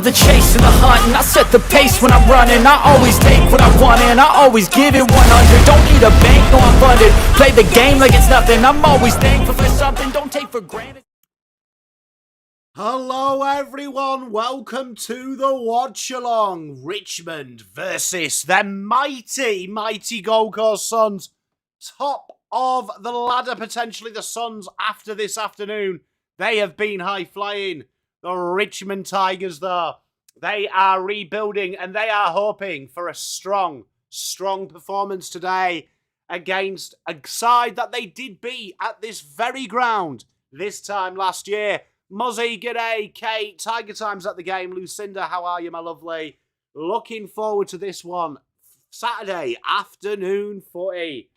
love the chase and the hunt, and I set the pace when I'm running. I always take what I want and I always give it 100. Don't need a bank, no I'm funded. Play the game like it's nothing. I'm always thankful for something, don't take for granted. Hello everyone, welcome to the Watchalong. Richmond versus the mighty Gold Coast Suns. Top of the ladder, potentially the Suns after this afternoon. They have been high flying. The Richmond Tigers though, they are rebuilding and they are hoping for a strong performance today against a side that they did beat at this very ground this time last year. Muzzy, g'day, Kate, Tiger Time's at the game. Lucinda, how are you, my lovely? Looking forward to this one. Saturday afternoon footy.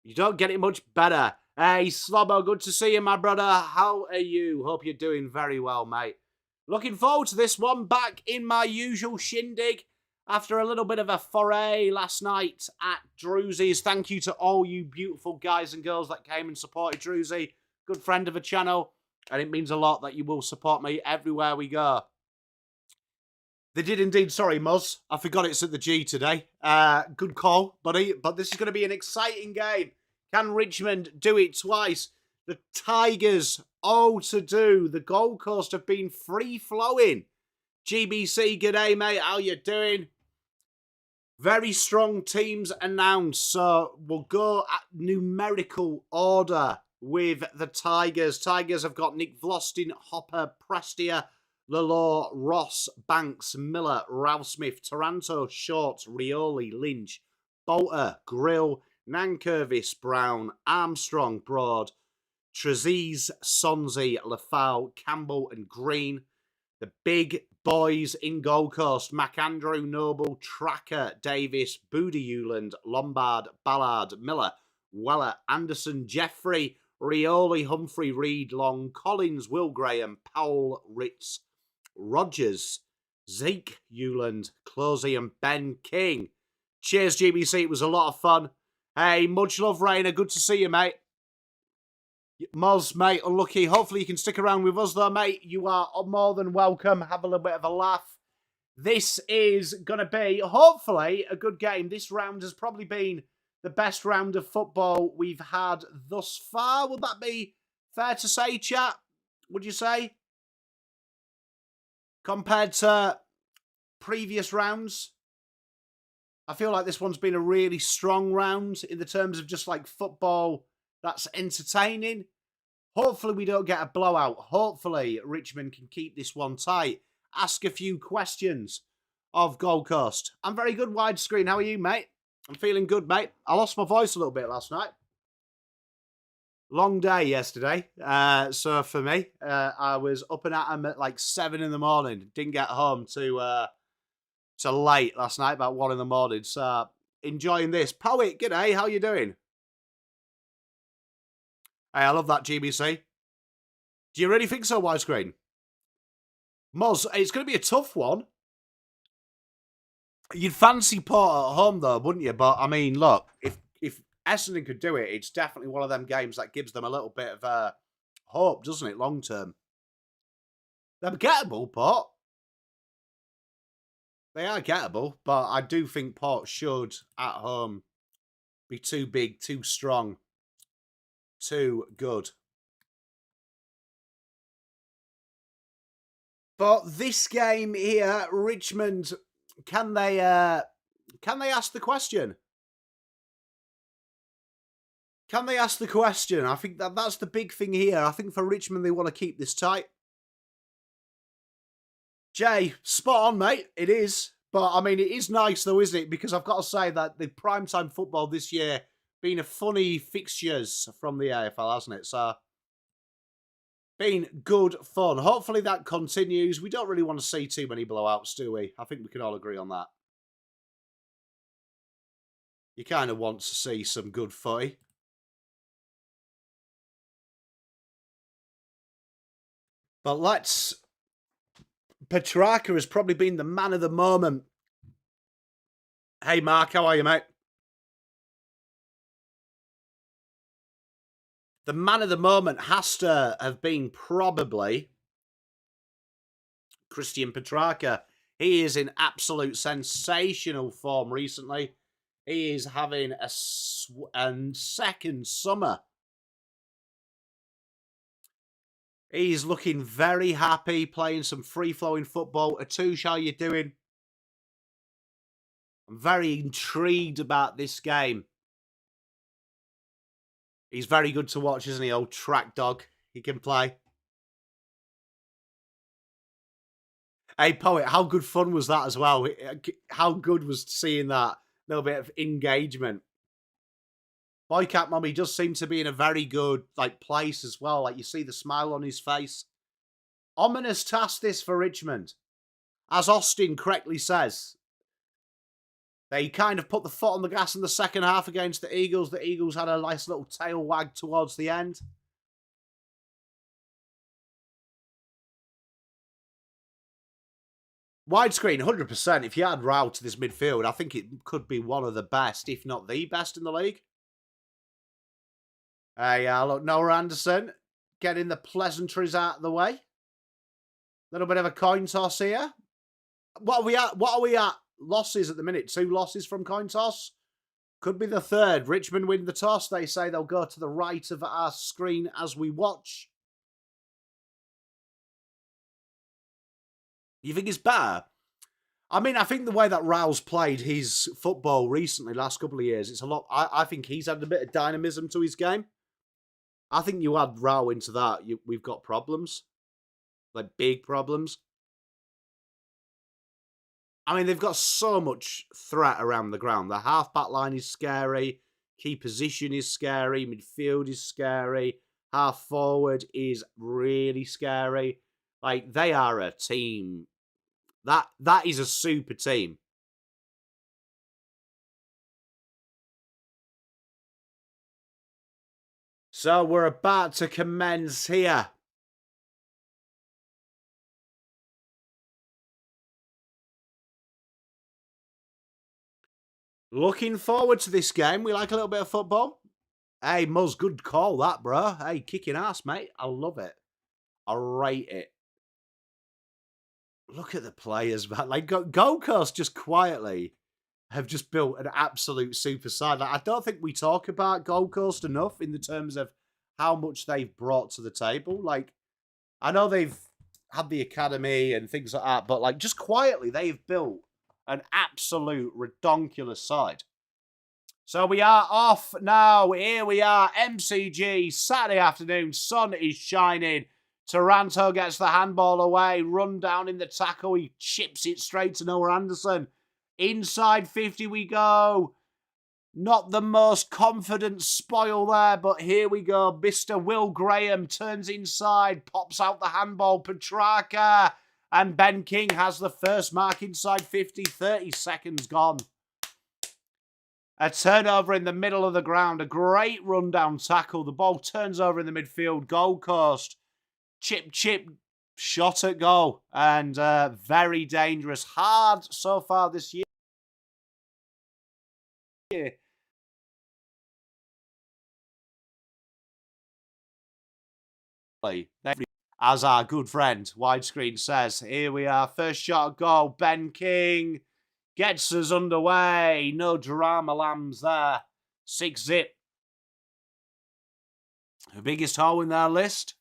You don't get it much better. Hey, Slobbo, good to see you, my brother. How are you? Hope you're doing very well, mate. Looking forward to this one. Back in my usual shindig after a little bit of a foray last night at Drewsy's. Thank you to all you beautiful guys and girls that came and supported Drewsy. Good friend of the channel. And it means a lot that you will support me everywhere we go. They did indeed. Sorry, Muzz. I forgot it's at the G today. Good call, buddy. But this is going to be an exciting game. Can Richmond do it twice? The Tigers, oh to do. The Gold Coast have been free-flowing. GBC, g'day, mate. How you doing? Very strong teams announced. So we'll go at numerical order with the Tigers. Tigers have got Nick Vlastin, Hopper, Prestia, Lalaw, Ross, Banks, Miller, Ralph Smith, Taranto, Short, Rioli, Lynch, Bolter, Grill, Nankervis, Brown, Armstrong, Broad, Trezise, Sonzi, Lafau, Campbell and Green. The big boys in Gold Coast, McAndrew, Noble, Tracker, Davis, Boody Euland, Lombard, Ballard, Miller, Weller, Anderson, Jeffrey, Rioli, Humphrey, Reed, Long, Collins, Will Graham, Powell, Ritz, Rogers, Zeke, Euland, Closey and Ben King. Cheers, GBC. It was a lot of fun. Hey, much love, Rainer. Good to see you, mate. Moz, mate, unlucky. Hopefully you can stick around with us, though, mate. You are more than welcome. Have a little bit of a laugh. This is going to be, hopefully, a good game. This round has probably been the best round of football we've had thus far. Would that be fair to say, chat? Would you say? Compared to previous rounds? I feel like this one's been a really strong round in the terms of just like football that's entertaining. Hopefully we don't get a blowout. Hopefully Richmond can keep this one tight. Ask a few questions of Gold Coast. I'm very good widescreen. How are you, mate? I'm feeling good, mate. I lost my voice a little bit last night. Long day yesterday. So for me, I was up and at 'em at like 7 in the morning. Didn't get home to late last night, about 1 in the morning. So enjoying this. Poet, g'day. How you doing? Hey, I love that, GBC. Do you really think so, widescreen? Moz, it's going to be a tough one. You'd fancy Port at home, though, wouldn't you? But, I mean, look, if Essendon could do it, it's definitely one of them games that gives them a little bit of hope, doesn't it, long term? They're gettable, Port. They are gettable, but I do think Port should, at home, be too big, too strong, too good. But this game here, Richmond, can they ask the question? Can they ask the question? I think that's the big thing here. I think for Richmond, they want to keep this tight. Jay, spot on, mate. It is. But, I mean, it is nice, though, isn't it? Because I've got to say that the primetime football this year been a funny fixtures from the AFL, hasn't it? So, been good fun. Hopefully that continues. We don't really want to see too many blowouts, do we? I think we can all agree on that. You kind of want to see some good footy. But let's... Petrarca has probably been the man of the moment. Hey, Mark, how are you, mate? The man of the moment has to have been probably Christian Petrarca. He is in absolute sensational form recently. He is having a second summer. He's looking very happy, playing some free-flowing football. Atouche, how you doing? I'm very intrigued about this game. He's very good to watch, isn't he, old track dog? He can play. Hey, Poet, how good fun was that as well? How good was seeing that little bit of engagement? Boycat Mommy does seem to be in a very good place as well. Like, you see the smile on his face. Ominous task this for Richmond. As Austin correctly says, they kind of put the foot on the gas in the second half against the Eagles. The Eagles had a nice little tail wag towards the end. Widescreen, 100%. If you add Rao to this midfield, I think it could be one of the best, if not the best in the league. Hey, look, Noah Anderson getting the pleasantries out of the way. Little bit of a coin toss here. What are we at? What are we at? Losses at the minute. 2 losses from coin toss. Could be the third. Richmond win the toss. They say they'll go to the right of our screen as we watch. You think it's better? I mean, I think the way that Rao's played his football recently, last couple of years, it's a lot. I think he's had a bit of dynamism to his game. I think you add Rao into that, we've got problems. Like, big problems. I mean, they've got so much threat around the ground. The half-back line is scary. Key position is scary. Midfield is scary. Half-forward is really scary. Like, they are a team. That is a super team. So we're about to commence here. Looking forward to this game. We like a little bit of football. Hey, Muzz, good call that, bro. Hey, kicking ass, mate. I love it. I rate it. Look at the players, man. Like, Gold Coast just quietly have just built an absolute super side. Like, I don't think we talk about Gold Coast enough in the terms of how much they've brought to the table. Like, I know they've had the academy and things like that, but like, just quietly, they've built an absolute redonkulous side. So we are off now. Here we are, MCG, Saturday afternoon. Sun is shining. Taranto gets the handball away. Run down in the tackle. He chips it straight to Noah Anderson. Inside 50 we go. Not the most confident spoil there, but here we go. Mr. Will Graham turns inside, pops out the handball. Petrarca. And Ben King has the first mark inside 50, 30 seconds gone. A turnover in the middle of the ground. A great rundown tackle. The ball turns over in the midfield. Gold Coast. Chip, shot at goal. And very dangerous. Hard so far this year. As our good friend Widescreen says, here we are, first shot at goal. Ben King gets us underway. No drama lambs there. 6-0. The biggest hole in their list.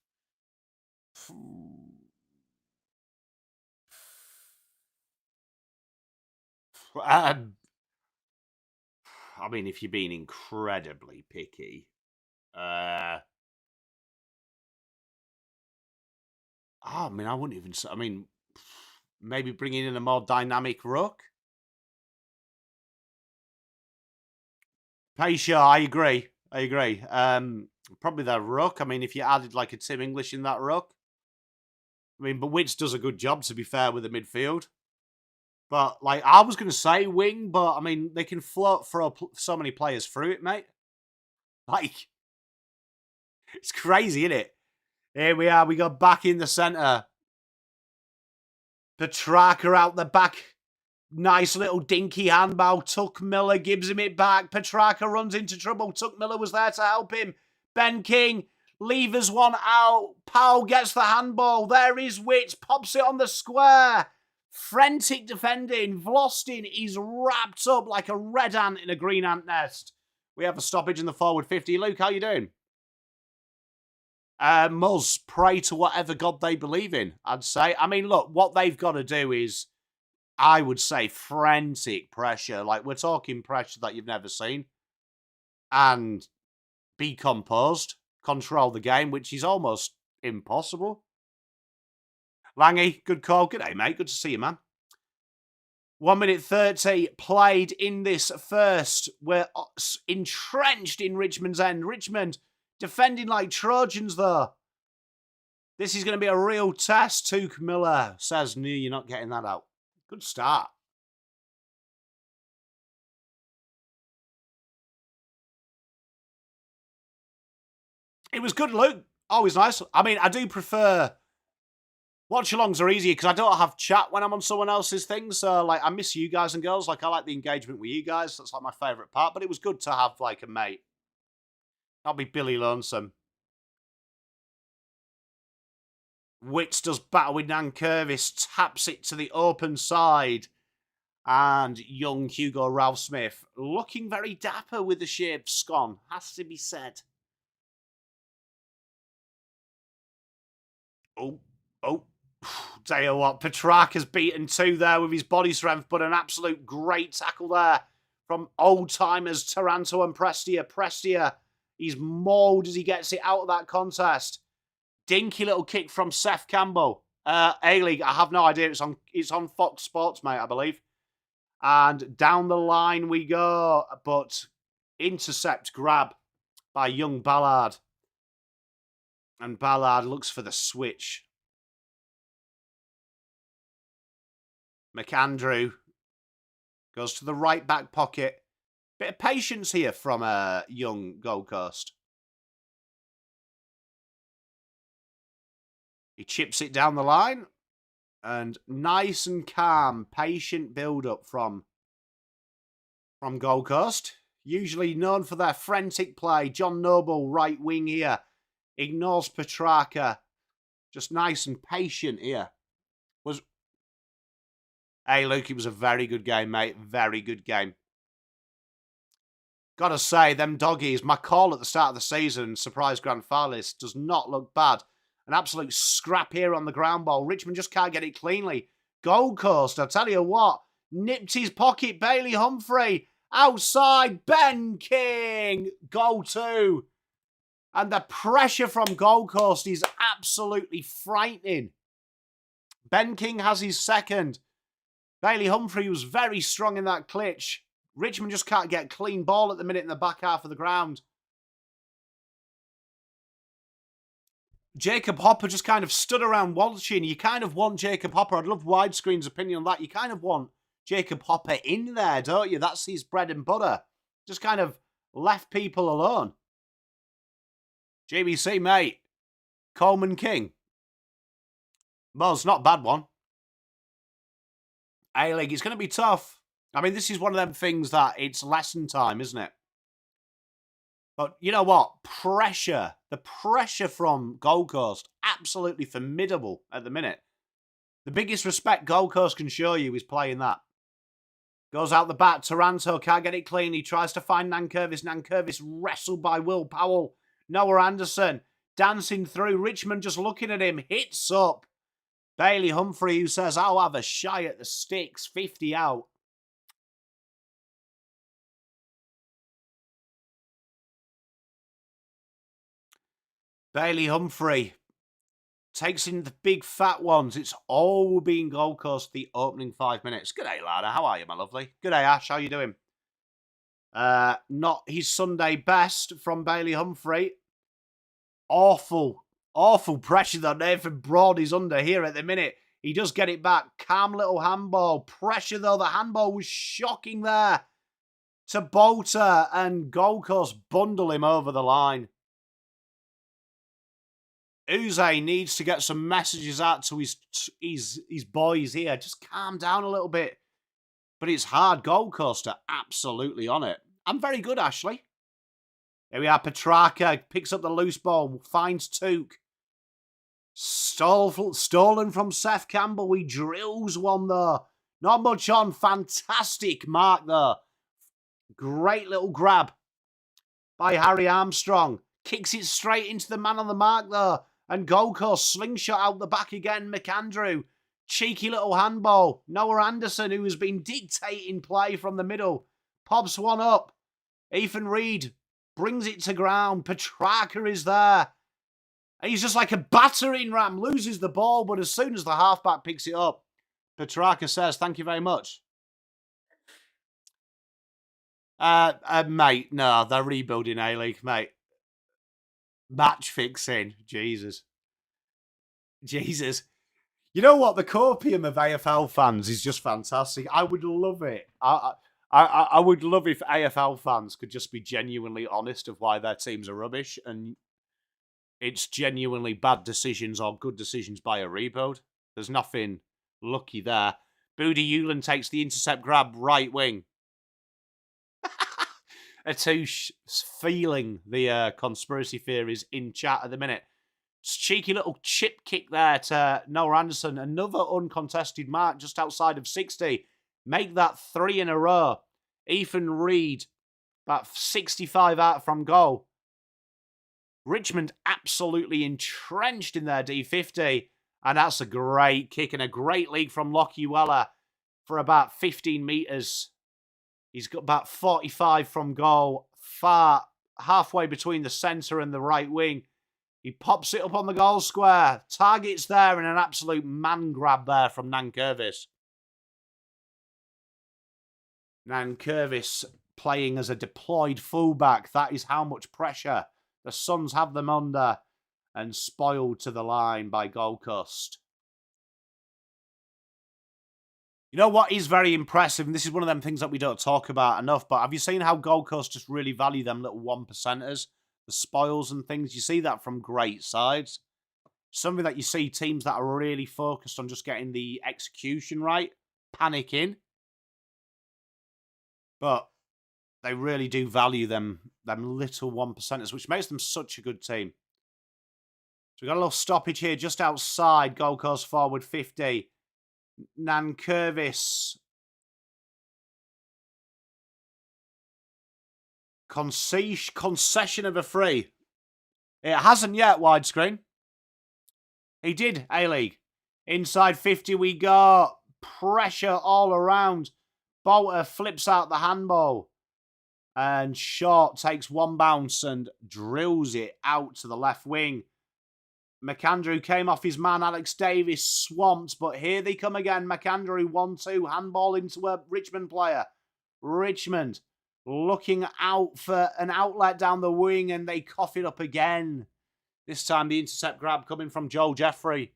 I mean, if you're being incredibly picky, I mean, I wouldn't even say, I mean, maybe bringing in a more dynamic ruck. Payshaw, I agree. Probably the ruck. I mean, if you added like a Tim English in that ruck. I mean, but Witz does a good job, to be fair, with the midfield. But, like, I was going to say wing, but, I mean, they can throw so many players through it, mate. Like, it's crazy, isn't it? Here we are. We got back in the centre. Petrarca out the back. Nice little dinky handball. Tuck Miller gives him it back. Petrarca runs into trouble. Tuck Miller was there to help him. Ben King Levers one out. Powell gets the handball. There is Witts. Pops it on the square. Frantic defending. Vlostin is wrapped up like a red ant in a green ant nest. We have a stoppage in the forward 50. Luke, how you doing? Muzz, pray to whatever God they believe in, I'd say. I mean, look, what they've got to do is, I would say, frantic pressure. Like, we're talking pressure that you've never seen. And be composed. Control the game, which is almost impossible. Langy, good call. Good day, mate. Good to see you, man. 1 minute 30 played in this first. We're entrenched in Richmond's end. Richmond defending like Trojans, though. This is going to be a real test. Tuke Miller says, no, you're not getting that out. Good start. It was good, Luke. Always nice. I mean, I do prefer... Watchalongs are easier because I don't have chat when I'm on someone else's thing. So, like, I miss you guys and girls. Like, I like the engagement with you guys. That's, like, my favourite part. But it was good to have, like, a mate. Not be Billy Lonesome. Witts does battle with Nankervis. Taps it to the open side. And young Hugo Ralph Smith looking very dapper with the shaved scone. Has to be said. Oh. Tell you what, Petrarca's beaten 2 there with his body strength, but an absolute great tackle there from old-timers Taranto and Prestia. Prestia, he's mauled as he gets it out of that contest. Dinky little kick from Seth Campbell. A-League, I have no idea. It's on Fox Sports, mate, I believe. And down the line we go, but intercept grab by young Ballard. And Ballard looks for the switch. McAndrew goes to the right back pocket. Bit of patience here from young Gold Coast. He chips it down the line. And nice and calm, patient build-up from Gold Coast. Usually known for their frantic play. John Noble, right wing here. Ignores Petrarca. Just nice and patient here. Hey, Luke, it was a very good game, mate. Very good game. Gotta say, them doggies, my call at the start of the season, surprise grand finalist, does not look bad. An absolute scrap here on the ground ball. Richmond just can't get it cleanly. Gold Coast, I'll tell you what, nipped his pocket. Bailey Humphrey, outside, Ben King, goal 2. And the pressure from Gold Coast is absolutely frightening. Ben King has his second. Bailey Humphrey was very strong in that clutch. Richmond just can't get clean ball at the minute in the back half of the ground. Jacob Hopper just kind of stood around watching. You kind of want Jacob Hopper. I'd love Widescreen's opinion on that. You kind of want Jacob Hopper in there, don't you? That's his bread and butter. Just kind of left people alone. JBC, mate. Coleman King. Well, it's not a bad one. A-League, it's going to be tough. I mean, this is one of them things that it's lesson time, isn't it? But you know what? Pressure. The pressure from Gold Coast, absolutely formidable at the minute. The biggest respect Gold Coast can show you is playing that. Goes out the back. Taranto can't get it clean. He tries to find Nankervis. Nankervis wrestled by Will Powell. Noah Anderson dancing through. Richmond just looking at him. Hits up. Bailey Humphrey, who says, I'll have a shy at the sticks. 50 out. Bailey Humphrey takes in the big fat ones. It's all been Gold Coast the opening 5 minutes. Good day, Lada. How are you, my lovely? Good day, Ash. How you doing? Not his Sunday best from Bailey Humphrey. Awful pressure that Nathan Broad is under here at the minute. He does get it back. Calm little handball. Pressure, though. The handball was shocking there to Bolter, and Gold Coast bundle him over the line. Uze needs to get some messages out to his boys here. Just calm down a little bit. But it's hard. Gold Coast are absolutely on it. I'm very good, Ashley. Here we are, Petrarca picks up the loose ball, finds Took. Stolen from Seth Campbell. He drills one there. Not much on. Fantastic mark there. Great little grab by Harry Armstrong. Kicks it straight into the man on the mark there. And Gold Coast slingshot out the back again. McAndrew. Cheeky little handball. Noah Anderson, who has been dictating play from the middle, pops one up. Ethan Reid brings it to ground. Petrarca is there. And he's just like a battering ram. Loses the ball, but as soon as the halfback picks it up, Petrarca says, "Thank you very much." Mate, no, they're rebuilding A-League, mate. Match fixing. Jesus. You know what? The copium of AFL fans is just fantastic. I would love it. I would love if AFL fans could just be genuinely honest of why their teams are rubbish and it's genuinely bad decisions or good decisions by a rebuild. There's nothing lucky there. Boody Hewland takes the intercept grab, right wing. Atouche feeling the conspiracy theories in chat at the minute. Cheeky little chip kick there to Noah Anderson. Another uncontested mark just outside of 60. Make that 3 in a row. Ethan Reid, about 65 out from goal. Richmond absolutely entrenched in their D50. And that's a great kick and a great league from Lockie Weller for about 15 metres. He's got about 45 from goal, far halfway between the centre and the right wing. He pops it up on the goal square. Target's there and an absolute man grab there from Nankervis. Nankervis playing as a deployed fullback. That is how much pressure the Suns have them under and spoiled to the line by Gold Coast. You know what is very impressive, and this is one of them things that we don't talk about enough, but have you seen how Gold Coast just really value them little 1%ers? The spoils and things. You see that from great sides. Something that you see teams that are really focused on just getting the execution right, panicking. But they really do value them little 1%ers, which makes them such a good team. So we've got a little stoppage here just outside Gold Coast forward 50. Nankervis. Concession of a free. It hasn't yet, widescreen. He did, A-League. Inside 50 we go. Pressure all around. Bolter flips out the handball. And Short takes one bounce and drills it out to the left wing. McAndrew came off his man, Alex Davis, swamped. But here they come again. McAndrew 1-2. Handball into a Richmond player. Richmond looking out for an outlet down the wing and they cough it up again. This time the intercept grab coming from Joel Jeffrey.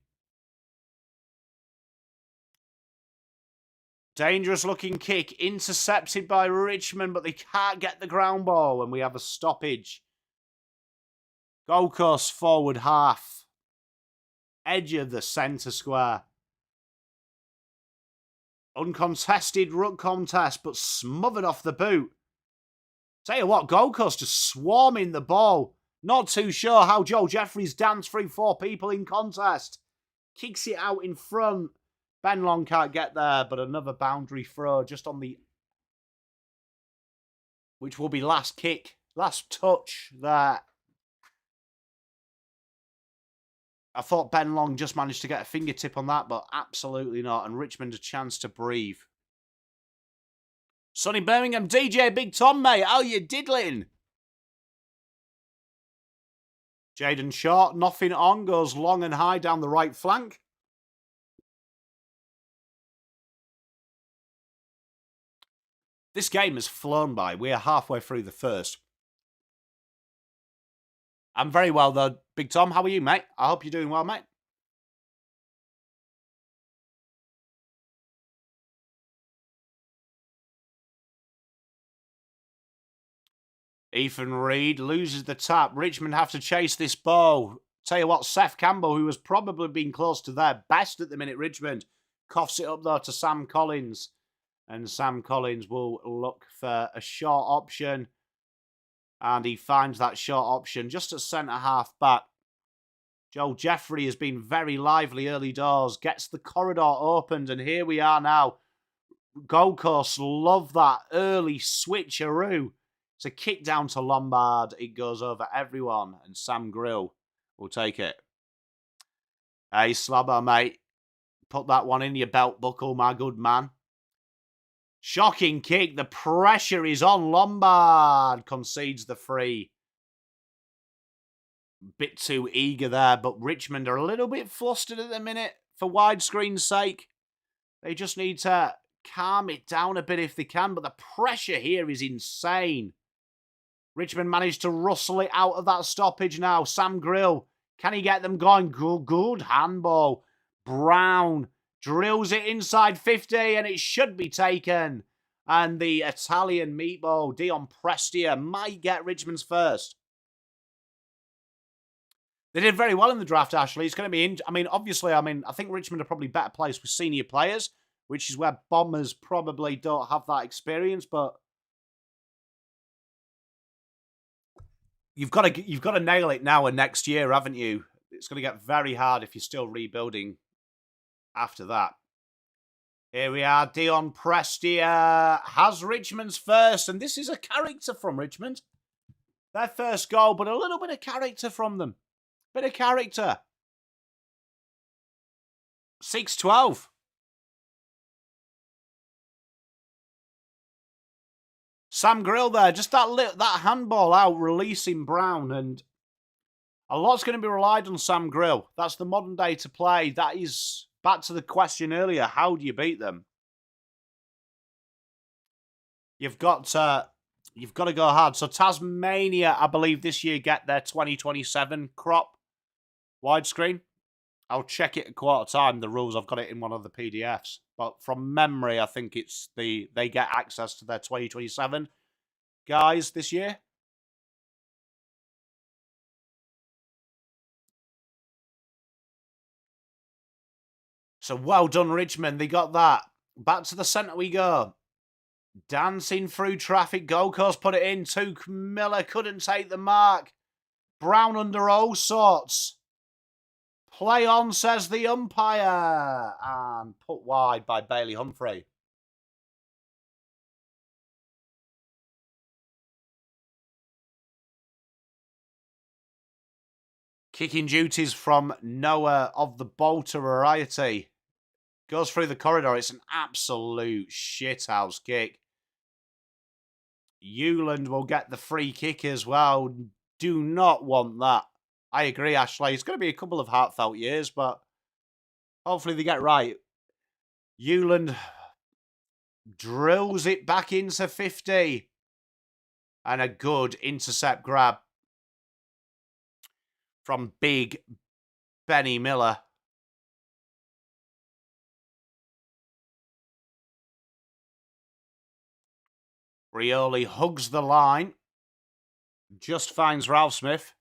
Dangerous looking kick intercepted by Richmond, but they can't get the ground ball and we have a stoppage. Gold Coast forward half. Edge of the centre square. Uncontested ruck contest, but smothered off the boot. Tell you what, Gold Coast just swarming the ball. Not too sure how Joel Jeffries danced through 4 people in contest. Kicks it out in front. Ben Long can't get there, but another boundary throw just on the... which will be last kick. Last touch there. I thought Ben Long just managed to get a fingertip on that, but absolutely not. And Richmond a chance to breathe. Sonny Birmingham, DJ Big Tom, mate. How you diddling? Jaden Short, nothing on. Goes long and high down the right flank. This game has flown by. We are halfway through the first. I'm very well, though. Big Tom, how are you, mate? I hope you're doing well, mate. Ethan Reid loses the tap. Richmond have to chase this ball. Tell you what, Seth Campbell, who has probably been close to their best at the minute, Richmond, coughs it up, though, to Sam Collins. And Sam Collins will look for a short option. And he finds that short option just at centre-half back. Joel Jeffrey has been very lively early doors, gets the corridor opened, and here we are now. Gold Coast love that early switcheroo. It's a kick down to Lombard. It goes over everyone, and Sam Grill will take it. Hey, Slobber, mate. Put that one in your belt buckle, my good man. Shocking kick. The pressure is on. Lombard concedes the free. Bit too eager there, but Richmond are a little bit flustered at the minute for widescreen's sake. They just need to calm it down a bit if they can, but the pressure here is insane. Richmond managed to rustle it out of that stoppage now. Sam Grill, can he get them going? Good handball. Brown drills it inside 50 and it should be taken. And the Italian meatball, Dion Prestia, might get Richmond's first. They did very well in the draft, Ashley. It's going to be... obviously, I think Richmond are probably better placed with senior players, which is where Bombers probably don't have that experience, but you've got to nail it now and next year, haven't you? It's going to get very hard if you're still rebuilding after that. Here we are. Dion Prestia has Richmond's first, and this is a character from Richmond. Their first goal, but a little bit of character from them. Bit of character. 6-12. Sam Grill there, just that handball out, releasing Brown, and a lot's going to be relied on Sam Grill. That's the modern day to play. That is back to the question earlier. How do you beat them? You've got to go hard. So Tasmania, I believe, this year get their 2027 crop widescreen. I'll check it at quarter time. The rules, I've got it in one of the PDFs. But from memory, I think it's they get access to their 2027 guys this year. So well done, Richmond. They got that. Back to the centre we go. Dancing through traffic. Gold Coast put it in. Took Miller couldn't take the mark. Brown under all sorts. Play on, says the umpire. And put wide by Bailey Humphrey. Kicking duties from Noah of the Bolter variety. Goes through the corridor. It's an absolute shithouse kick. Euland will get the free kick as well. Do not want that. I agree, Ashley. It's going to be a couple of heartfelt years, but hopefully they get right. Euland drills it back into 50. And a good intercept grab from big Benny Miller. Rioli hugs the line. Just finds Ralph Smith.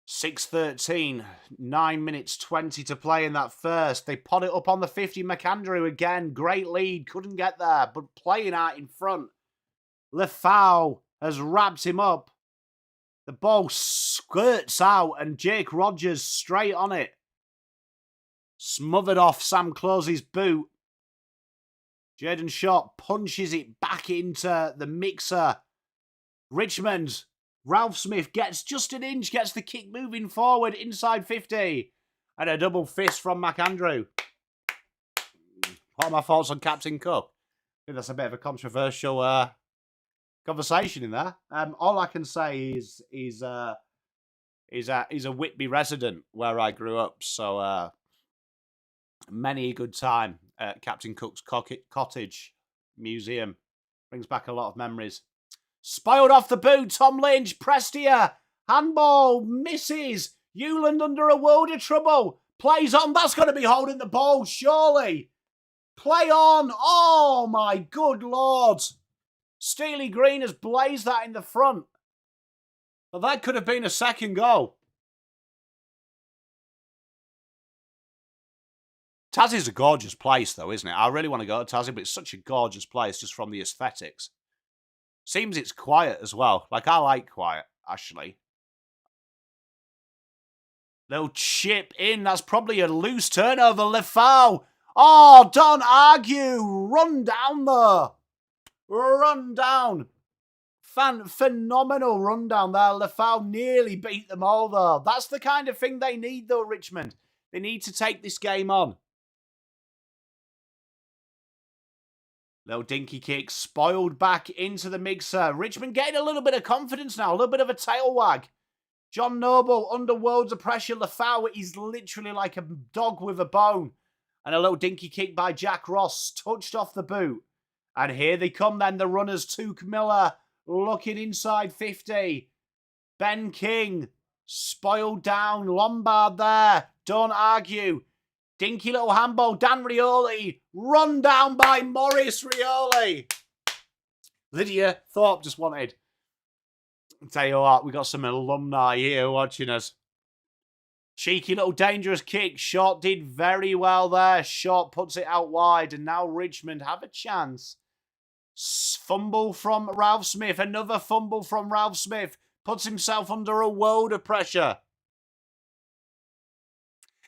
6:13, 9 minutes 20 to play in that first. They pot it up on the 50. McAndrew again, great lead, couldn't get there, but playing out in front. Lefau has wrapped him up. The ball skirts out and Jake Rogers straight on it. Smothered off Sam Close's boot. Jaden Short punches it back into the mixer. Richmond. Ralph Smith gets just an inch, gets the kick moving forward inside 50. And a double fist from McAndrew. What are my thoughts on Captain Cook? I think that's a bit of a controversial conversation in there. All I can say is he's a Whitby resident where I grew up. So many a good time at Captain Cook's Cottage Museum. Brings back a lot of memories. Spoiled off the boot, Tom Lynch, Prestia, handball, misses, Euland under a world of trouble, plays on, that's going to be holding the ball, surely. Play on, oh my good lord. Steely Green has blazed that in the front. But that could have been a second goal. Tassie's a gorgeous place, though, isn't it? I really want to go to Tassie, but it's such a gorgeous place just from the aesthetics. Seems it's quiet as well. Like, I like quiet, actually. Little chip in. That's probably a loose turnover. Lefau. Oh, don't argue. Run down there. Run down. Phenomenal run down there. Lefau nearly beat them all, though. That's the kind of thing they need, though, Richmond. They need to take this game on. Little dinky kick. Spoiled back into the mixer. Richmond getting a little bit of confidence now. A little bit of a tail wag. John Noble under loads of pressure. Lefau is literally like a dog with a bone. And a little dinky kick by Jack Ross. Touched off the boot. And here they come then, the runners. Tuke Miller looking inside 50. Ben King spoiled down. Lombard there. Don't argue. Dinky little handball. Dan Rioli. Run down by Maurice Rioli. Lydia Thorpe just wanted... I'll tell you what, we got some alumni here watching us. Cheeky little dangerous kick. Short did very well there. Short puts it out wide. And now Richmond have a chance. Fumble from Ralph Smith. Another fumble from Ralph Smith. Puts himself under a world of pressure.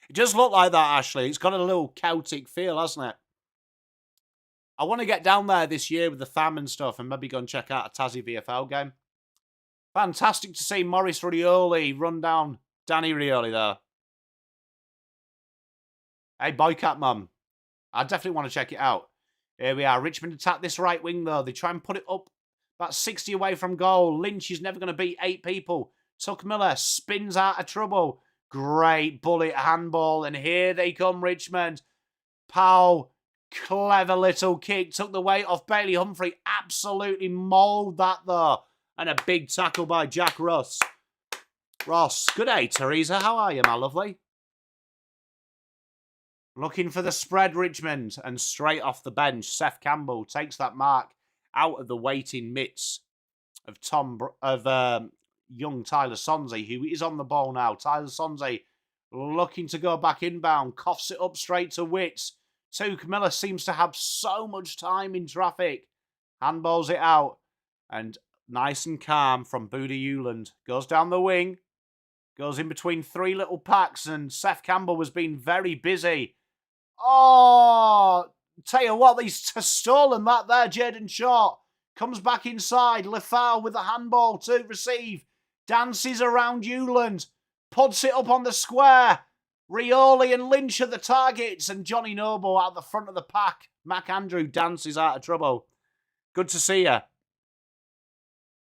It does look like that, Ashley. It's got a little Celtic feel, hasn't it? I want to get down there this year with the fam and stuff and maybe go and check out a Tassie VFL game. Fantastic to see Maurice Rioli run down Danny Rioli there. Hey, Boycat Mum. I definitely want to check it out. Here we are. Richmond attack this right wing, though. They try and put it up about 60 away from goal. Lynch is never going to beat 8 people. Tuck Miller spins out of trouble. Great bullet handball. And here they come, Richmond. Powell, clever little kick. Took the weight off Bailey Humphrey. Absolutely mauled that, though. And a big tackle by Jack Ross. Ross, good day, Teresa. How are you, my lovely? Looking for the spread, Richmond. And straight off the bench, Seth Campbell takes that mark out of the waiting mitts of young Tyler Sonze, who is on the ball now. Tyler Sonze looking to go back inbound. Coughs it up straight to Witts. Tuke Miller seems to have so much time in traffic. Handballs it out. And... nice and calm from Booty Euland. Goes down the wing. Goes in between 3 little packs. And Seth Campbell was being very busy. Oh! Tell you what, he's stolen that there, Jaden Short. Comes back inside. Lefau with the handball to receive. Dances around Euland. Puts it up on the square. Rioli and Lynch are the targets. And Johnny Noble at the front of the pack. Mac Andrew dances out of trouble. Good to see you.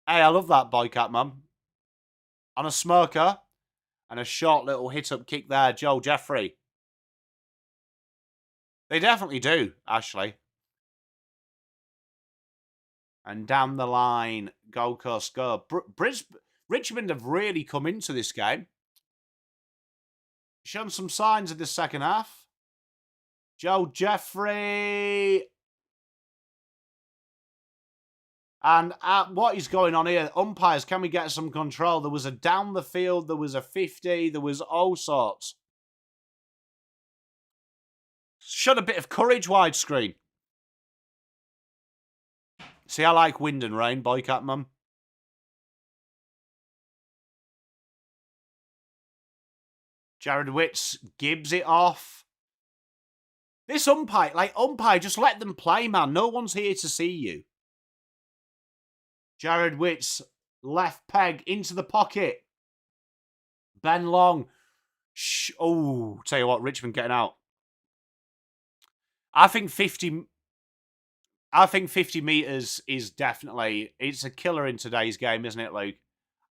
Hey, I love that Boycat, Mum. On a smoker. And a short little hit-up kick there, Joel Jeffrey. They definitely do, Ashley. And down the line, Gold Coast go. Richmond have really come into this game. Shown some signs of the second half. Joel Jeffrey... And what is going on here? Umpires, can we get some control? There was a down the field. There was a 50. There was all sorts. Showed a bit of courage widescreen. See, I like wind and rain, Boycat Mum. Jared Witts gives it off. This umpire, just let them play, man. No one's here to see you. Jared Witts, left peg into the pocket. Ben Long. Oh, tell you what, Richmond getting out. I think 50 metres is definitely... it's a killer in today's game, isn't it, Luke?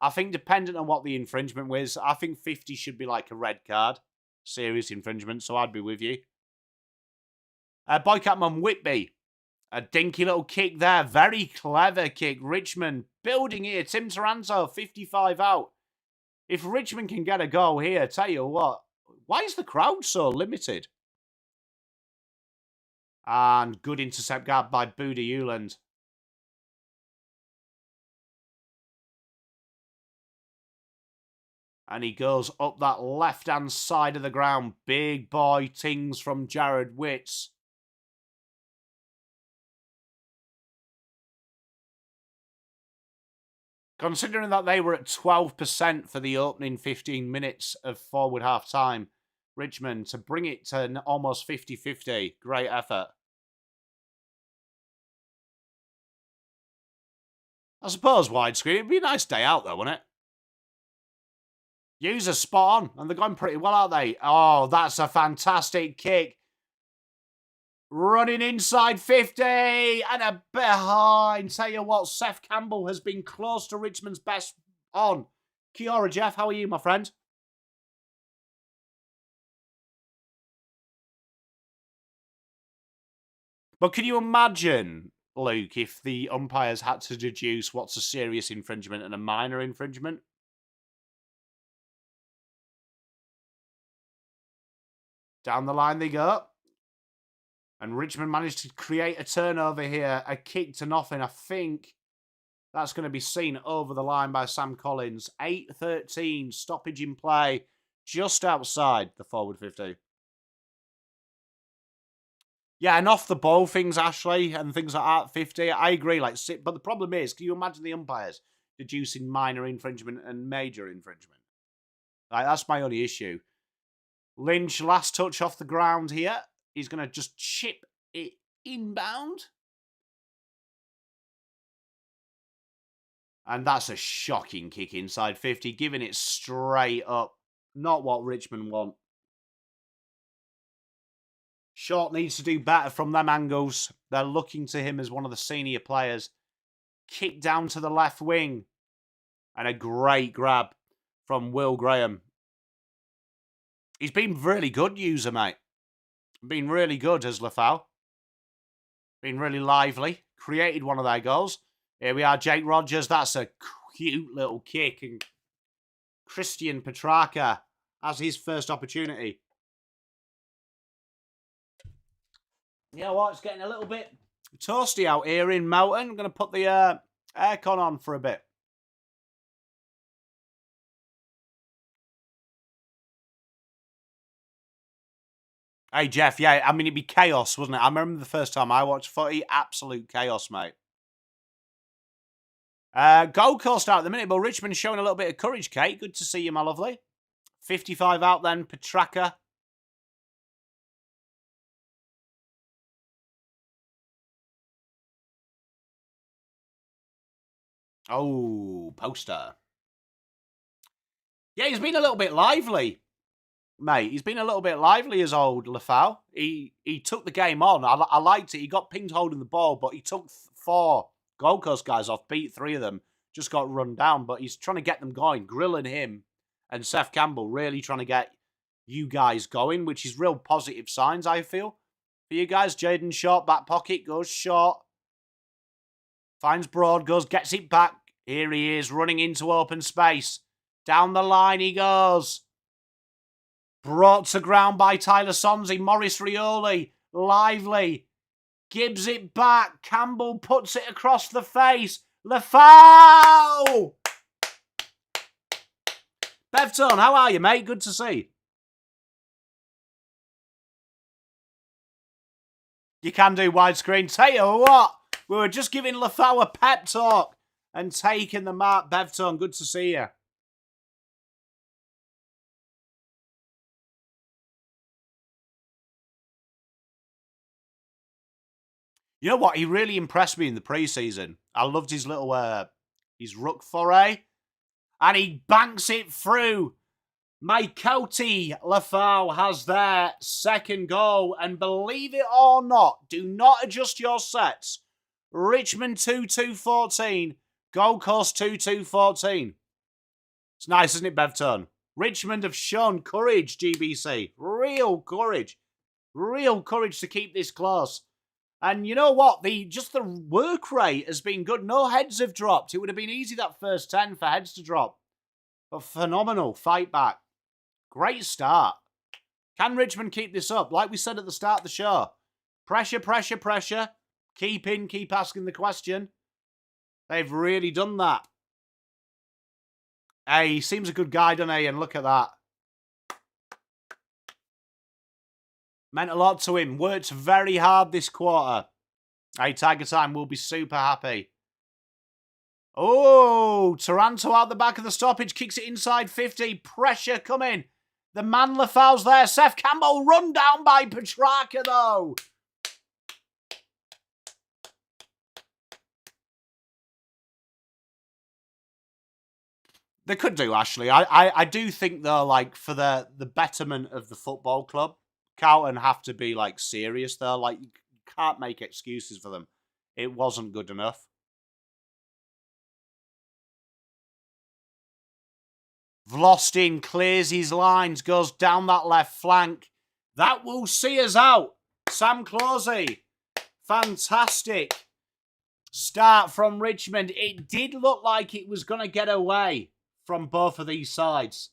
I think dependent on what the infringement was, I think 50 should be like a red card. Serious infringement, so I'd be with you. Boycat Mum Whitby. A dinky little kick there. Very clever kick. Richmond building here. Tim Taranto, 55 out. If Richmond can get a goal here, tell you what. Why is the crowd so limited? And good intercept guard by Booty Euland. And he goes up that left-hand side of the ground. Big boy tings from Jared Witts. Considering that they were at 12% for the opening 15 minutes of forward half-time, Richmond, to bring it to almost 50-50. Great effort. I suppose widescreen. It'd be a nice day out, though, wouldn't it? User spot on, and they're going pretty well, aren't they? Oh, that's a fantastic kick. Running inside 50 and a behind. Tell you what, Seth Campbell has been close to Richmond's best on. Kia ora, Jeff. How are you, my friend? But can you imagine, Luke, if the umpires had to deduce what's a serious infringement and a minor infringement? Down the line they go. And Richmond managed to create a turnover here. A kick to nothing. I think that's going to be seen over the line by Sam Collins. 8-13. Stoppage in play. Just outside the forward 50. Yeah, and off the ball things, Ashley, and things like that, 50. I agree. But the problem is, can you imagine the umpires deducing minor infringement and major infringement? That's my only issue. Lynch, last touch off the ground here. He's going to just chip it inbound. And that's a shocking kick inside 50, giving it straight up. Not what Richmond want. Short needs to do better from them angles. They're looking to him as one of the senior players. Kick down to the left wing. And a great grab from Will Graham. He's been really good, user, mate. Been really good as Lafau. Been really lively. Created one of their goals. Here we are, Jake Rogers. That's a cute little kick. And Christian Petrarca has his first opportunity. You know what? It's getting a little bit toasty out here in Melton. I'm going to put the aircon on for a bit. Hey, Jeff, yeah, I mean, it'd be chaos, wasn't it? I remember the first time I watched footy, absolute chaos, mate. Gold Coast out at the minute, but Richmond showing a little bit of courage, Kate. Good to see you, my lovely. 55 out then, Petrarca. Oh, poster. Yeah, he's been a little bit lively. Mate, he's been a little bit lively as old Lafau. He took the game on. I liked it. He got pinged holding the ball, but he took 4 Gold Coast guys off, beat 3 of them, just got run down. But he's trying to get them going, grilling him and Seth Campbell, really trying to get you guys going, which is real positive signs, I feel. For you guys, Jaden short, back pocket, goes short. Finds Broad, gets it back. Here he is, running into open space. Down the line he goes. Brought to ground by Tyler Sonsie. Maurice Rioli. Lively. Gibbs it back. Campbell puts it across the face. Lafau! Bevtone, how are you, mate? Good to see. You can do widescreen. Tell you what, we were just giving Lafau a pep talk and taking the mark. Bevtone, good to see you. You know what? He really impressed me in the preseason. I loved his little, his ruck foray. And he banks it through. Maikoti Lafau has their second goal. And believe it or not, do not adjust your sets. Richmond 2-2-14. Gold Coast 2-2-14. It's nice, isn't it, Bevtone? Richmond have shown courage, GBC. Real courage. Real courage to keep this close. And you know what? Just the work rate has been good. No heads have dropped. It would have been easy that first 10 for heads to drop. But phenomenal fight back. Great start. Can Richmond keep this up? Like we said at the start of the show. Pressure, pressure, pressure. Keep in, keep asking the question. They've really done that. Hey, he seems a good guy, doesn't he? And look at that. Meant a lot to him. Worked very hard this quarter. Hey, Tiger Time will be super happy. Oh, Taranto out the back of the stoppage. Kicks it inside 50. Pressure coming. The Manler fouls there. Seth Campbell run down by Petrarca, though. They could do, Ashley. I do think, though, like, for the betterment of the football club, Carlton have to be, like, serious, though. Like, you can't make excuses for them. It wasn't good enough. Vlostin clears his lines, goes down that left flank. That will see us out. Sam Closey. Fantastic start from Richmond. It did look like it was going to get away from both of these sides.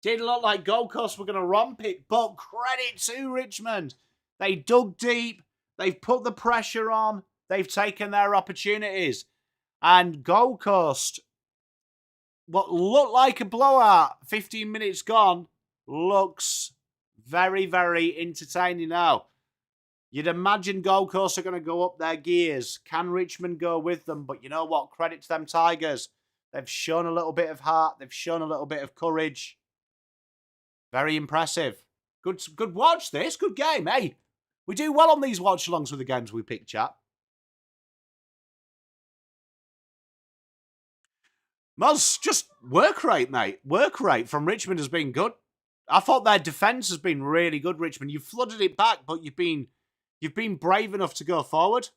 Did look like Gold Coast were going to romp it, but credit to Richmond. They dug deep. They've put the pressure on. They've taken their opportunities. And Gold Coast, what looked like a blowout, 15 minutes gone, looks very, very entertaining now. You'd imagine Gold Coast are going to go up their gears. Can Richmond go with them? But you know what? Credit to them Tigers. They've shown a little bit of heart. They've shown a little bit of courage. Very impressive. Good watch this. Good game. Hey, we do well on these watch-alongs with the games we pick, chat. Moz, just work rate, mate. Work rate from Richmond has been good. I thought their defence has been really good, Richmond. You've flooded it back, but you've been brave enough to go forward.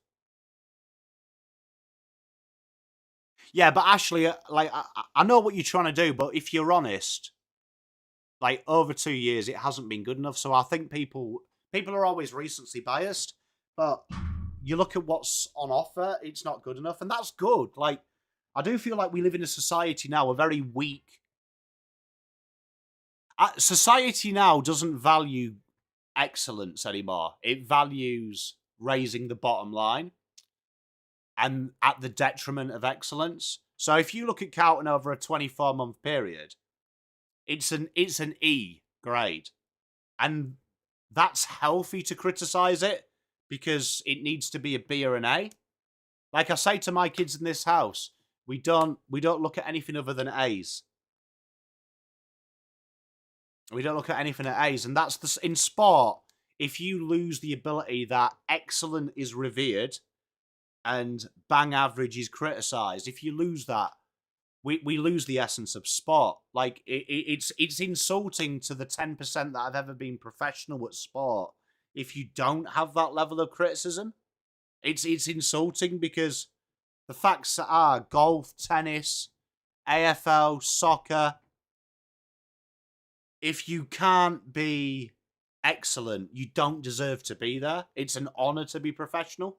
Yeah, but Ashley, like, I know what you're trying to do, but if you're honest, like, over 2 years, it hasn't been good enough. So I think people are always recency biased, but you look at what's on offer, it's not good enough, and that's good. Like, I do feel like we live in a society now, a very weak... society now doesn't value excellence anymore. It values raising the bottom line and at the detriment of excellence. So if you look at Carlton over a 24-month period, it's an E grade. And that's healthy to criticise it because it needs to be a B or an A. Like I say to my kids in this house, we don't look at anything other than A's. We don't look at anything at A's, and that's in sport. If you lose the ability that excellent is revered and bang average is criticised, if you lose that, we lose the essence of sport. Like it's insulting to the 10% that have ever been professional at sport. If you don't have that level of criticism, it's insulting because the facts are golf, tennis, AFL, soccer. If you can't be excellent, you don't deserve to be there. It's an honour to be professional.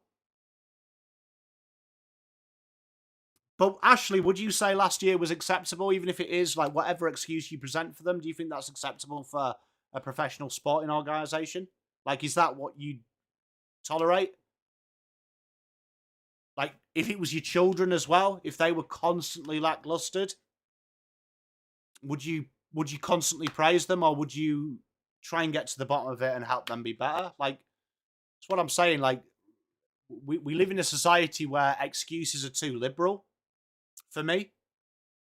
But Ashley, would you say last year was acceptable, even if it is, like, whatever excuse you present for them? Do you think that's acceptable for a professional sporting organisation? Like, is that what you tolerate? Like, if it was your children as well, if they were constantly lacklustered, would you constantly praise them, or would you try and get to the bottom of it and help them be better? Like, that's what I'm saying. Like, we live in a society where excuses are too liberal for me,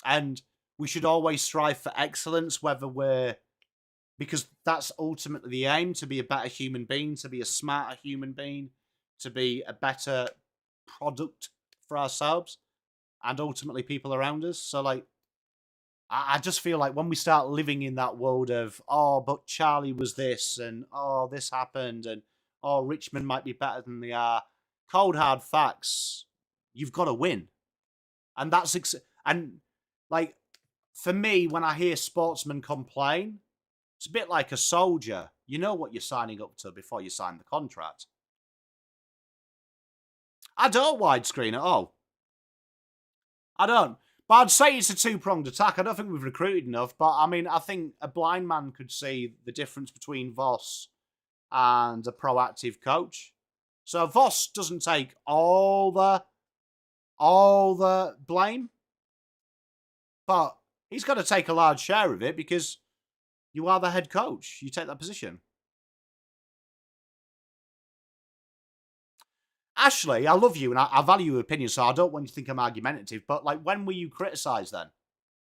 and we should always strive for excellence, because that's ultimately the aim, to be a better human being, to be a smarter human being, to be a better product for ourselves and ultimately people around us. So, like, I just feel like when we start living in that world of, oh, but Charlie was this, and oh, this happened, and oh, Richmond might be better than they are, cold hard facts, you've got to win. And that's, and like, for me, when I hear sportsmen complain, it's a bit like a soldier. You know what you're signing up to before you sign the contract. I don't widescreen at all. I don't. But I'd say it's a two-pronged attack. I don't think we've recruited enough, but I mean, I think a blind man could see the difference between Voss and a proactive coach. So Voss doesn't take all the blame, but he's got to take a large share of it because you are the head coach. You take that position. Ashley, I love you and I value your opinion, so I don't want you to think I'm argumentative, but like, when were you criticised then?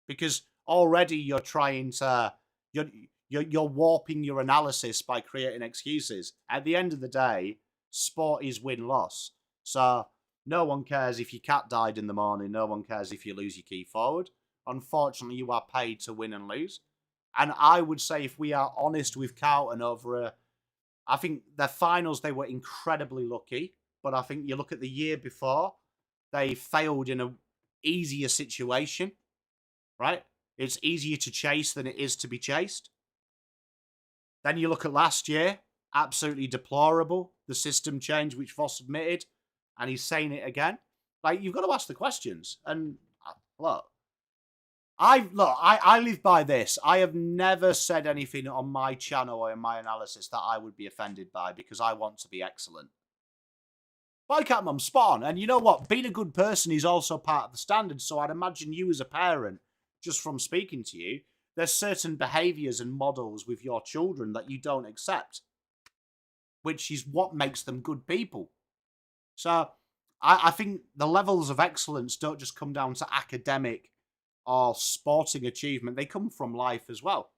Because already you're trying to, you're warping your analysis by creating excuses. At the end of the day, sport is win-loss. So no one cares if your cat died in the morning. No one cares if you lose your key forward. Unfortunately, you are paid to win and lose. And I would say if we are honest with Carlton I think their finals, they were incredibly lucky. But I think you look at the year before, they failed in an easier situation, right? It's easier to chase than it is to be chased. Then you look at last year, absolutely deplorable. The system change, which Voss admitted, and he's saying it again. Like, you've got to ask the questions. And look, I live by this. I have never said anything on my channel or in my analysis that I would be offended by because I want to be excellent. Bycat Mum, spot on. And you know what? Being a good person is also part of the standard. So I'd imagine you as a parent, just from speaking to you, there's certain behaviours and models with your children that you don't accept, which is what makes them good people. So I think the levels of excellence don't just come down to academic or sporting achievement. They come from life as well.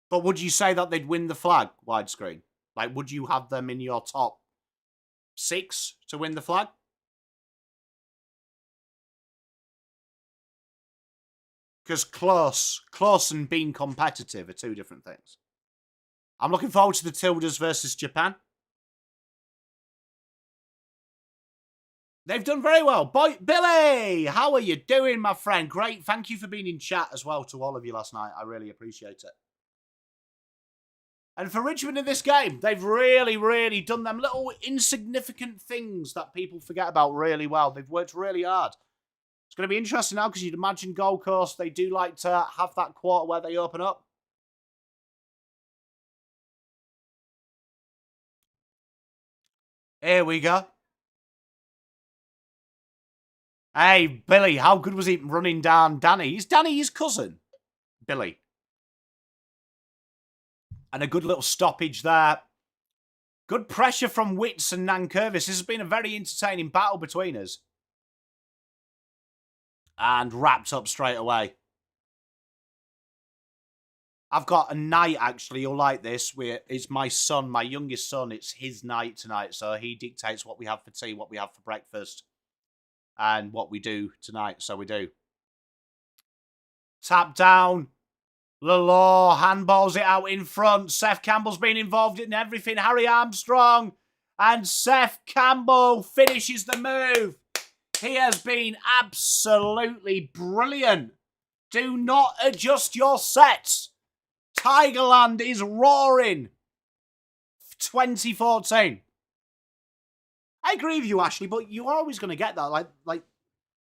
But would you say that they'd win the flag widescreen? Like, would you have them in your top 6 to win the flag? Because close and being competitive are two different things. I'm looking forward to the Tildas versus Japan. They've done very well. Boy, Billy, how are you doing, my friend? Great. Thank you for being in chat as well to all of you last night. I really appreciate it. And for Richmond in this game, they've really, really done them little insignificant things that people forget about really well. They've worked really hard. It's going to be interesting now because you'd imagine Gold Coast, they do like to have that quarter where they open up. Here we go. Hey, Billy, how good was he running down Danny? Is Danny his cousin? Billy. And a good little stoppage there. Good pressure from Witts and Nankervis. This has been a very entertaining battle between us. And wrapped up straight away. I've got a night, actually. You'll like this. It's my son, my youngest son. It's his night tonight. So he dictates what we have for tea, what we have for breakfast, and what we do tonight. So we do. Tap down. Lalore handballs it out in front. Seth Campbell's been involved in everything. Harry Armstrong. And Seth Campbell finishes the move. He has been absolutely brilliant. Do not adjust your sets. Tigerland is roaring. 2014. I agree with you, Ashley, but you're always going to get that. Like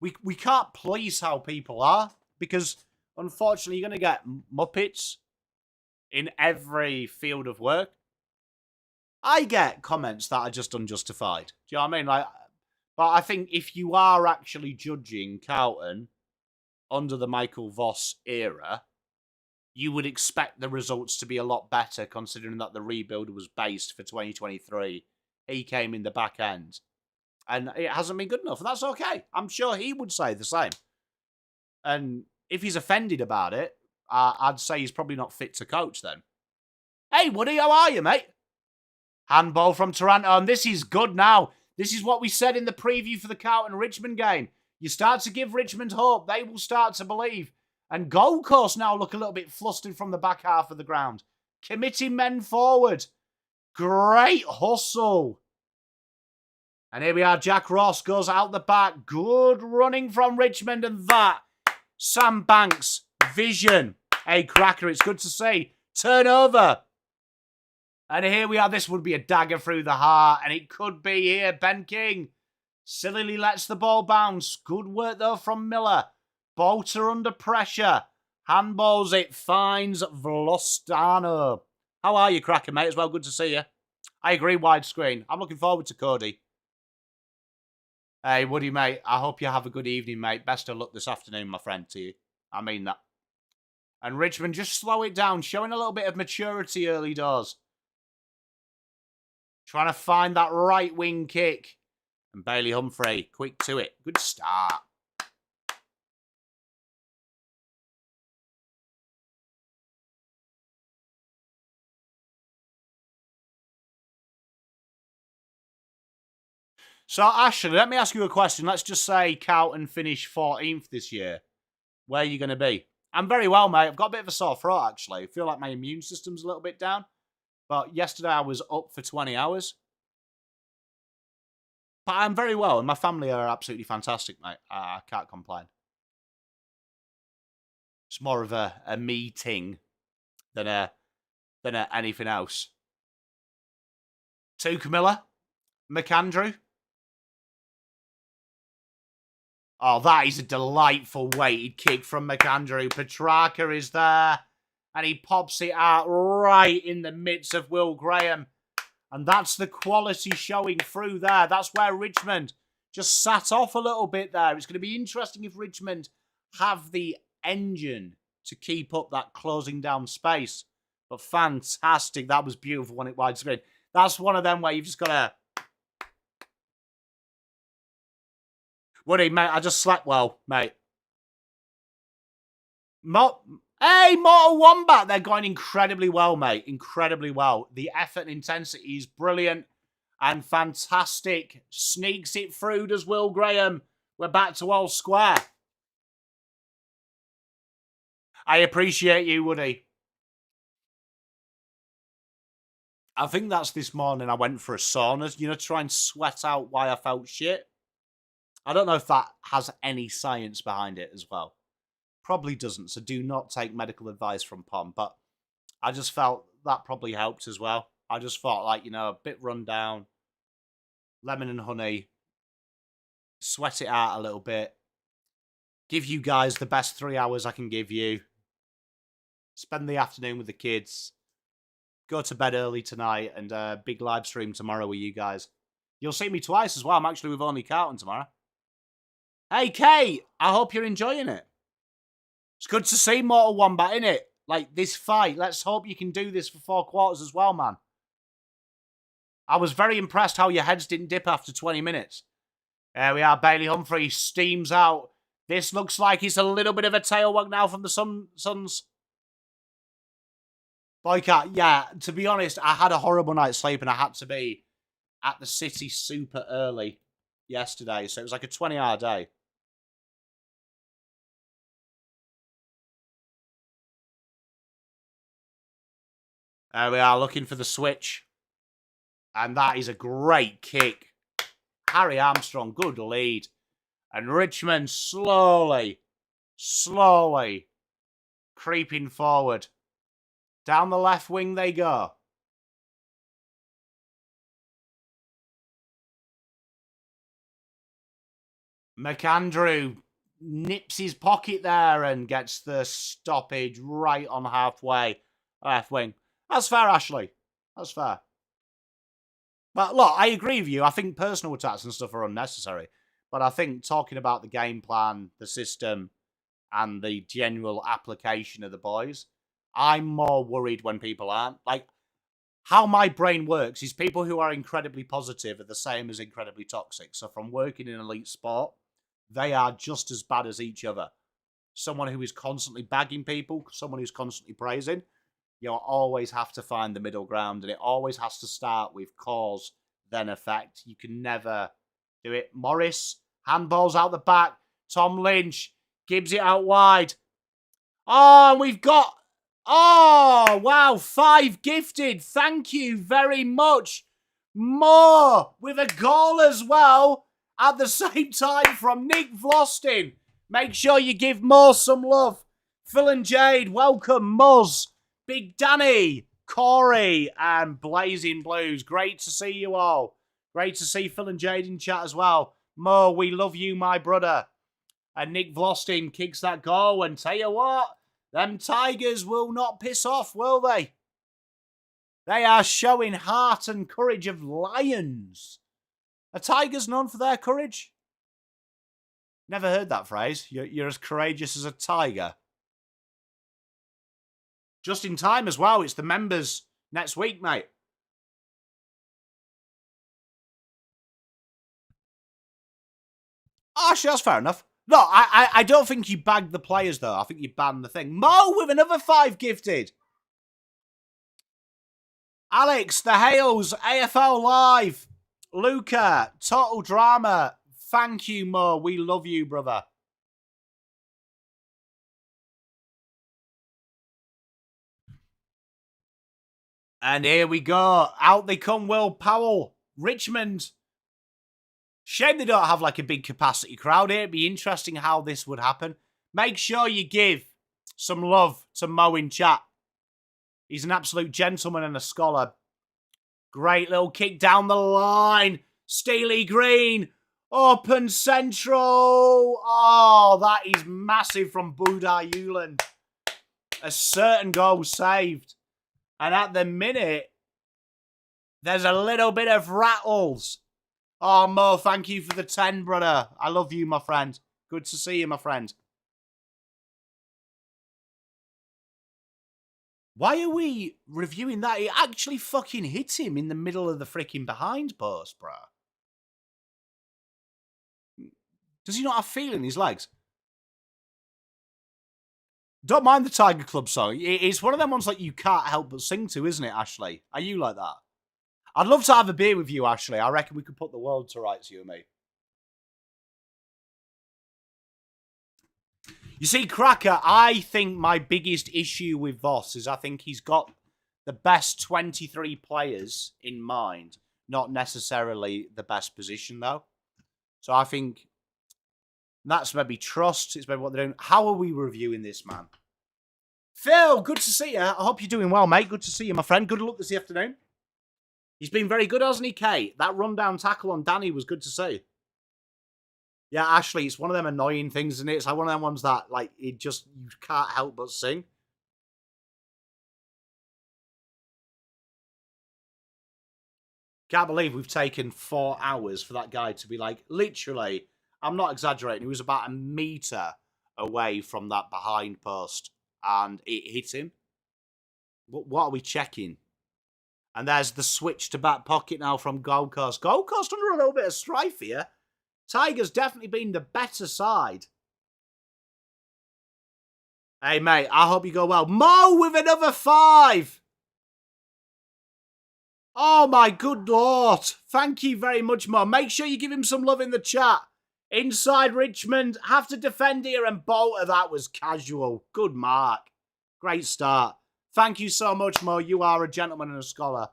we can't police how people are because unfortunately, you're going to get Muppets in every field of work. I get comments that are just unjustified. Do you know what I mean? But I think if you are actually judging Carlton under the Michael Voss era, you would expect the results to be a lot better considering that the rebuild was based for 2023. He came in the back end. And it hasn't been good enough. And that's okay. I'm sure he would say the same. And if he's offended about it, I'd say he's probably not fit to coach then. Hey, Woody, how are you, mate? Handball from Taranto, and this is good now. This is what we said in the preview for the Carlton-Richmond game. You start to give Richmond hope. They will start to believe. And Gold Coast now look a little bit flustered from the back half of the ground. Committing men forward. Great hustle. And here we are. Jack Ross goes out the back. Good running from Richmond, and that Sam Banks, vision. Hey, Cracker, it's good to see. Turnover. And here we are. This would be a dagger through the heart, and it could be here. Ben King sillily lets the ball bounce. Good work, though, from Miller. Bolter under pressure. Handballs it. Finds Vlastano. How are you, Cracker, mate? As well, good to see you. I agree, widescreen. I'm looking forward to Cody. Hey, Woody, mate, I hope you have a good evening, mate. Best of luck this afternoon, my friend, to you. I mean that. And Richmond, just slow it down, showing a little bit of maturity early doors. Trying to find that right wing kick. And Bailey Humphrey, quick to it. Good start. So, Ashley, let me ask you a question. Let's just say Carlton finish 14th this year. Where are you going to be? I'm very well, mate. I've got a bit of a sore throat, actually. I feel like my immune system's a little bit down. But yesterday I was up for 20 hours. But I'm very well, and my family are absolutely fantastic, mate. I can't complain. It's more of a meeting than anything else. To Camilla. McAndrew. Oh, that is a delightful weighted kick from McAndrew. Petrarca is there. And he pops it out right in the midst of Will Graham. And that's the quality showing through there. That's where Richmond just sat off a little bit there. It's going to be interesting if Richmond have the engine to keep up that closing down space. But fantastic. That was beautiful when it widescreen. That's one of them where you've just got to... Woody, mate, I just slept well, mate. Hey, Mortal Wombat, they're going incredibly well, mate. Incredibly well. The effort and intensity is brilliant and fantastic. Sneaks it through, does Will Graham. We're back to all square. I appreciate you, Woody. I think that's this morning I went for a sauna, to try and sweat out why I felt shit. I don't know if that has any science behind it as well. Probably doesn't, so do not take medical advice from Pom. But I just felt that probably helped as well. I just felt like, a bit run down. Lemon and honey. Sweat it out a little bit. Give you guys the best 3 hours I can give you. Spend the afternoon with the kids. Go to bed early tonight and big live stream tomorrow with you guys. You'll see me twice as well. I'm actually with Only Carlton tomorrow. Hey, Kate, I hope you're enjoying it. It's good to see Mortal Wombat, innit? Like, this fight. Let's hope you can do this for 4 quarters as well, man. I was very impressed how your heads didn't dip after 20 minutes. There we are. Bailey Humphrey steams out. This looks like it's a little bit of a tail wag now from the Suns. Boycott, yeah, to be honest, I had a horrible night's sleep and I had to be at the city super early yesterday. So it was like a 20-hour day. There we are, looking for the switch. And that is a great kick. Harry Armstrong, good lead. And Richmond slowly creeping forward. Down the left wing they go. McAndrew nips his pocket there and gets the stoppage right on halfway. Left wing. That's fair, Ashley. That's fair. But look, I agree with you. I think personal attacks and stuff are unnecessary. But I think talking about the game plan, the system, and the general application of the boys, I'm more worried when people aren't. Like, how my brain works is people who are incredibly positive are the same as incredibly toxic. So from working in elite sport, they are just as bad as each other. Someone who is constantly bagging people, someone who's constantly praising, you'll always have to find the middle ground, and it always has to start with cause, then effect. You can never do it. Morris, handballs out the back. Tom Lynch, Gibbs it out wide. Oh, and we've got... Oh, wow, 5 gifted. Thank you very much. More with a goal as well at the same time from Nick Vlastin. Make sure you give Mo some love. Phil and Jade, welcome. Muzz, Big Danny, Corey, and Blazing Blues. Great to see you all. Great to see Phil and Jade in chat as well. Mo, we love you, my brother. And Nick Vlastin kicks that goal, and tell you what, them Tigers will not piss off, will they? They are showing heart and courage of lions. Are Tigers known for their courage? Never heard that phrase. You're as courageous as a tiger. Just in time as well. It's the members next week, mate. Oh, sure, that's fair enough. No, I don't think you bagged the players, though. I think you banned the thing. Mo with another 5 gifted. Alex, the Hales, AFL Live. Luca, Total Drama. Thank you, Mo. We love you, brother. And here we go. Out they come, Will Powell. Richmond. Shame they don't have like a big capacity crowd here. It'd be interesting how this would happen. Make sure you give some love to Mo in chat. He's an absolute gentleman and a scholar. Great little kick down the line. Steely Green. Open central. Oh, that is massive from Budai Yuland. A certain goal saved. And at the minute, there's a little bit of rattles. Oh, Mo, thank you for the 10, brother. I love you, my friend. Good to see you, my friend. Why are we reviewing that? It actually fucking hit him in the middle of the freaking behind post, bro. Does he not have feel in his legs? Don't mind the Tiger Club song. It's one of them ones that you can't help but sing to, isn't it, Ashley? Are you like that? I'd love to have a beer with you, Ashley. I reckon we could put the world to rights, you and me. You see, Cracker, I think my biggest issue with Voss is I think he's got the best 23 players in mind, not necessarily the best position, though. So I think that's maybe trust. It's maybe what they're doing. How are we reviewing this, man? Phil, good to see you. I hope you're doing well, mate. Good to see you, my friend. Good luck this afternoon. He's been very good, hasn't he, Kate? That rundown tackle on Danny was good to see. Yeah, Ashley, it's one of them annoying things, isn't it? It's like one of them ones that, like, you can't help but sing. Can't believe we've taken 4 hours for that guy to be like, literally, I'm not exaggerating, he was about a metre away from that behind post, and it hit him. What are we checking? And there's the switch to back pocket now from Gold Coast. Gold Coast under a little bit of strife here. Tigers definitely been the better side. Hey, mate, I hope you go well. Mo with another 5. Oh, my good Lord. Thank you very much, Mo. Make sure you give him some love in the chat. Inside Richmond, have to defend here, and Bolter, that was casual. Good mark. Great start. Thank you so much, Mo. You are a gentleman and a scholar.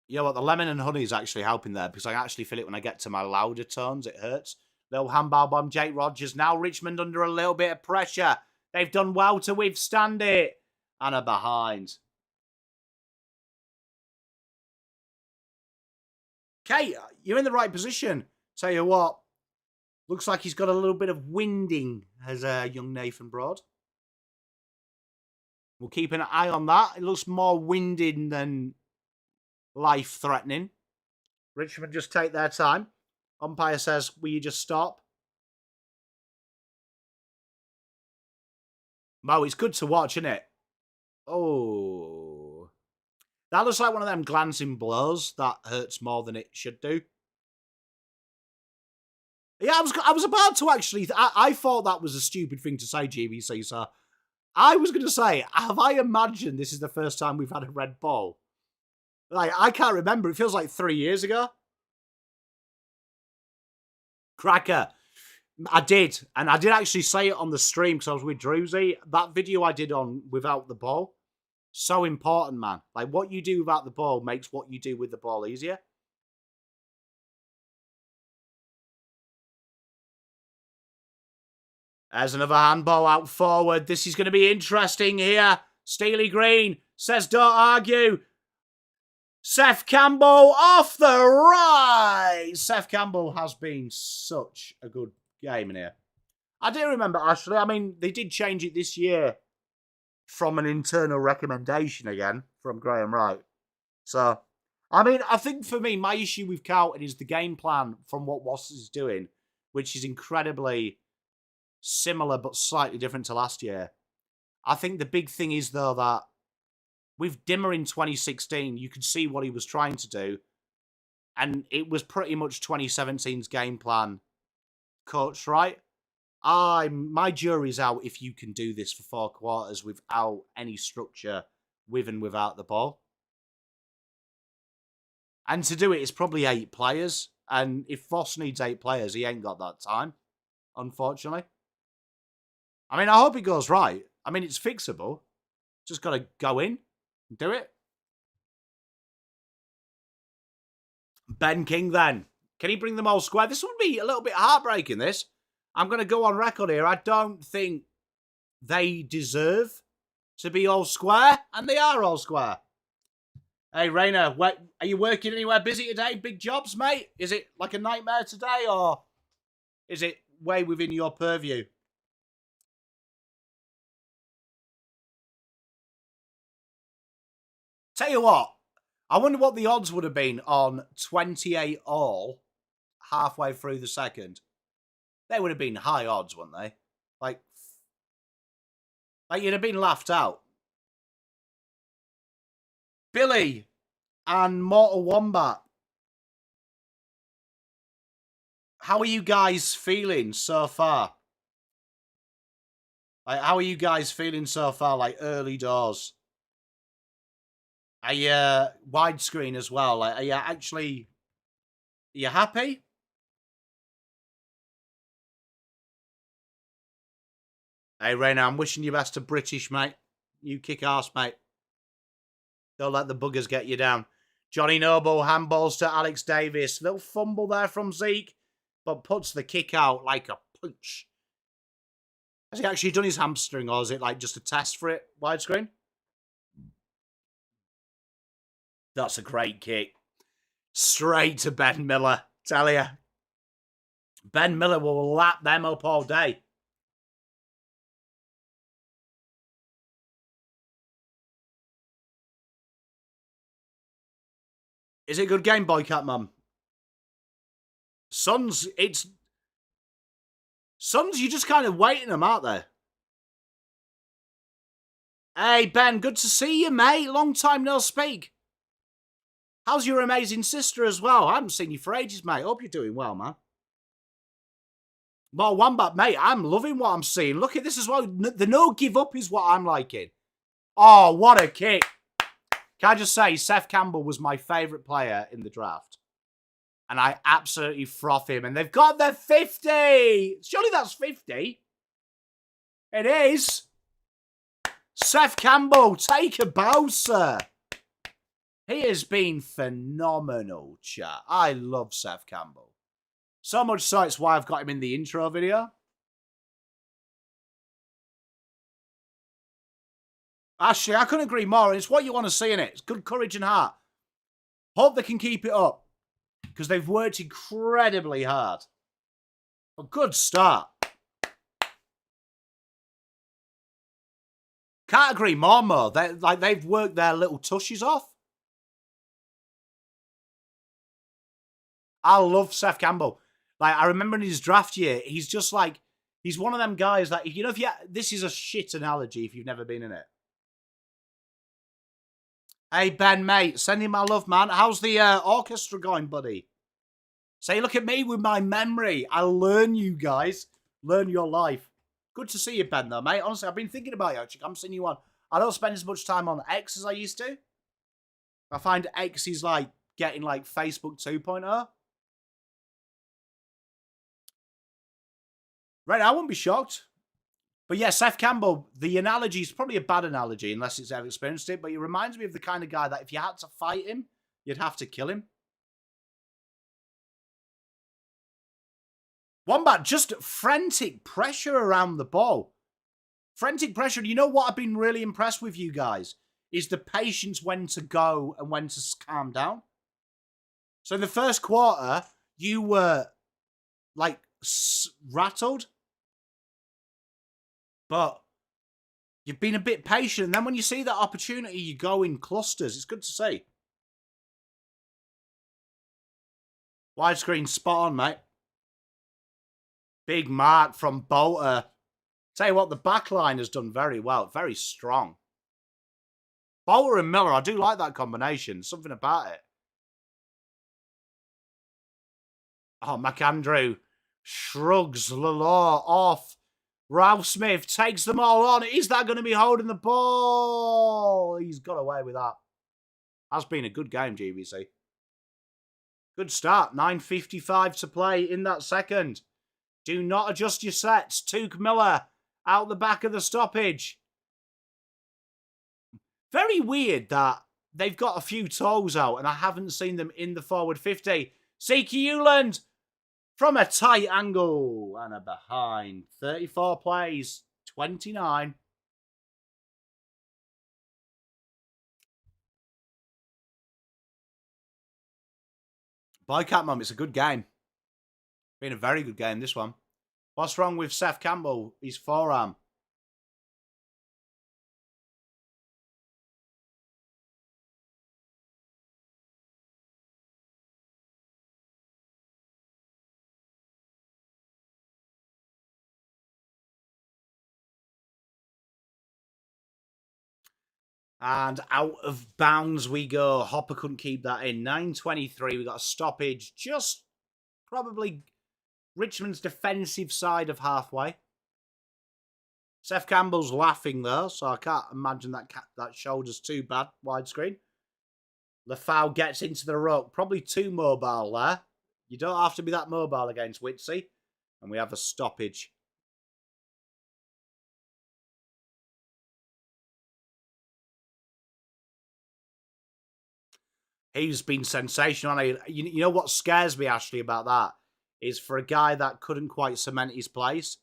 You know what? The lemon and honey is actually helping there because I actually feel it when I get to my louder tones. It hurts. Little handball bomb, Jake Rogers. Now Richmond under a little bit of pressure. They've done well to withstand it. And are behind. Kate, you're in the right position. Tell you what. Looks like he's got a little bit of winding as young Nathan Broad. We'll keep an eye on that. It looks more winding than life-threatening. Richmond just take their time. Umpire says, will you just stop? Mo, it's good to watch, isn't it? Oh. That looks like one of them glancing blows that hurts more than it should do. Yeah, I was about to actually... I thought that was a stupid thing to say, GBC, so... I was going to say, have I imagined this is the first time we've had a red ball? Like, I can't remember. It feels like 3 years ago. Cracker. I did. And I did actually say it on the stream because I was with Druzy. That video I did on without the ball. So important, man. Like, what you do without the ball makes what you do with the ball easier. There's another handball out forward. This is going to be interesting here. Steely Green says, don't argue. Seth Campbell off the right. Seth Campbell has been such a good game in here. I do remember, Ashley. I mean, they did change it this year from an internal recommendation again from Graham Wright. So, I mean, I think for me, my issue with Carlton is the game plan from what Wass is doing, which is incredibly similar but slightly different to last year. I think the big thing is, though, that with Dimmer in 2016, you could see what he was trying to do, and it was pretty much 2017's game plan coach, right? My jury's out if you can do this for 4 quarters without any structure, with and without the ball. And to do it, it's probably 8 players. And if Voss needs 8 players, he ain't got that time, unfortunately. I mean, I hope it goes right. I mean, it's fixable. Just got to go in and do it. Ben King, then. Can he bring them all square? This would be a little bit heartbreaking, this. I'm going to go on record here. I don't think they deserve to be all square, and they are all square. Hey, Rainer, are you working anywhere busy today? Big jobs, mate? Is it like a nightmare today, or is it way within your purview? Tell you what, I wonder what the odds would have been on 28 all halfway through the second. They would have been high odds, wouldn't they? Like you'd have been laughed out. Billy and Mortal Wombat. How are you guys feeling so far? Like, how are you guys feeling so far? Like, early doors. Are you widescreen as well? Like, are you happy? Hey, Rainer, I'm wishing you best to British, mate. You kick ass, mate. Don't let the buggers get you down. Johnny Noble handballs to Alex Davis. Little fumble there from Zeke, but puts the kick out like a punch. Has he actually done his hamstring, or is it like just a test for it, widescreen? That's a great kick. Straight to Ben Miller. Tell you. Ben Miller will lap them up all day. Is it a good game, Boycat Mum? Suns, you're just kind of waiting them, aren't they? Hey, Ben, good to see you, mate. Long time no speak. How's your amazing sister as well? I haven't seen you for ages, mate. Hope you're doing well, man. Well, Wombat, mate, I'm loving what I'm seeing. Look at this as well. The no give up is what I'm liking. Oh, what a kick. Can I just say, Seth Campbell was my favourite player in the draft. And I absolutely froth him. And they've got their 50. Surely that's 50. It is. Seth Campbell, take a bow, sir. He has been phenomenal, chat. I love Seth Campbell. So much so, it's why I've got him in the intro video. Actually, I couldn't agree more. It's what you want to see in it. It's good courage and heart. Hope they can keep it up, because they've worked incredibly hard. A good start. Can't agree more, Mo. They've worked their little tushes off. I love Seth Campbell. Like, I remember in his draft year, he's just like, he's one of them guys that, this is a shit analogy if you've never been in it. Hey, Ben, mate, send him my love, man. How's the orchestra going, buddy? Say, look at me with my memory. I learn you guys. Learn your life. Good to see you, Ben, though, mate. Honestly, I've been thinking about you, actually. I'm seeing you on. I don't spend as much time on X as I used to. I find X is like getting like Facebook 2.0. Right, I wouldn't be shocked. But yeah, Seth Campbell, the analogy is probably a bad analogy unless it's ever experienced it, but he reminds me of the kind of guy that if you had to fight him, you'd have to kill him. Wombat, just frantic pressure around the ball. Frantic pressure. You know what I've been really impressed with you guys? Is the patience when to go and when to calm down. So in the first quarter, you were like rattled. But you've been a bit patient. And then when you see that opportunity, you go in clusters. It's good to see. Widescreen spot on, mate. Big mark from Bolter. Tell you what, the back line has done very well. Very strong. Bolter and Miller, I do like that combination. Something about it. Oh, McAndrew shrugs Lalore off. Ralph Smith takes them all on. Is that going to be holding the ball? He's got away with that. Has been a good game, GBC. Good start. 9:55 to play in that second. Do not adjust your sets. Tuke Miller out the back of the stoppage. Very weird that they've got a few toes out and I haven't seen them in the forward 50. Seeky Uland from a tight angle and a behind. 34 plays, 29. Boycott Mum, it's a good game. Been a very good game, this one. What's wrong with Seth Campbell? His forearm. And out of bounds we go. Hopper couldn't keep that in. 9:23. We got a stoppage just probably Richmond's defensive side of halfway. Seth Campbell's laughing though, so I can't imagine that shoulder's too bad. Widescreen. Lafau gets into the ruck. Probably too mobile there. You don't have to be that mobile against Witsy. And we have a stoppage. He's been sensational. You know what scares me, Ashley, about that? Is for a guy that couldn't quite cement his place,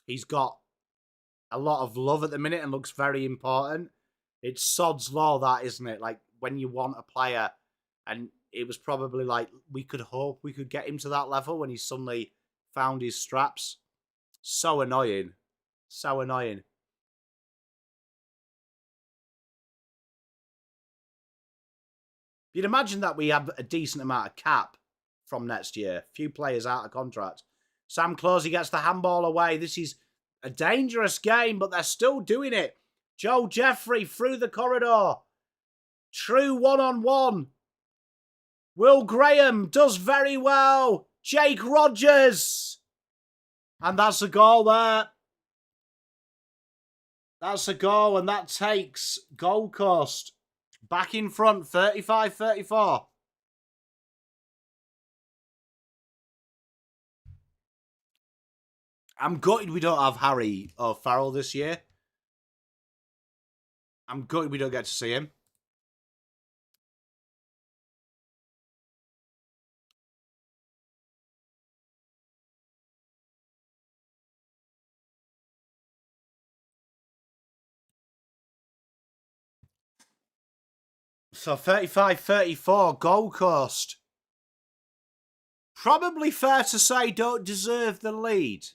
he's got a lot of love at the minute and looks very important. It's sod's law, that, isn't it? Like, when you want a player, and it was probably like, we could hope we could get him to that level when he suddenly found his straps. So annoying. So annoying. You'd imagine that we have a decent amount of cap from next year. Few players out of contract. Sam Closey gets the handball away. This is a dangerous game, but they're still doing it. Joe Jeffrey through the corridor. True one-on-one. Will Graham does very well. Jake Rogers. And that's a goal there. That's a goal, and that takes Gold Coast back in front, 35-34. I'm gutted we don't have Harry O'Farrell this year. I'm gutted we don't get to see him. So 35-34, Gold Coast. Probably fair to say don't deserve the lead.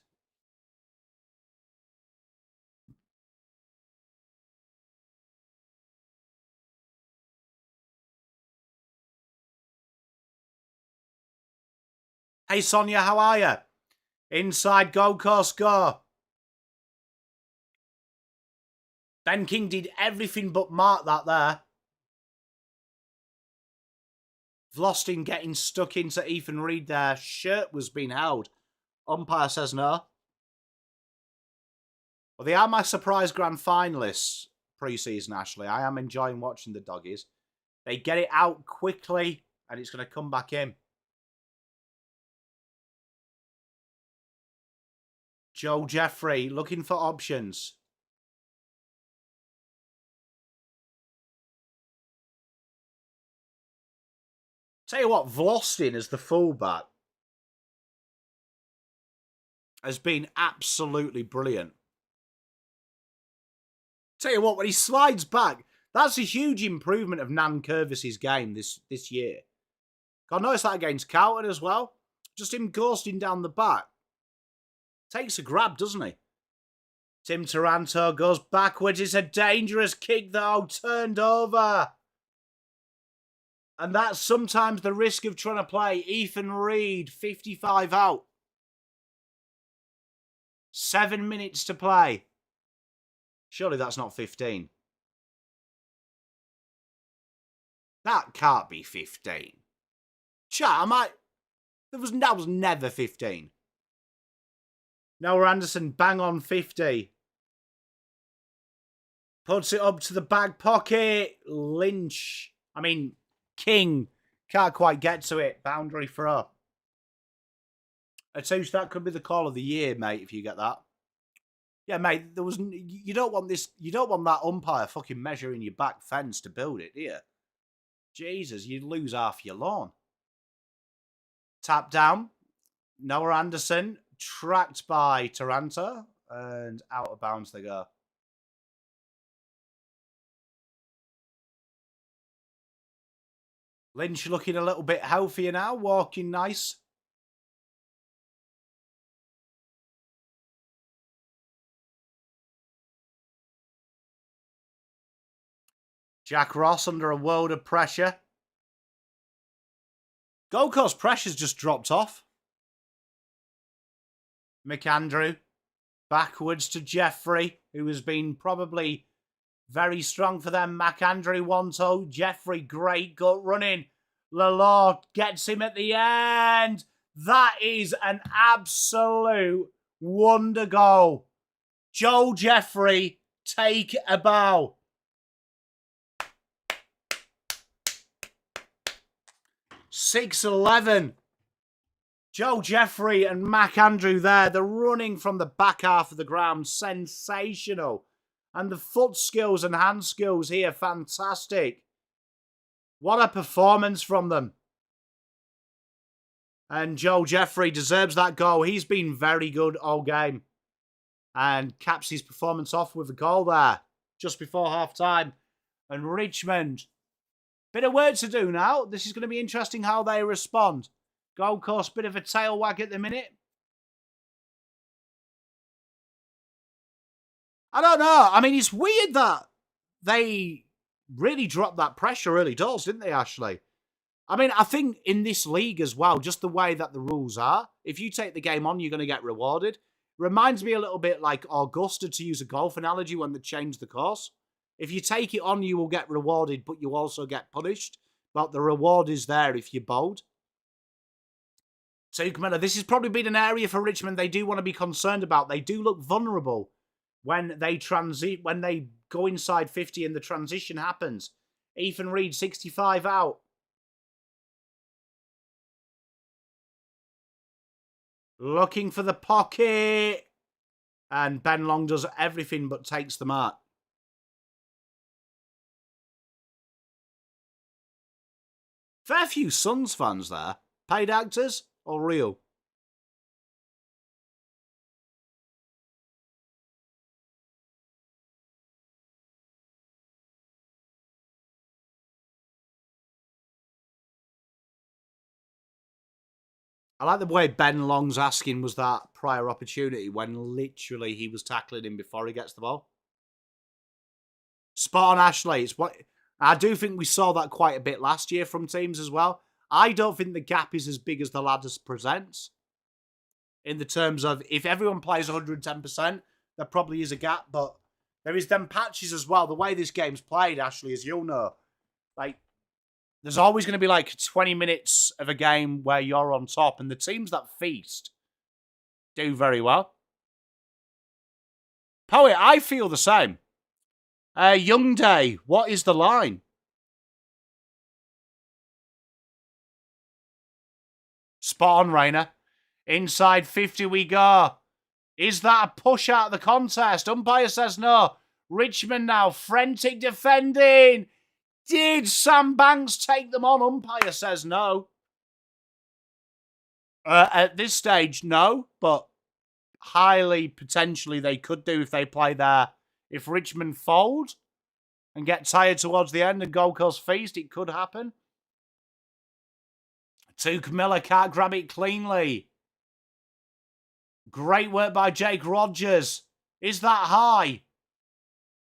Hey Sonia, how are you? Inside Gold Coast go. Ben King did everything but mark that there. Vlostin getting stuck into Ethan Reed there. Shirt was being held. Umpire says no. Well, they are my surprise grand finalists pre-season, Ashley. I am enjoying watching the doggies. They get it out quickly and it's going to come back in. Joe Jeffrey looking for options. Tell you what, Vlostin as the fullback has been absolutely brilliant. Tell you what, when he slides back, that's a huge improvement of Nan Curvis's game this year. I noticed that against Carlton as well. Just him ghosting down the back. Takes a grab, doesn't he? Tim Taranto goes backwards. It's a dangerous kick, though. Turned over. And that's sometimes the risk of trying to play. Ethan Reid, 55 out. 7 minutes to play. Surely that's not 15. That can't be 15. Chat, that was never 15. Noah Anderson, bang on 50. Puts it up to the back pocket. King can't quite get to it. Boundary throw. Atouche, that could be the call of the year, mate, if you get that. Yeah, mate, you don't want that umpire fucking measuring your back fence to build it, do you? Jesus, you'd lose half your lawn. Tap down. Noah Anderson, tracked by Taranto, and out of bounds they go. Lynch looking a little bit healthier now, walking nice. Jack Ross under a world of pressure. Gold Coast pressure's just dropped off. McAndrew backwards to Jeffrey, who has been probably very strong for them. McAndrew 1-2. Jeffrey, great gut running. Lalor gets him at the end. That is an absolute wonder goal. Joel Jeffrey, take a bow. 6-11. Joe Jeffrey and McAndrew there. The running from the back half of the ground, sensational. And the foot skills and hand skills here, fantastic. What a performance from them. And Joe Jeffrey deserves that goal. He's been very good all game. And caps his performance off with a goal there just before half-time. And Richmond, bit of work to do now. This is going to be interesting how they respond. Gold Coast, bit of a tail wag at the minute. I don't know. It's weird that they really dropped that pressure early doors, didn't they, Ashley? I think in this league as well, just the way that the rules are, if you take the game on, you're going to get rewarded. Reminds me a little bit like Augusta, to use a golf analogy, when they changed the course. If you take it on, you will get rewarded, but you also get punished. But the reward is there if you're bold. So, this has probably been an area for Richmond they do want to be concerned about. They do look vulnerable when they go inside 50 and the transition happens. Ethan Reid, 65 out. Looking for the pocket. And Ben Long does everything but takes the mark. Fair few Suns fans there. Paid actors or real? I like the way Ben Long's asking was that prior opportunity when literally he was tackling him before he gets the ball. Spot on, Ashley. It's what I do think we saw that quite a bit last year from teams as well. I don't think the gap is as big as the ladders presents. In the terms of if everyone plays 110%, there probably is a gap, but there is them patches as well. The way this game's played, Ashley, as you'll know, there's always going to be 20 minutes of a game where you're on top, and the teams that feast do very well. Poet, I feel the same. Young Day, what is the line? Spot on, Rayner. Inside 50 we go. Is that a push out of the contest? Umpire says no. Richmond now, frantic defending. Did Sam Banks take them on? Umpire says no. At this stage, no, but highly potentially they could do if they play there. If Richmond fold and get tired towards the end and Gold Coast feast, it could happen. Tuke Miller can't grab it cleanly. Great work by Jake Rogers. Is that high?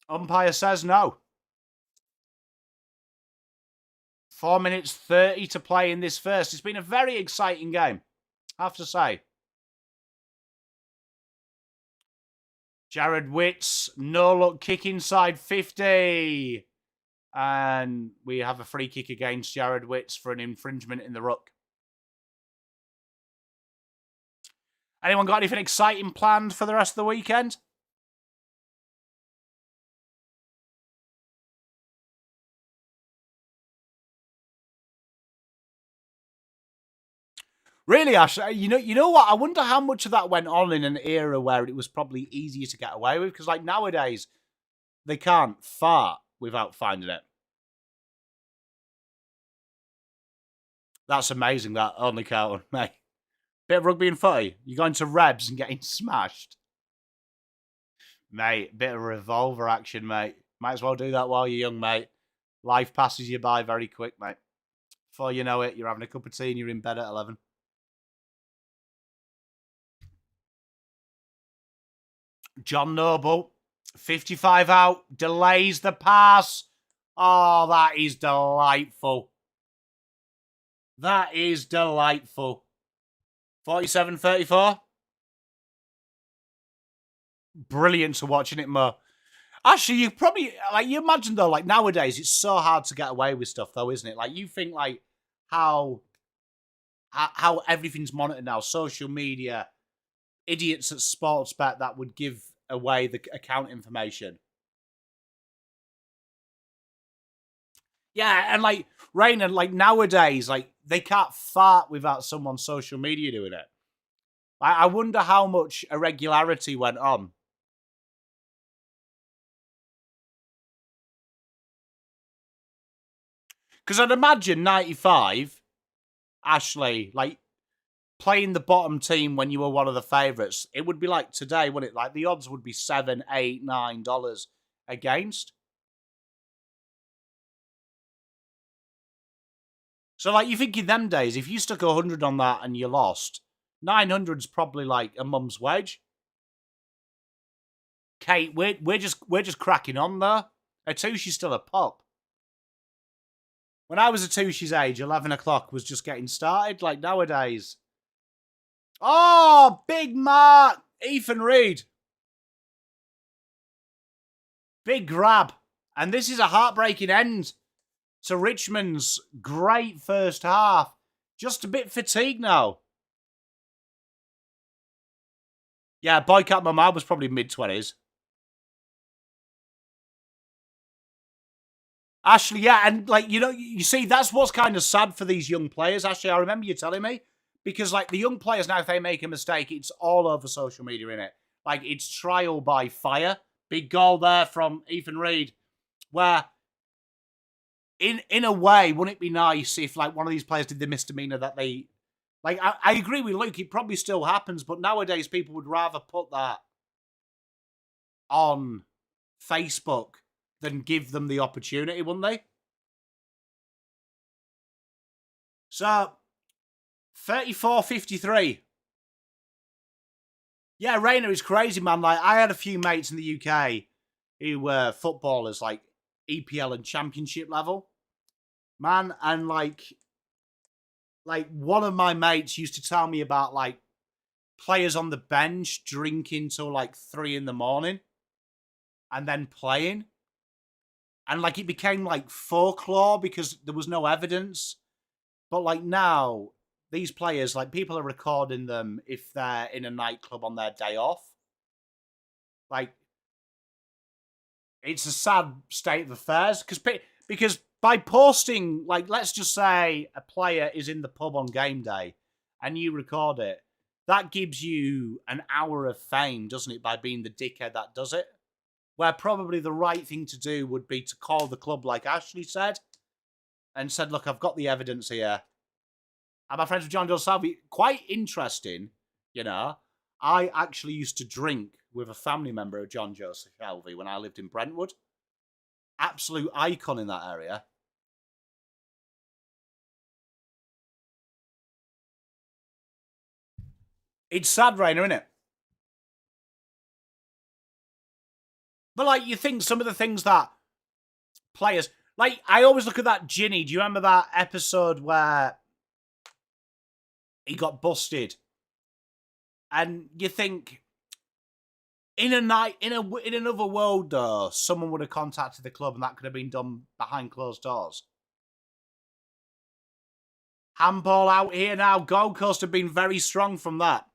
Umpire says no. 4 minutes 30 to play in this first. It's been a very exciting game, I have to say. Jared Witts, no-look kick inside 50. And we have a free kick against Jared Witts for an infringement in the ruck. Anyone got anything exciting planned for the rest of the weekend? Really, Ash, you know what? I wonder how much of that went on in an era where it was probably easier to get away with. Because, like, nowadays, they can't fart without finding it. That's amazing, that only Carlton, mate. Bit of rugby and footy. You're going to Rebs and getting smashed. Mate, bit of revolver action, mate. Might as well do that while you're young, mate. Life passes you by very quick, mate. Before you know it, you're having a cup of tea and you're in bed at 11. John Noble, 55 out, delays the pass. Oh, that is delightful. That is delightful. 47-34. Brilliant to watching it, Mo. Actually, you probably, like, you imagine, though, like, nowadays, it's so hard to get away with stuff, though, isn't it? Like, you think, like, how everything's monitored now, social media, idiots at Sportsbet that would give away the account information. Yeah, and like Rainer, like nowadays, like they can't fart without someone's social media doing it. I wonder how much irregularity went on. Because I'd imagine 95, Ashley, like playing the bottom team when you were one of the favourites, it would be like today, wouldn't it? Like the odds would be $7, $8, $9 against. So like you think in them days, if you stuck 100 on that and you lost, 900's probably like a mum's wage. Kate, we're just cracking on there. A Tushy's still a pop. When I was a Tushy's age, 11 o'clock was just getting started. Like nowadays. Oh, big mark. Ethan Reid. Big grab. And this is a heartbreaking end to Richmond's great first half. Just a bit fatigued now. Yeah, Boycott Mama was probably mid-20s. Ashley, yeah, and like, you know, you see, that's what's kind of sad for these young players, Ashley. I remember you telling me. Because, like, the young players now, if they make a mistake, it's all over social media, innit? Like, it's trial by fire. Big goal there from Ethan Reid. Where, in a way, wouldn't it be nice if, like, one of these players did the misdemeanor that they... Like, I agree with Luke, it probably still happens, but nowadays people would rather put that on Facebook than give them the opportunity, wouldn't they? So... 34-53. Yeah, Rainer is crazy, man. Like, I had a few mates in the UK who were footballers, like, EPL and championship level. Man, and, like, one of my mates used to tell me about, like, players on the bench drinking till, like, 3 in the morning and then playing. And, like, it became, like, folklore because there was no evidence. But, like, now... These players, like, people are recording them if they're in a nightclub on their day off. Like, it's a sad state of affairs. Because by posting, like, let's just say a player is in the pub on game day and you record it, that gives you an hour of fame, doesn't it, by being the dickhead that does it? Where probably the right thing to do would be to call the club, like Ashley said, and said, look, I've got the evidence here. And my friends with John Joe Salvi, quite interesting, you know. I actually used to drink with a family member of John Joseph Shelby when I lived in Brentwood. Absolute icon in that area. It's sad, Rainer, isn't it? But, like, you think some of the things that players... Like, I always look at that Ginny. Do you remember that episode where he got busted? And you think, in another world, though, someone would have contacted the club and that could have been done behind closed doors. Handball out here now. Gold Coast have been very strong from that.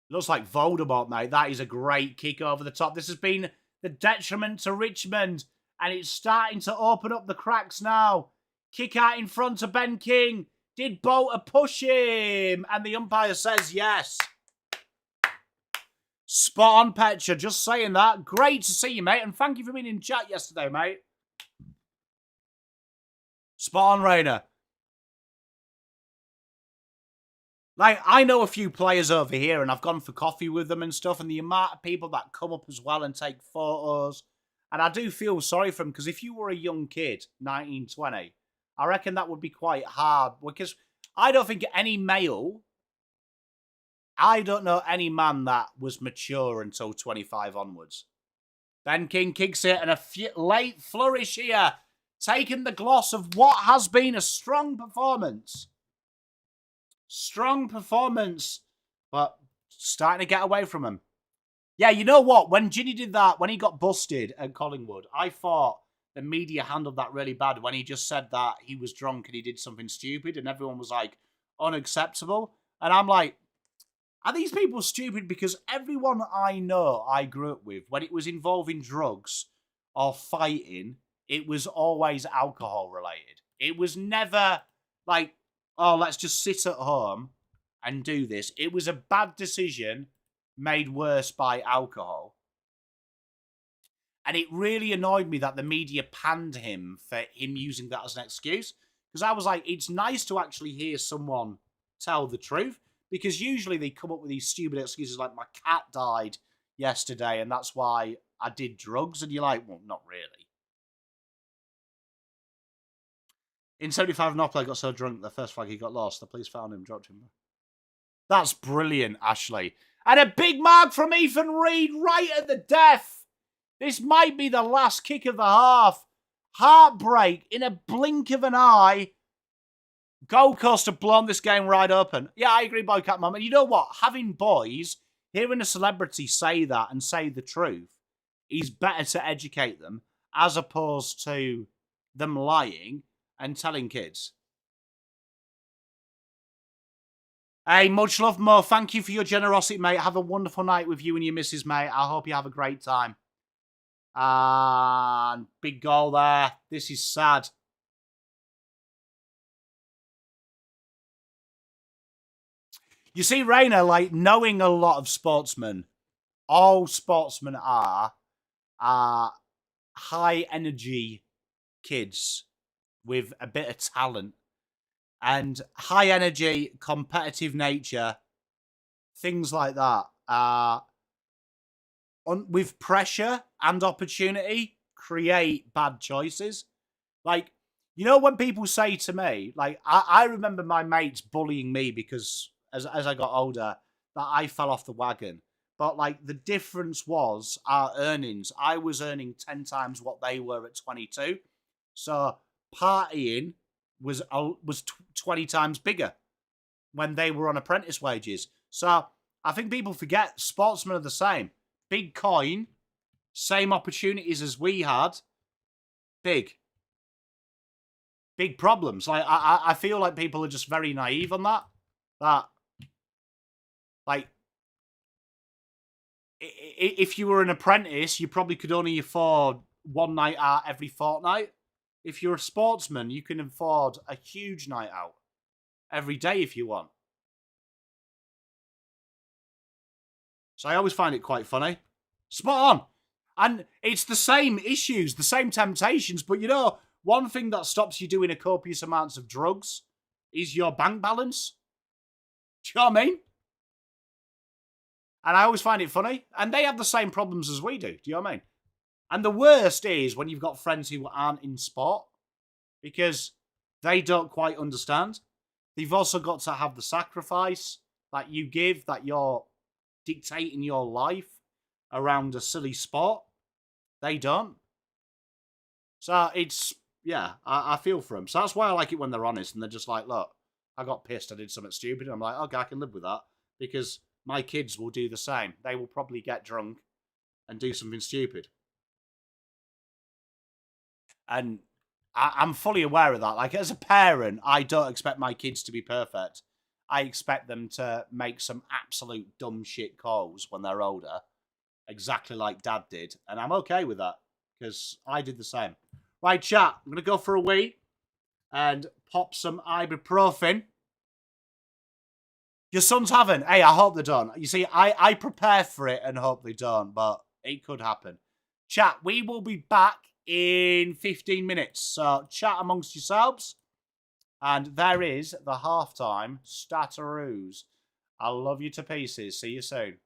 Looks like Voldemort, mate. That is a great kick over the top. This has been the detriment to Richmond, and it's starting to open up the cracks now. Kick out in front of Ben King. Did Bolter push him? And the umpire says yes. Spot on, Petra. Just saying that. Great to see you, mate. And thank you for being in chat yesterday, mate. Spot on, Rainer. Like, I know a few players over here, and I've gone for coffee with them and stuff, and the amount of people that come up as well and take photos. And I do feel sorry for them, because if you were a young kid, 19, 20, I reckon that would be quite hard. Because I don't think any male... I don't know any man that was mature until 25 onwards. Ben King kicks it and a late flourish here. Taking the gloss of what has been a strong performance. Strong performance. But starting to get away from him. Yeah, you know what? When Ginny did that, when he got busted at Collingwood, I thought the media handled that really bad when he just said that he was drunk and he did something stupid and everyone was like, unacceptable. And I'm like, are these people stupid? Because everyone I know I grew up with, when it was involving drugs or fighting, it was always alcohol related. It was never like, oh, let's just sit at home and do this. It was a bad decision made worse by alcohol. And it really annoyed me that the media panned him for him using that as an excuse. Because I was like, it's nice to actually hear someone tell the truth. Because usually they come up with these stupid excuses like, my cat died yesterday and that's why I did drugs. And you're like, well, not really. In 75, Noplay got so drunk the first flag he got lost. The police found him, dropped him. That's brilliant, Ashley. And a big mark from Ethan Reid right at the death. This might be the last kick of the half. Heartbreak in a blink of an eye. Gold Coast have blown this game right open. Yeah, I agree, Boycat Mum. And you know what? Having boys, hearing a celebrity say that and say the truth is better to educate them as opposed to them lying and telling kids. Hey, much love, Mo. Thank you for your generosity, mate. Have a wonderful night with you and your missus, mate. I hope you have a great time. And big goal there. This is sad. You see, Rainer, like, knowing a lot of sportsmen, all sportsmen are high-energy kids with a bit of talent. And high-energy, competitive nature, things like that, with pressure and opportunity, create bad choices. Like, you know when people say to me, like, I remember my mates bullying me because... As I got older, that I fell off the wagon. But, like, the difference was our earnings. I was earning 10 times what they were at 22. So, partying was 20 times bigger when they were on apprentice wages. So, I think people forget sportsmen are the same. Big coin, same opportunities as we had. Big problems. Like, I feel like people are just very naive on that. Like, if you were an apprentice, you probably could only afford one night out every fortnight. If you're a sportsman, you can afford a huge night out every day if you want. So I always find it quite funny. Spot on. And it's the same issues, the same temptations. But you know, one thing that stops you doing a copious amounts of drugs is your bank balance. Do you know what I mean? And I always find it funny. And they have the same problems as we do. Do you know what I mean? And the worst is when you've got friends who aren't in sport because they don't quite understand. They've also got to have the sacrifice that you give, that you're dictating your life around a silly sport. They don't. So it's, yeah, I feel for them. So that's why I like it when they're honest and they're just like, look, I got pissed, I did something stupid. And I'm like, okay, I can live with that because my kids will do the same. They will probably get drunk and do something stupid. And I'm fully aware of that. Like, as a parent, I don't expect my kids to be perfect. I expect them to make some absolute dumb shit calls when they're older, exactly like Dad did. And I'm okay with that because I did the same. Right, chat, I'm going to go for a wee and pop some ibuprofen. Your sons haven't. Hey, I hope they don't. You see, I prepare for it and hope they don't, but it could happen. Chat, we will be back in 15 minutes. So chat amongst yourselves. And there is the halftime stataroos. I love you to pieces. See you soon.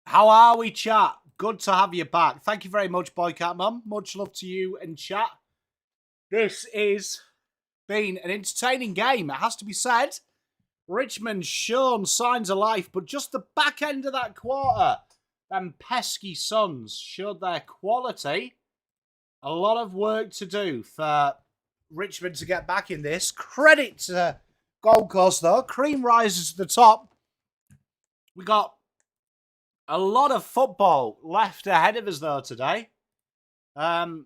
How are we, chat? Good to have you back. Thank you very much, Boycat Mum. Much love to you and chat. This is been an entertaining game, it has to be said. Richmond shown signs of life, but just the back end of that quarter, them pesky Suns showed their quality. A lot of work to do for Richmond to get back in this. Credit to Gold Coast, though. Cream rises to the top. We got a lot of football left ahead of us, though, today. So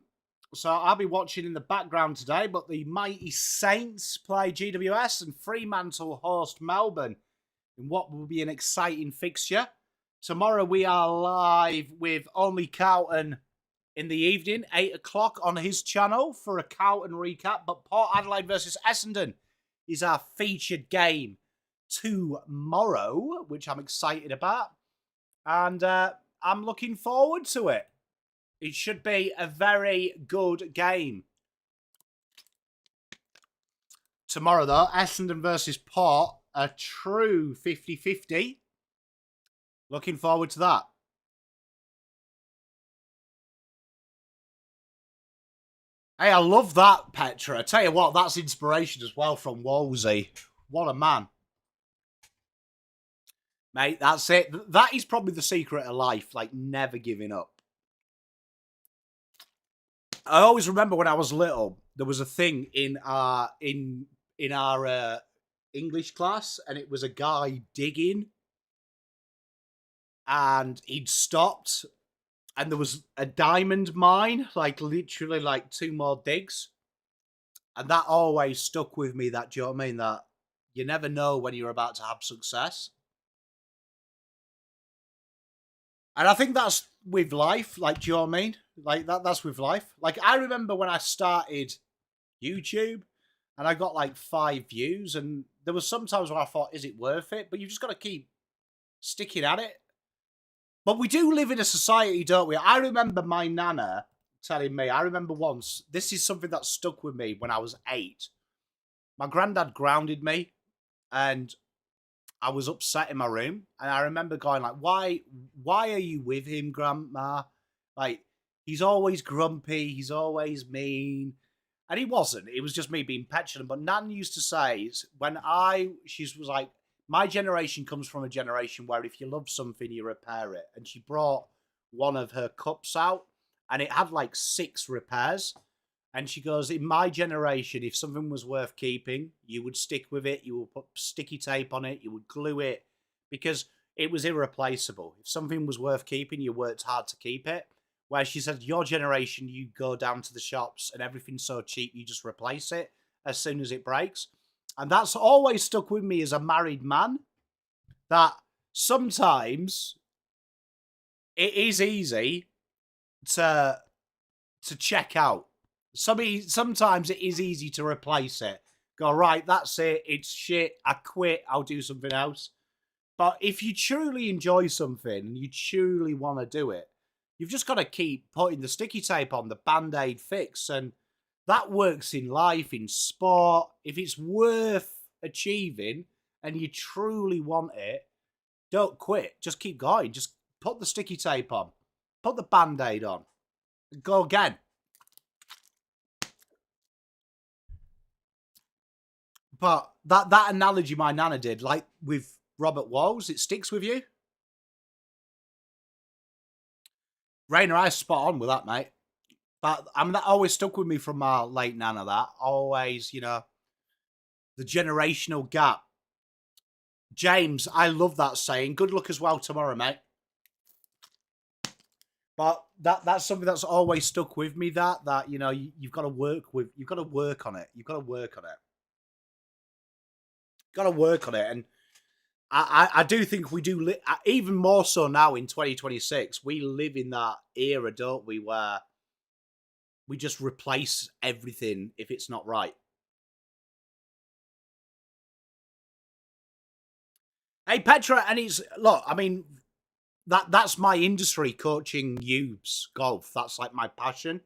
I'll be watching in the background today, but the mighty Saints play GWS and Fremantle host Melbourne in what will be an exciting fixture. Tomorrow we are live with Only Carlton in the evening, 8 o'clock on his channel for a Carlton recap. But Port Adelaide versus Essendon is our featured game tomorrow, which I'm excited about. And I'm looking forward to it. It should be a very good game. Tomorrow, though, Essendon versus Port, a true 50-50. Looking forward to that. Hey, I love that, Petra. I tell you what, that's inspiration as well from Wolsey. What a man. Mate, that's it. That is probably the secret of life, like never giving up. I always remember when I was little, there was a thing in our English class, and it was a guy digging, and he'd stopped, and there was a diamond mine, like literally like 2 more digs, and that always stuck with me. That, do you know what I mean? That you never know when you're about to have success. And I think that's with life, like, do you know what I mean? Like, that's with life. Like, I remember when I started YouTube, and I got, like, 5 views, and there was some times where I thought, is it worth it? But you've just got to keep sticking at it. But we do live in a society, don't we? I remember my nana telling me, I remember once, this is something that stuck with me when I was 8. My granddad grounded me, and I was upset in my room, and I remember going like, why are you with him, Grandma? Like, he's always grumpy, he's always mean. And he wasn't. It was just me being petulant. But Nan used to say, she was like, my generation comes from a generation where if you love something, you repair it. And she brought one of her cups out, and it had like 6 repairs. And she goes, in my generation, if something was worth keeping, you would stick with it. You would put sticky tape on it. You would glue it because it was irreplaceable. If something was worth keeping, you worked hard to keep it. Where she said, your generation, you go down to the shops and everything's so cheap, you just replace it as soon as it breaks. And that's always stuck with me as a married man, that sometimes it is easy to check out. Sometimes it is easy to replace it. Go, right, that's it. It's shit. I quit. I'll do something else. But if you truly enjoy something and you truly want to do it, you've just got to keep putting the sticky tape on, the Band-Aid fix. And that works in life, in sport. If it's worth achieving and you truly want it, don't quit. Just keep going. Just put the sticky tape on. Put the Band-Aid on. And go again. But that analogy my nana did, like with Robert Walls, it sticks with you. Rainer, I spot on with that, mate. But I mean, that always stuck with me from my late nana, that. Always, you know, the generational gap. James, I love that saying. Good luck as well tomorrow, mate. But that's something that's always stuck with me, that you know, you've got to work on it. You've got to work on it. Got to work on it. And I do think we do, even more so now in 2026, we live in that era, don't we, where we just replace everything if it's not right. Hey, Petra, and look, I mean, that's my industry, coaching youths golf. That's like my passion.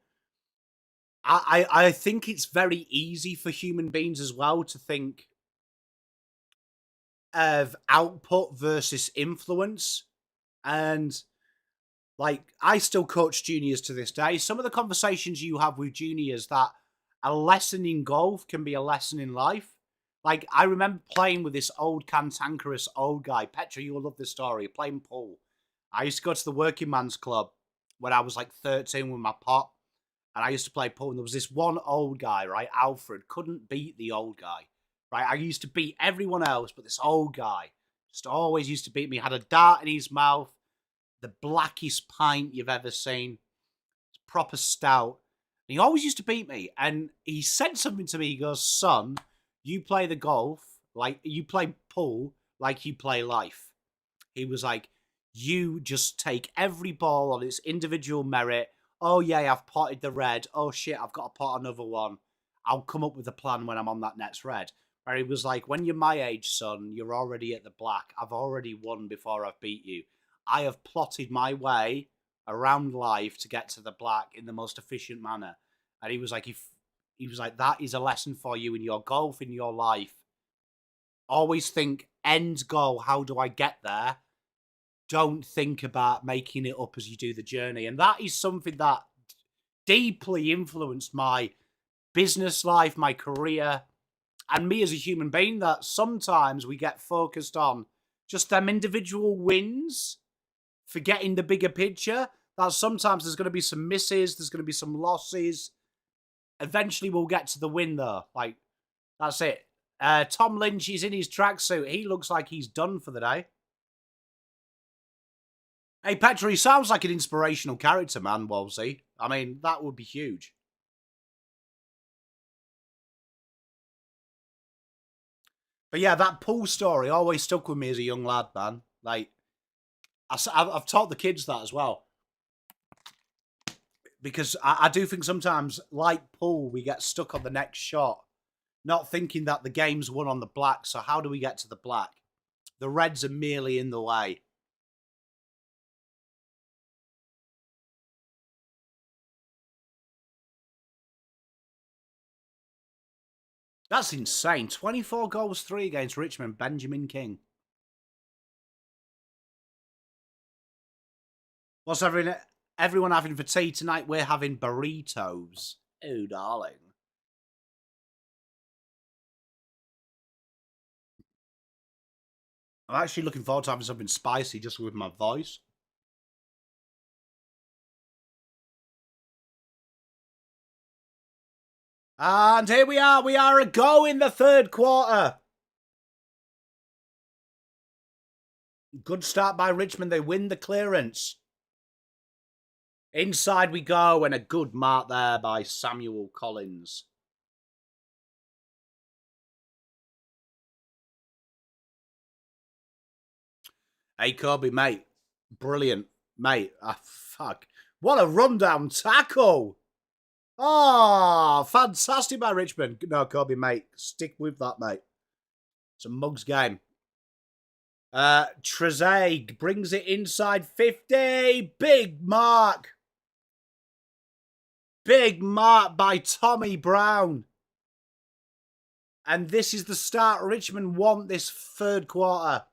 I think it's very easy for human beings as well to think of output versus influence. And, like, I still coach juniors to this day. Some of the conversations you have with juniors that a lesson in golf can be a lesson in life. Like, I remember playing with this old cantankerous old guy. Petra, you'll love this story. Playing pool. I used to go to the working man's club when I was like 13 with my pop. And I used to play pool. And there was this one old guy, right? Alfred. Couldn't beat the old guy. Right? I used to beat everyone else, but this old guy just always used to beat me. Had a dart in his mouth. The blackest pint you've ever seen. It's proper stout. And he always used to beat me. And he said something to me. He goes, son, you play the golf, like you play pool, like you play life. He was like, you just take every ball on its individual merit. Oh, yeah, I've potted the red. Oh, shit, I've got to pot another one. I'll come up with a plan when I'm on that next red. Where he was like, when you're my age, son, you're already at the black. I've already won before I've beat you. I have plotted my way around life to get to the black in the most efficient manner. And he was like, he was like, that is a lesson for you in your golf, in your life. Always think, end goal, how do I get there? Don't think about making it up as you do the journey. And that is something that deeply influenced my business life, my career, and me as a human being, that sometimes we get focused on just them individual wins, forgetting the bigger picture. That sometimes there's going to be some misses, there's going to be some losses. Eventually we'll get to the win though. Like, that's it. Tom Lynch is in his tracksuit. He looks like he's done for the day. Hey, Petra, he sounds like an inspirational character, man, Wolsey. I mean, that would be huge. But yeah, that pool story always stuck with me as a young lad, man. Like, I've taught the kids that as well. Because I do think sometimes, like pool, we get stuck on the next shot, not thinking that the game's won on the black. So how do we get to the black? The reds are merely in the way. That's insane. 24 goals, 3 against Richmond. Benjamin King. What's everyone having for tea tonight? We're having burritos. Oh, darling. I'm actually looking forward to having something spicy just with my voice. And here we are. We are a go in the third quarter. Good start by Richmond. They win the clearance. Inside we go, and a good mark there by Samuel Collins. Hey, Kobe, mate. Brilliant, mate. Ah, fuck. What a rundown tackle. Oh, fantastic by Richmond. No, Kobe, mate. Stick with that, mate. It's a mugs game. Trezeguet brings it inside 50. Big mark. Big mark by Tommy Brown. And this is the start Richmond want this third quarter.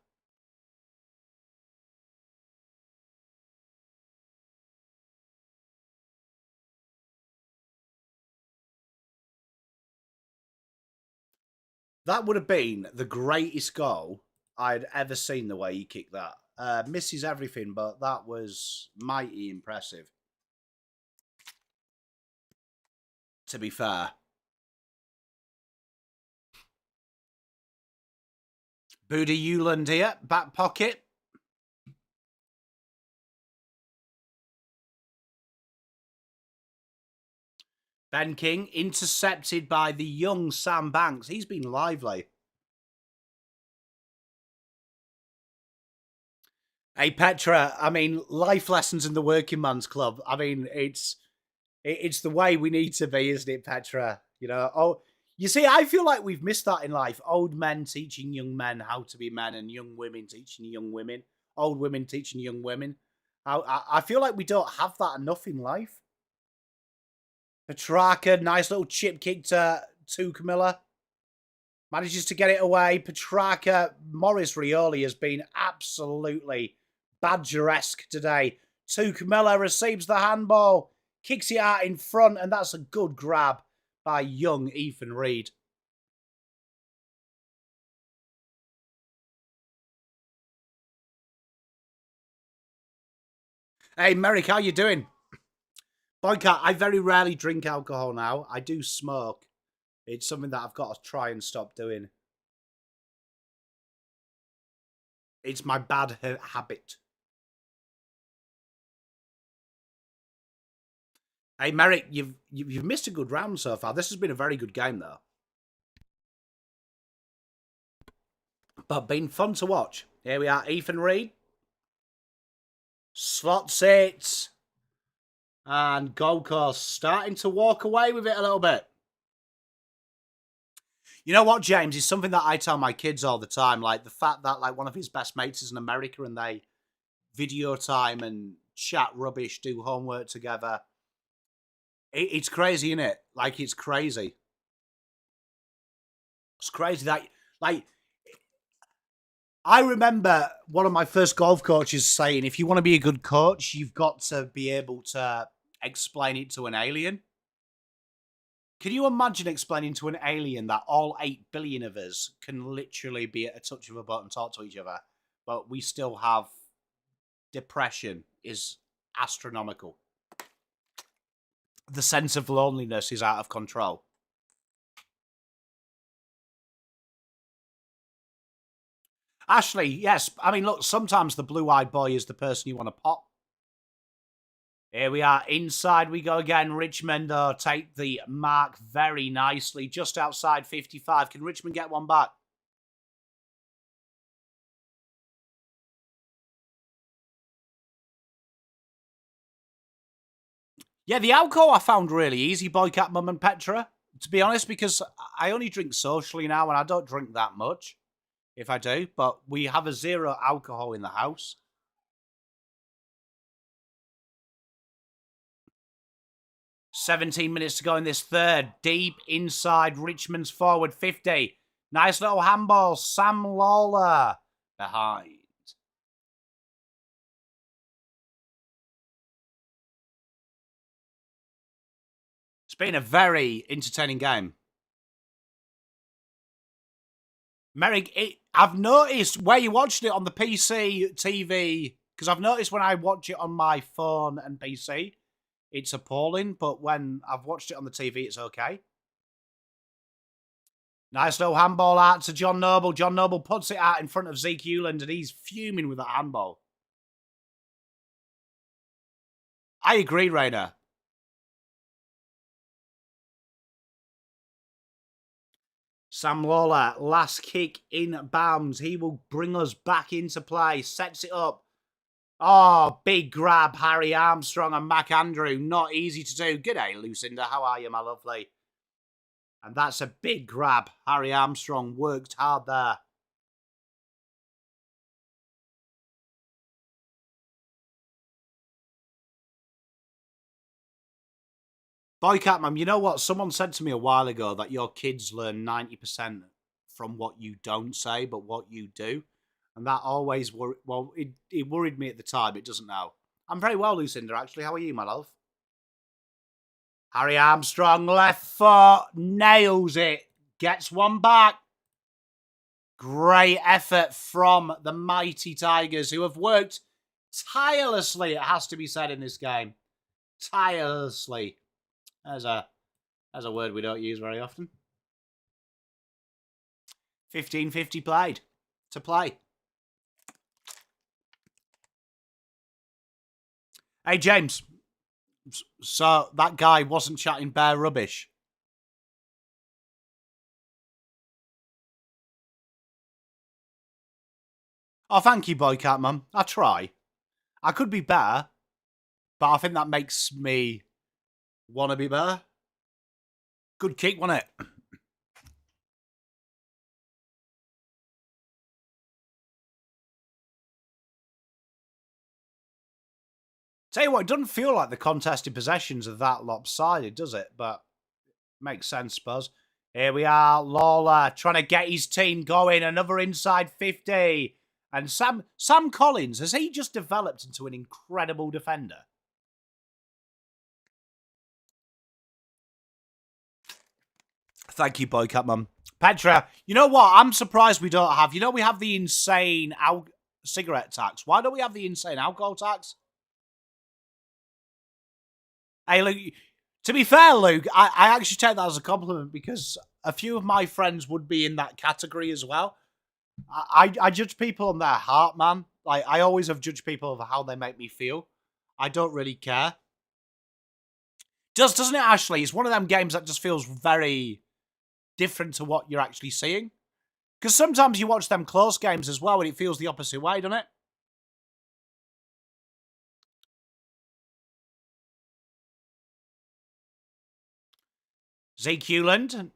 That would have been the greatest goal I'd ever seen, the way he kicked that. Misses everything, but that was mighty impressive. To be fair. Booty Euland here, back pocket. Ben King intercepted by the young Sam Banks. He's been lively. Hey, Petra, I mean, life lessons in the working man's club. I mean, it's the way we need to be, isn't it, Petra? You know, oh, you see, I feel like we've missed that in life. Old men teaching young men how to be men, and young women teaching young women. Old women teaching young women. I feel like we don't have that enough in life. Petrarca, nice little chip kick to Camilla. Manages to get it away. Petrarca, Maurice Rioli has been absolutely Badger-esque today. Tuke Miller receives the handball, kicks it out in front, and that's a good grab by young Ethan Reid. Hey, Merrick, how you doing? Boycat, I very rarely drink alcohol now. I do smoke. It's something that I've got to try and stop doing. It's my bad habit. Hey, Merrick, you've missed a good round so far. This has been a very good game, though. But been fun to watch. Here we are, Ethan Reid. Slots it. And Gold Coast starting to walk away with it a little bit. You know what, James? It's something that I tell my kids all the time. Like, the fact that, like, one of his best mates is in America and they video time and chat rubbish, do homework together. It's crazy, isn't it? Like, it's crazy. It's crazy that, like, I remember one of my first golf coaches saying, if you want to be a good coach, you've got to be able to explain it to an alien. Can you imagine explaining to an alien that all 8 billion of us can literally be at a touch of a button talk to each other, but we still have depression is astronomical. The sense of loneliness is out of control. Ashley, yes. I mean, look, sometimes the blue-eyed boy is the person you want to pop. Here we are. Inside we go again. Richmond, though, take the mark very nicely. Just outside 55. Can Richmond get one back? Yeah, the alcohol I found really easy, Boycat, Mum and Petra. To be honest, because I only drink socially now and I don't drink that much. If I do, but we have a 0 alcohol in the house. $17 to go in this third. Deep inside Richmond's forward 50. Nice little handball. Sam Lawler behind. It's been a very entertaining game. Merrick, I've noticed where you watched it on the PC, TV, because I've noticed when I watch it on my phone and PC, it's appalling, but when I've watched it on the TV, it's okay. Nice little handball out to John Noble. John Noble puts it out in front of Zeke Hewland, and he's fuming with that handball. I agree, Rainer. Sam Lawler, last kick in bounds. He will bring us back into play. Sets it up. Oh, big grab. Harry Armstrong and Mac Andrew. Not easy to do. Good day, Lucinda. How are you, my lovely? And that's a big grab. Harry Armstrong worked hard there. Boycat, Mum, you know what? Someone said to me a while ago that your kids learn 90% from what you don't say, but what you do. And that always it worried me at the time. It doesn't now. I'm very well, Lucinda, actually. How are you, my love? Harry Armstrong, left foot, nails it. Gets one back. Great effort from the mighty Tigers, who have worked tirelessly, it has to be said, in this game. Tirelessly. As a word we don't use very often. 15:50 played. To play. Hey, James. So, that guy wasn't chatting bare rubbish. Oh, thank you, Boycat, Mum. I try. I could be better, but I think that makes me want to be better. Good kick, wasn't it? Tell you what, it doesn't feel like the contested possessions are that lopsided, does it? But makes sense, suppose. Here we are, Lawler trying to get his team going. Another inside 50. And Sam Collins, has he just developed into an incredible defender? Thank you, Boycat Mum. Petra, you know what? I'm surprised we don't have... You know, we have the insane cigarette tax. Why don't we have the insane alcohol tax? Hey, Luke, to be fair, Luke, I actually take that as a compliment because a few of my friends would be in that category as well. I judge people on their heart, man. Like, I always have judged people of how they make me feel. I don't really care. Doesn't it, Ashley? It's one of them games that just feels very different to what you're actually seeing. Because sometimes you watch them close games as well and it feels the opposite way, doesn't it? Zeke Hewland.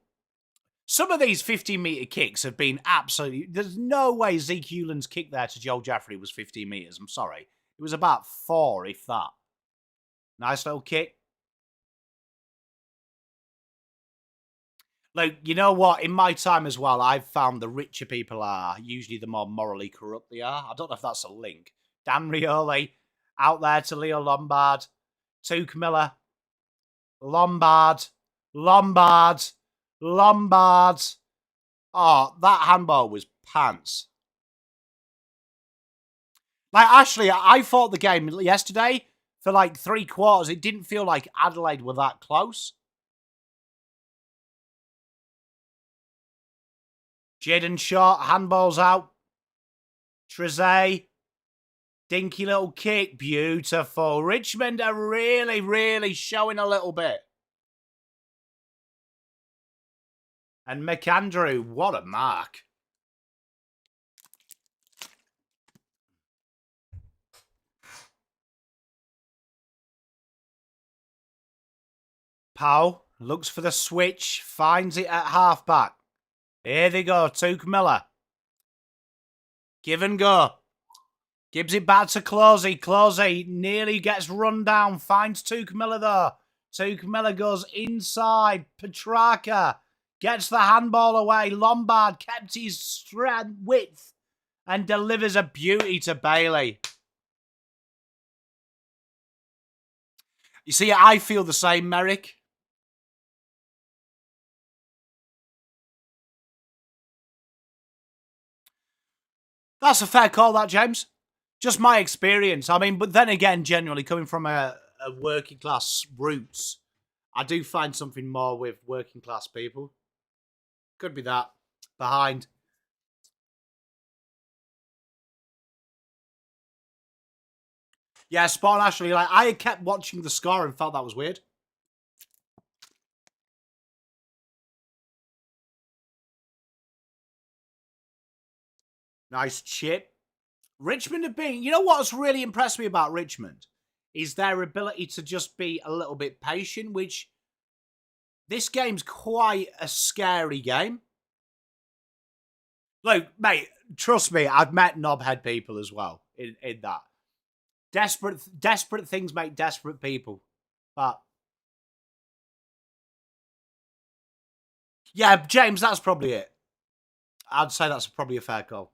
Some of these 15-metre kicks have been absolutely... There's no way Zeke Hewland's kick there to Joel Jeffrey was 15 metres. I'm sorry. It was about 4, if that. Nice little kick. Like, you know what? In my time as well, I've found the richer people are usually the more morally corrupt they are. I don't know if that's a link. Dan Rioli out there to Leo Lombard. Tuke Miller. Lombard. Oh, that handball was pants. Like, Ashley, I thought the game yesterday, for like 3 quarters, it didn't feel like Adelaide were that close. Jaden Short, handballs out. Trezay. Dinky little kick. Beautiful. Richmond are really, really showing a little bit. And McAndrew, what a mark. Powell looks for the switch, finds it at halfback. Here they go, Tuke Miller. Give and go. Gives it back to Closey. Closey nearly gets run down, finds Tuke Miller though. Tuke Miller goes inside. Petrarca gets the handball away. Lombard kept his strength width and delivers a beauty to Bailey. You see, I feel the same, Merrick. That's a fair call, that, James. Just my experience. I mean, but then again, generally, coming from a working class roots, I do find something more with working class people. Could be that. Behind. Yeah, spot on, Ashley. Like, I kept watching the score and felt that was weird. Nice chip. Richmond have been... You know what's really impressed me about Richmond? Is their ability to just be a little bit patient, which... This game's quite a scary game. Look, mate, trust me, I've met knobhead people as well in that. Desperate things make desperate people. But... Yeah, James, that's probably it. I'd say that's probably a fair call.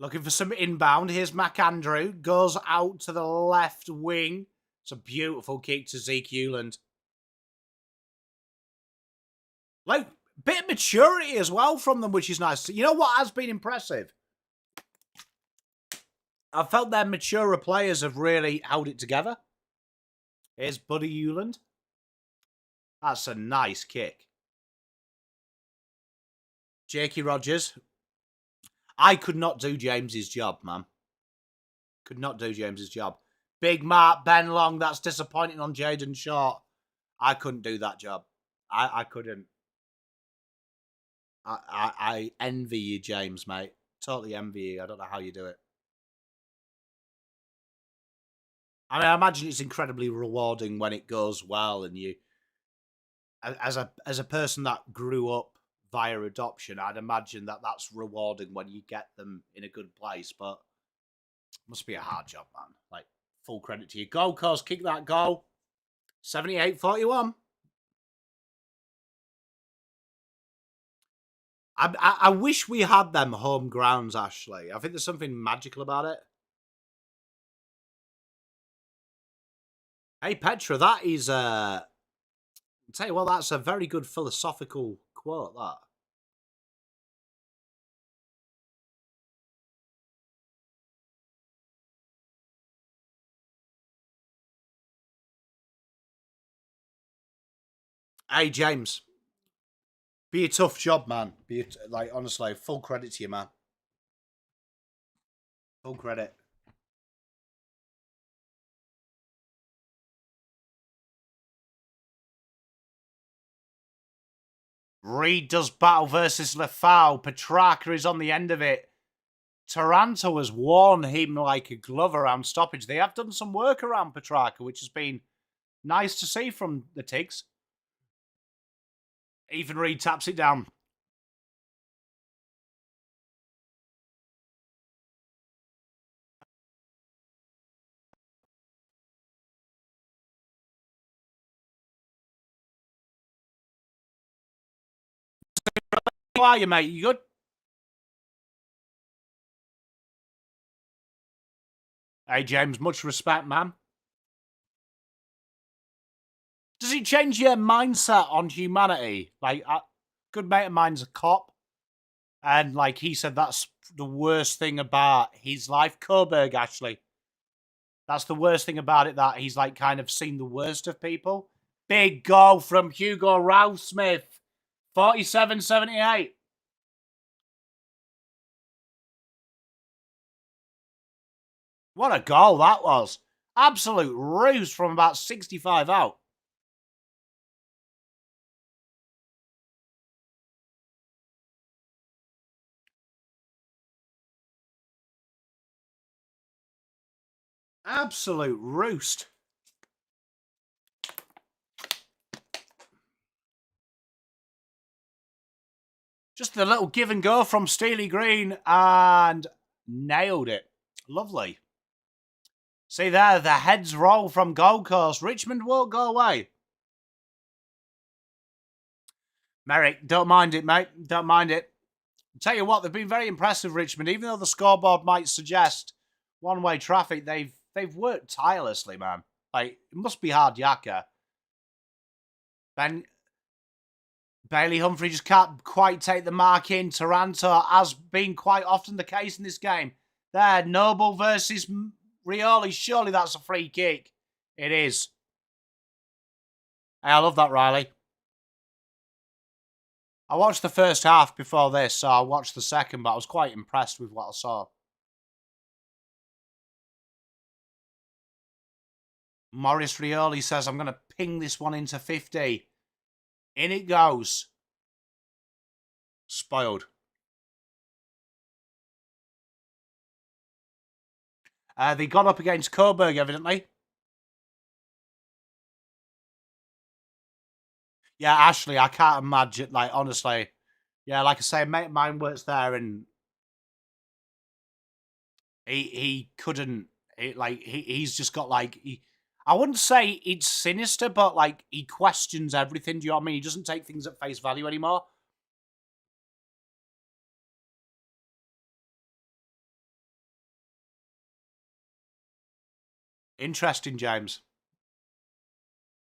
Looking for some inbound. Here's McAndrew. Goes out to the left wing. It's a beautiful kick to Zeke Hewland. Like, bit of maturity as well from them, which is nice. You know what has been impressive? I felt their maturer players have really held it together. Here's Buddy Hewland. That's a nice kick. Jakey Rogers. I could not do James's job, man. Could not do James's job. Big Mark, Ben Long, that's disappointing on Jaden Short. I couldn't do that job. I couldn't. I envy you, James, mate. Totally envy you. I don't know how you do it. I mean, I imagine it's incredibly rewarding when it goes well and you... As a person that grew up via adoption, I'd imagine that that's rewarding when you get them in a good place, but it must be a hard job, man. Like, full credit to you. Gold Coast, kick that goal. 78-41. I wish we had them home grounds, Ashley. I think there's something magical about it. Hey, Petra, that is, I'll tell you what, that's a very good philosophical quote, that. Hey, James. Be a tough job, man. Like, honestly, full credit to you, man. Full credit. Reed does battle versus Lefau. Petrarca is on the end of it. Taranto has worn him like a glove around stoppage. They have done some work around Petrarca, which has been nice to see from the Tigs. Even Reed taps it down. How are you, mate? You good? Hey, James, much respect, man. Does it change your mindset on humanity? Like, a good mate of mine's a cop, and like he said, that's the worst thing about his life. Coburg, actually, that's the worst thing about it. That he's like kind of seen the worst of people. Big goal from Hugo Rowsmith, 47-78. What a goal that was! Absolute ruse from about 65 out. Absolute roost. Just the little give and go from Steely Green and nailed it. Lovely. See there, the heads roll from Gold Coast. Richmond won't go away. Merrick, don't mind it, mate. Don't mind it. I'll tell you what, they've been very impressive, Richmond. Even though the scoreboard might suggest one-way traffic, they've worked tirelessly, man. Like, it must be hard yakka. Bailey Humphrey just can't quite take the mark in. Taranto, has been quite often the case in this game. There, Noble versus Rioli. Surely that's a free kick. It is. Hey, I love that, Riley. I watched the first half before this, so I watched the second, but I was quite impressed with what I saw. Maurice Rioli says, I'm going to ping this one into 50. In it goes. Spoiled. They got up against Coburg, evidently. Yeah, Ashley, I can't imagine, like, honestly. Yeah, like I say, mate of mine works there, and he couldn't, he's just got, like, I wouldn't say it's sinister, but, like, he questions everything, do you know what I mean? He doesn't take things at face value anymore. Interesting, James.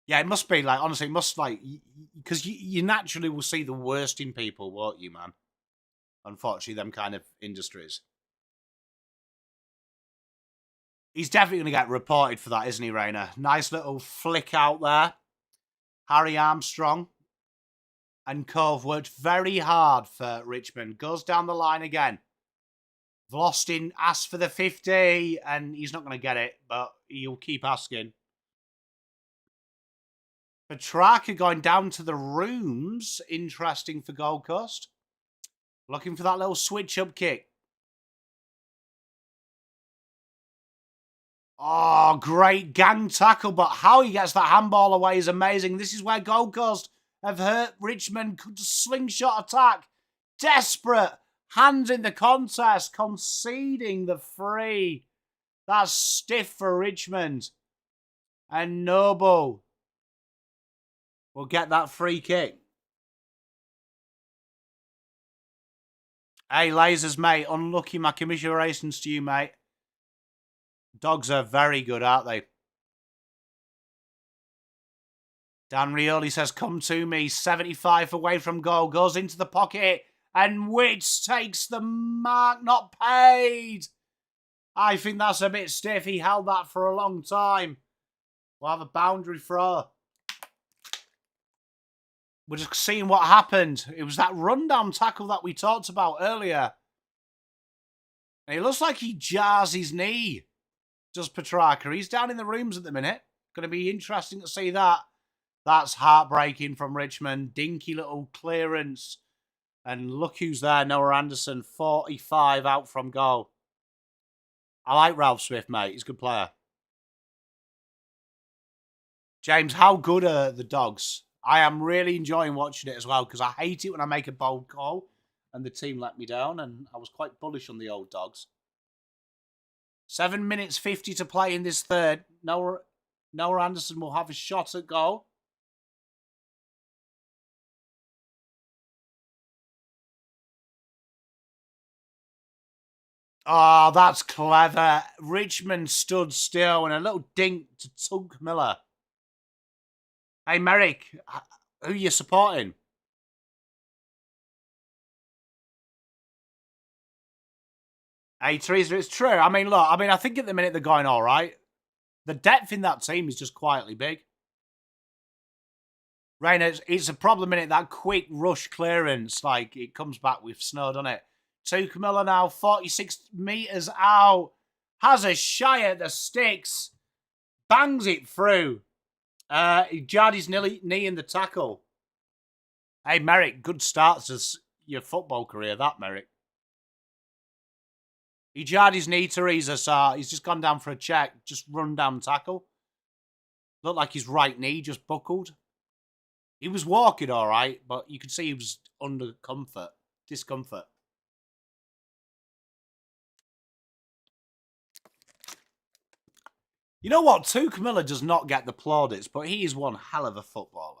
Yeah, it must be, like, honestly, it must, like, because you naturally will see the worst in people, won't you, man? Unfortunately, them kind of industries. He's definitely going to get reported for that, isn't he, Rayner? Nice little flick out there. Harry Armstrong and Cove worked very hard for Richmond. Goes down the line again. Vlostin asks for the 50, and he's not going to get it, but he'll keep asking. Petrarca going down to the rooms. Interesting for Gold Coast. Looking for that little switch-up kick. Oh, great gang tackle, but how he gets that handball away is amazing. This is where Gold Coast have hurt Richmond. Slingshot attack. Desperate. Hands in the contest. Conceding the free. That's stiff for Richmond. And Noble will get that free kick. Hey, Lasers, mate. Unlucky. My commiserations to you, mate. Dogs are very good, aren't they? Dan Rioli says, come to me. 75 away from goal. Goes into the pocket. And Witz takes the mark. Not paid. I think that's a bit stiff. He held that for a long time. We'll have a boundary throw. We're just seeing what happened. It was that rundown tackle that we talked about earlier. And it looks like he jars his knee. Does Petrarca. He's down in the rooms at the minute. Going to be interesting to see that. That's heartbreaking from Richmond. Dinky little clearance. And look who's there. Noah Anderson, 45 out from goal. I like Ralph Smith, mate. He's a good player. James, how good are the Dogs? I am really enjoying watching it as well because I hate it when I make a bold call and the team let me down, and I was quite bullish on the old Dogs. 7 minutes 50 to play in this third. Noah Anderson will have a shot at goal. Oh, that's clever. Richmond stood still and a little dink to Tug Miller. Hey, Merrick, who are you supporting? Hey, Teresa, it's true. I mean, look, I think at the minute they're going all right. The depth in that team is just quietly big. Rainer, it's a problem in it, that quick rush clearance. Like, it comes back with snow, doesn't it? Tug Miller now, 46 metres out. Has a shy at the sticks. Bangs it through. He jarred his knee in the tackle. Hey, Merrick, good start to your football career, that, Merrick. He jarred his knee, Teresa, so he's just gone down for a check. Just run down tackle. Looked like his right knee just buckled. He was walking all right, but you could see he was under discomfort. You know what? Tug Miller does not get the plaudits, but he is one hell of a footballer.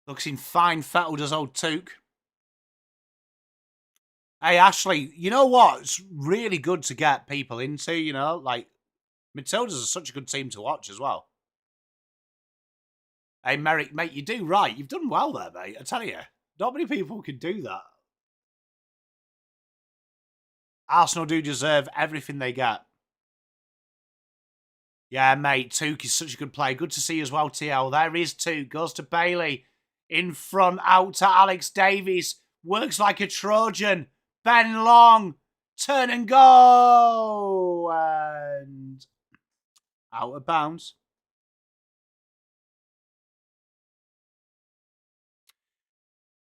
Looks in fine fettle, does old Tug. Hey, Ashley, you know what? It's really good to get people into, you know? Like, Matildas are such a good team to watch as well. Hey, Merrick, mate, you do right. You've done well there, mate. I tell you. Not many people can do that. Arsenal do deserve everything they get. Yeah, mate, Tug is such a good player. Good to see you as well, TL. There is Tug. Goes to Bailey. In front, out to Alex Davies. Works like a Trojan. Ben Long. Turn and go. And out of bounds.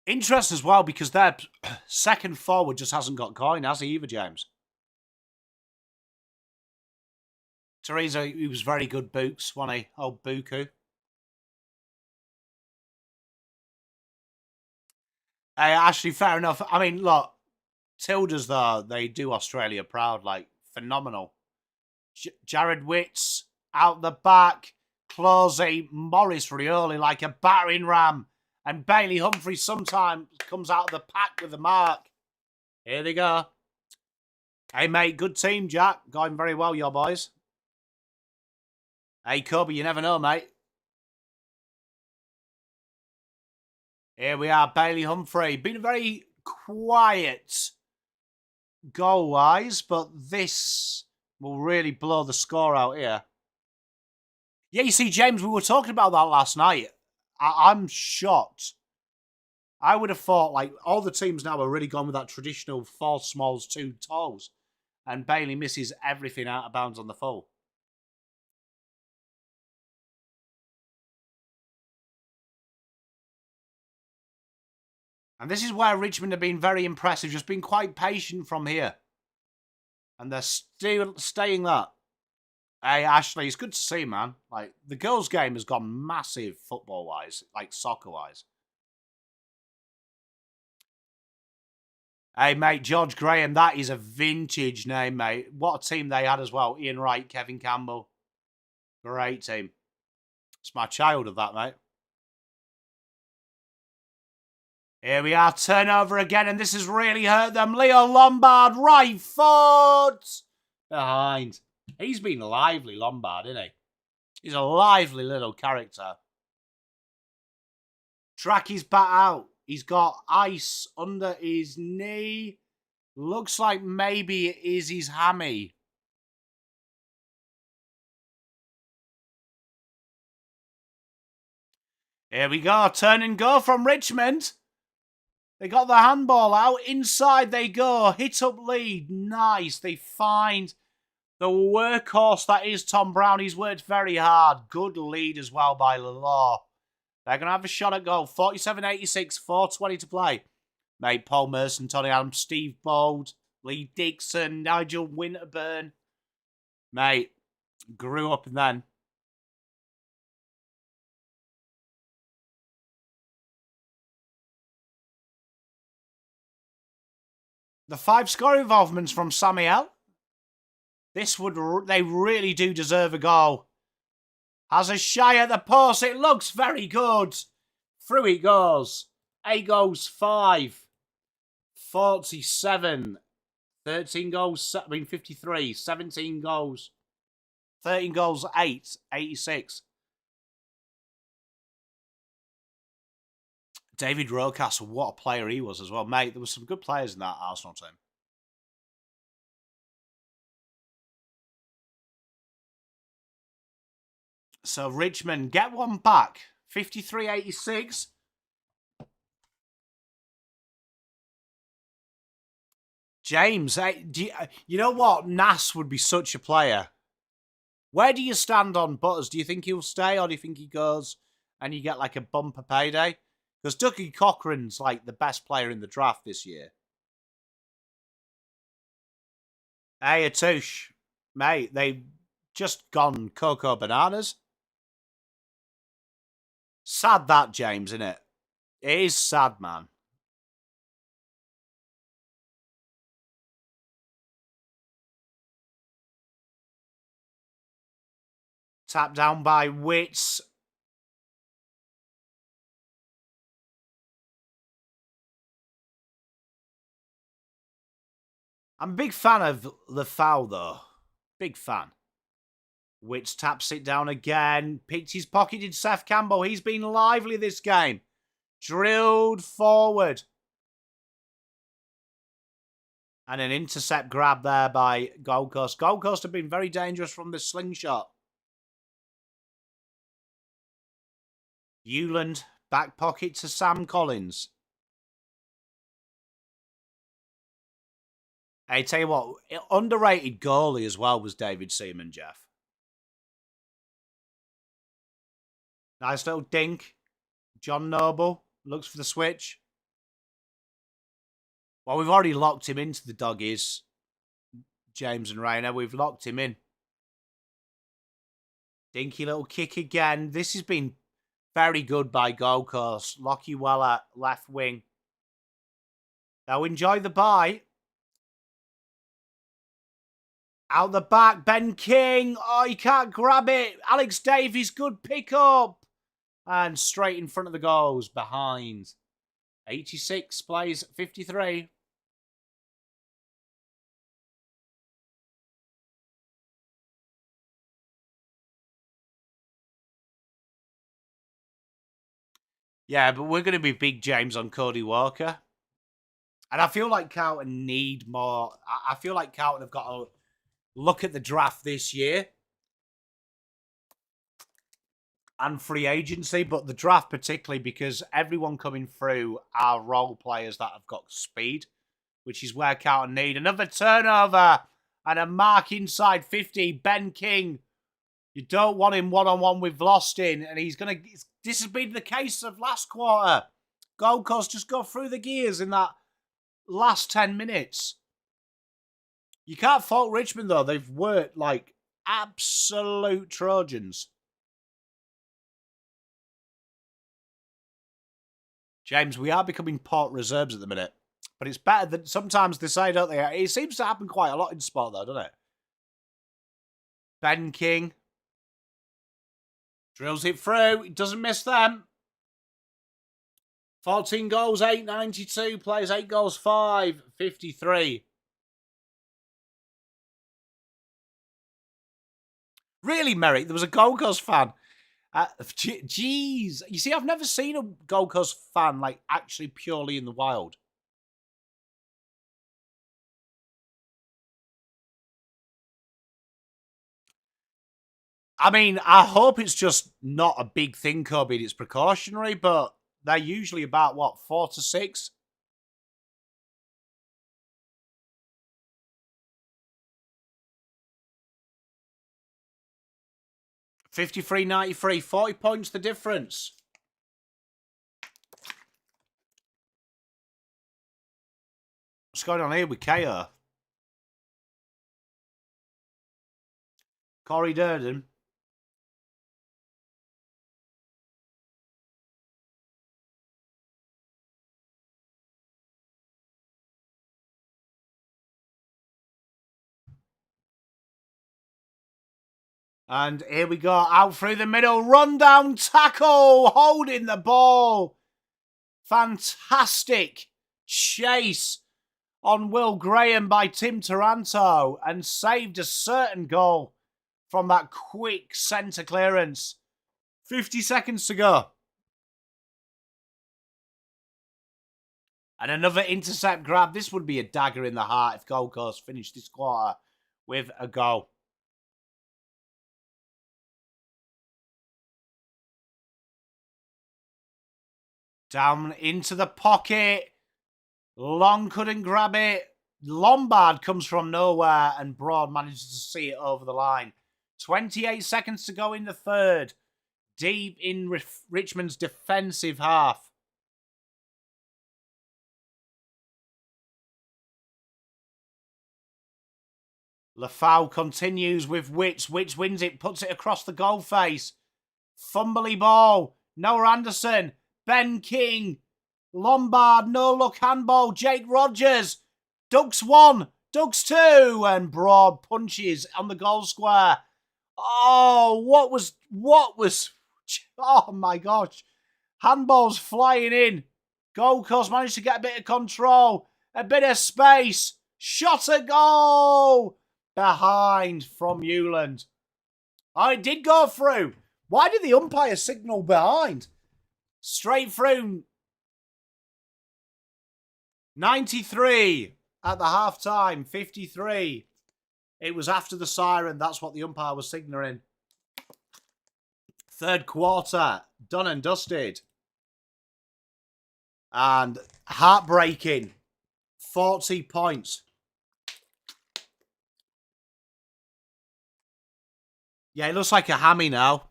Interesting as well because their second forward just hasn't got coin, has he either, James? Teresa, he was very good books, wasn't he? Old Buku. Hey, actually, fair enough. I mean, look, Tildas, though, they do Australia proud, like, phenomenal. Jared Witz, out the back. Closey, Morris Rioli, like a battering ram. And Bailey Humphrey sometimes comes out of the pack with the mark. Here they go. Hey, mate, good team, Jack. Going very well, your boys. Hey, Kobe, you never know, mate. Here we are, Bailey Humphrey. Been very quiet goal-wise, but this will really blow the score out here. Yeah, you see, James, we were talking about that last night. I'm shocked. I would have thought, like, all the teams now are really gone with that traditional 4 smalls, 2 talls. And Bailey misses everything out of bounds on the full. And this is where Richmond have been very impressive. Just been quite patient from here. And they're still staying that. Hey, Ashley, it's good to see, man. Like, the girls' game has gone massive football-wise, like soccer-wise. Hey, mate, George Graham, that is a vintage name, mate. What a team they had as well. Ian Wright, Kevin Campbell. Great team. It's my childhood, that, mate. Here we are, turnover again, and this has really hurt them. Leo Lombard, right foot! Behind. He's been lively, Lombard, isn't he? He's a lively little character. Track his bat out. He's got ice under his knee. Looks like maybe it is his hammy. Here we go. Turn and go from Richmond. They got the handball out. Inside they go. Hit up lead. Nice. They find the workhorse that is Tom Brown. He's worked very hard. Good lead as well by Lalaw. They're going to have a shot at goal. 47-86, 4:20 to play. Mate, Paul Merson, Tony Adams, Steve Bold, Lee Dixon, Nigel Winterburn. Mate, grew up and then. The 5 score involvements from Samuel. They really do deserve a goal. Has a shy at the post. It looks very good. Through it goes. 8 goals, 5. 47. 13 goals, 53. 17 goals. 13 goals, 8. 86. David Rocastle, what a player he was as well. Mate, there were some good players in that Arsenal team. So Richmond get one back. 53-86. James, you know what? Nass would be such a player. Where do you stand on Butters? Do you think he'll stay or do you think he goes and you get like a bumper payday? Because Dougie Cochrane's like the best player in the draft this year. Hey, Atouche. Mate, they've just gone cocoa bananas. Sad that, James, isn't it? It is sad, man. Tap down by Wits. I'm a big fan of the foul, though. Big fan. Wits taps it down again. Picked his pocket in Seth Campbell. He's been lively this game. Drilled forward. And an intercept grab there by Gold Coast. Gold Coast have been very dangerous from the slingshot. Hewland, back pocket to Sam Collins. Hey, tell you what, underrated goalie as well was David Seaman, Jeff. Nice little dink. John Noble looks for the switch. Well, we've already locked him into the doggies, James and Rayner. We've locked him in. Dinky little kick again. This has been very good by Gold Coast. Lockie Weller, left wing. Now enjoy the bye. Out the back, Ben King. Oh, he can't grab it. Alex Davies, good pick up. And straight in front of the goals, behind. 86 plays 53. Yeah, but we're going to be big James on Cody Walker. And I feel like Carlton need more. I feel like Carlton have got to look at the draft this year. And free agency, but the draft particularly because everyone coming through are role players that have got speed, which is where Carlton need. Another turnover and a mark inside 50. Ben King, you don't want him one-on-one with Lostin, and he's going to... This has been the case of last quarter. Gold Coast just go through the gears in that last 10 minutes. You can't fault Richmond, though. They've worked like absolute Trojans. James, we are becoming Port reserves at the minute. But it's better than sometimes they say, don't they? It seems to happen quite a lot in sport, though, doesn't it? Ben King. Drills it through. He doesn't miss them. 14 goals, 892. Plays 8 goals, 553. Really, Merrick, there was a Gold Coast fan. Jeez. You see, I've never seen a Gold Coast fan, like, actually purely in the wild. I mean, I hope it's just not a big thing, Kobe. It's precautionary, but they're usually about, what, 4 to 6? $53.93, 40 points the difference. What's going on here with KO? Corey Durden. And here we go, out through the middle, run down tackle, holding the ball. Fantastic chase on Will Graham by Tim Taranto and saved a certain goal from that quick centre clearance. 50 seconds to go. And another intercept grab. This would be a dagger in the heart if Gold Coast finished this quarter with a goal. Down into the pocket. Long couldn't grab it. Lombard comes from nowhere and Broad manages to see it over the line. 28 seconds to go in the third. Deep in Richmond's defensive half. Lafau continues with Witz. Witz wins it, puts it across the goal face. Fumbly ball. Noah Anderson. Ben King. Lombard, no look handball. Jake Rogers. Ducks 1. Ducks 2. And Broad punches on the goal square. Oh, what was, oh my gosh. Handballs flying in. Gold Coast managed to get a bit of control. A bit of space. Shot a goal. Behind from Hewland. Oh, it did go through. Why did the umpire signal behind? Straight through. 93 at the half-time. 53. It was after the siren. That's what the umpire was signalling. Third quarter. Done and dusted. And heartbreaking. 40 points. Yeah, it looks like a hammy now.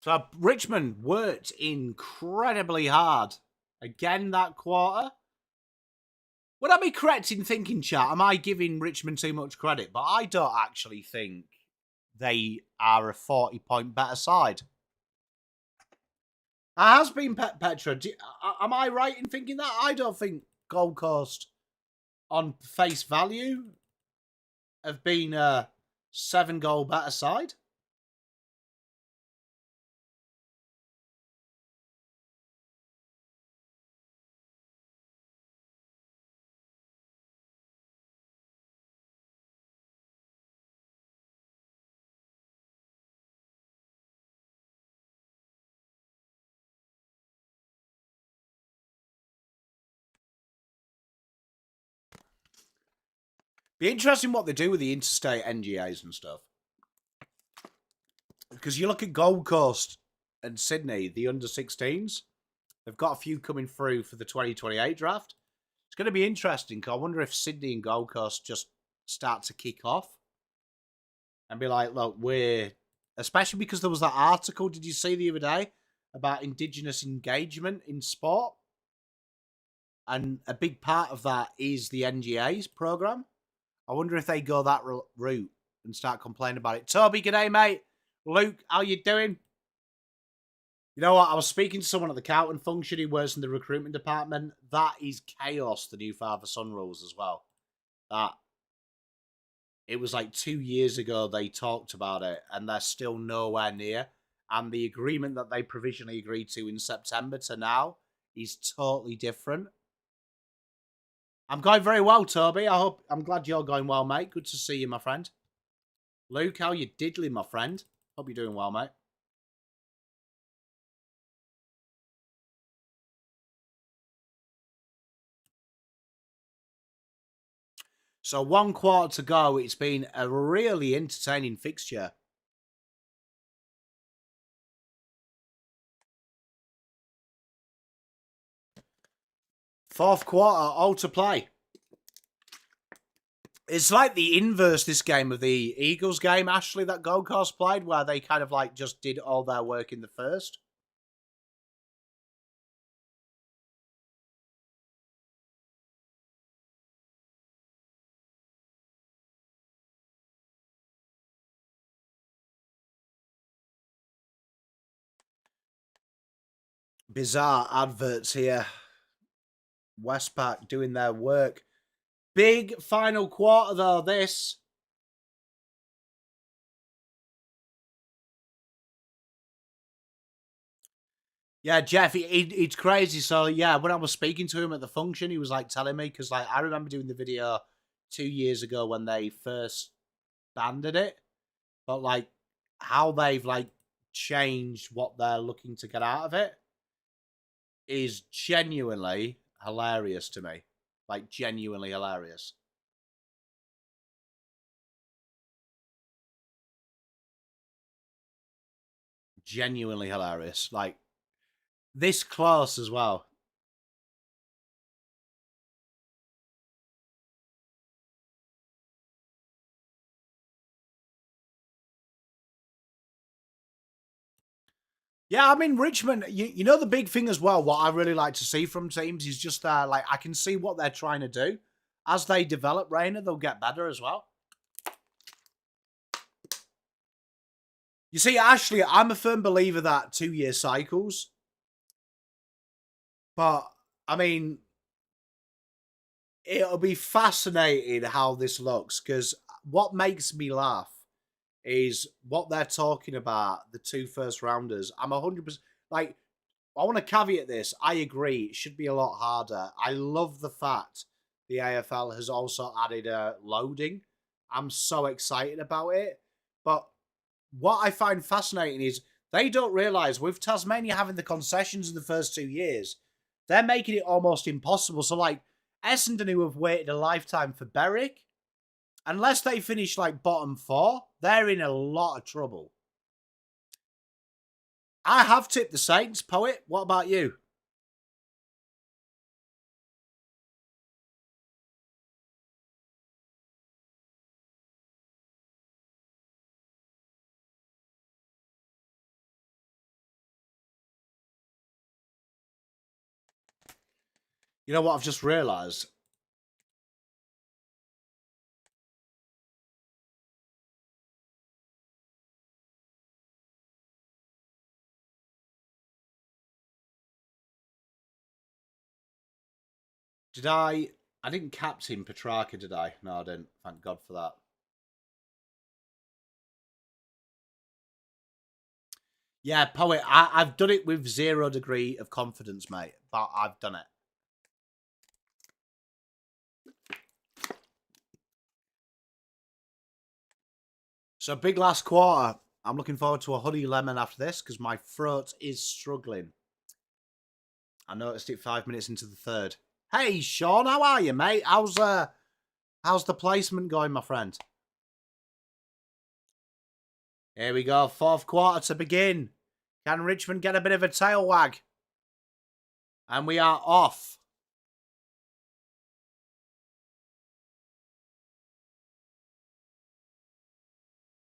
So Richmond worked incredibly hard. Again that quarter. Would I be correct in thinking, chat, am I giving Richmond too much credit? But I don't actually think they are a 40-point better side. It has been Petra. Am I right in thinking that? I don't think Gold Coast, on face value, have been a 7-goal better side. Be interesting what they do with the interstate NGAs and stuff. Because you look at Gold Coast and Sydney, the under-16s, they've got a few coming through for the 2028 draft. It's going to be interesting, because I wonder if Sydney and Gold Coast just start to kick off and be like, look, we're... Especially because there was that article, did you see the other day, about Indigenous engagement in sport? And a big part of that is the NGA's program. I wonder if they go that route and start complaining about it. Toby, g'day, mate. Luke, how you doing? You know what? I was speaking to someone at the Carlton function who works in the recruitment department. That is chaos, the new father-son rules as well. that it was like 2 years ago they talked about it and they're still nowhere near. And the agreement that they provisionally agreed to in September to now is totally different. I'm going very well, Toby. I'm glad you're going well, mate. Good to see you, my friend. Luke, how you diddling, my friend? Hope you're doing well, mate. So 1 quarter to go. It's been a really entertaining fixture. Fourth quarter, all to play. It's like the inverse, this game, of the Eagles game, Ashley, that Gold Coast played, where they kind of like just did all their work in the first. Bizarre adverts here. Westpac doing their work. Big final quarter, though, this. Yeah, Jeff, it's crazy. So, yeah, when I was speaking to him at the function, he was, like, telling me, because, like, I remember doing the video 2 years ago when they first banded it. But, like, how they've, like, changed what they're looking to get out of it is genuinely hilarious to me. Like, genuinely hilarious. Genuinely hilarious. Like, this close as well. Yeah, I mean, Richmond, you know the big thing as well, what I really like to see from teams is just, like, I can see what they're trying to do. As they develop, Rainer, they'll get better as well. You see, Ashley, I'm a firm believer that 2-year cycles. But, I mean, it'll be fascinating how this looks, because what makes me laugh is what they're talking about, the 2 first rounders. I'm 100%, like, I want to caveat this. I agree, it should be a lot harder. I love the fact the AFL has also added loading. I'm so excited about it. But what I find fascinating is they don't realise with Tasmania having the concessions in the first 2 years, they're making it almost impossible. So, like, Essendon, who have waited a lifetime for Berwick, unless they finish, like, bottom 4, they're in a lot of trouble. I have tipped the Saints, Poet. What about you? You know what I've just realised? Did I didn't captain Petrarca, did I? No, I didn't. Thank God for that. Yeah, Poet, I've done it with 0 degree of confidence, mate. But I've done it. So, big last quarter. I'm looking forward to a honey lemon after this because my throat is struggling. I noticed it 5 minutes into the third. Hey, Sean, how are you, mate? How's the placement going, my friend? Here we go, 4th quarter to begin. Can Richmond get a bit of a tail wag? And we are off.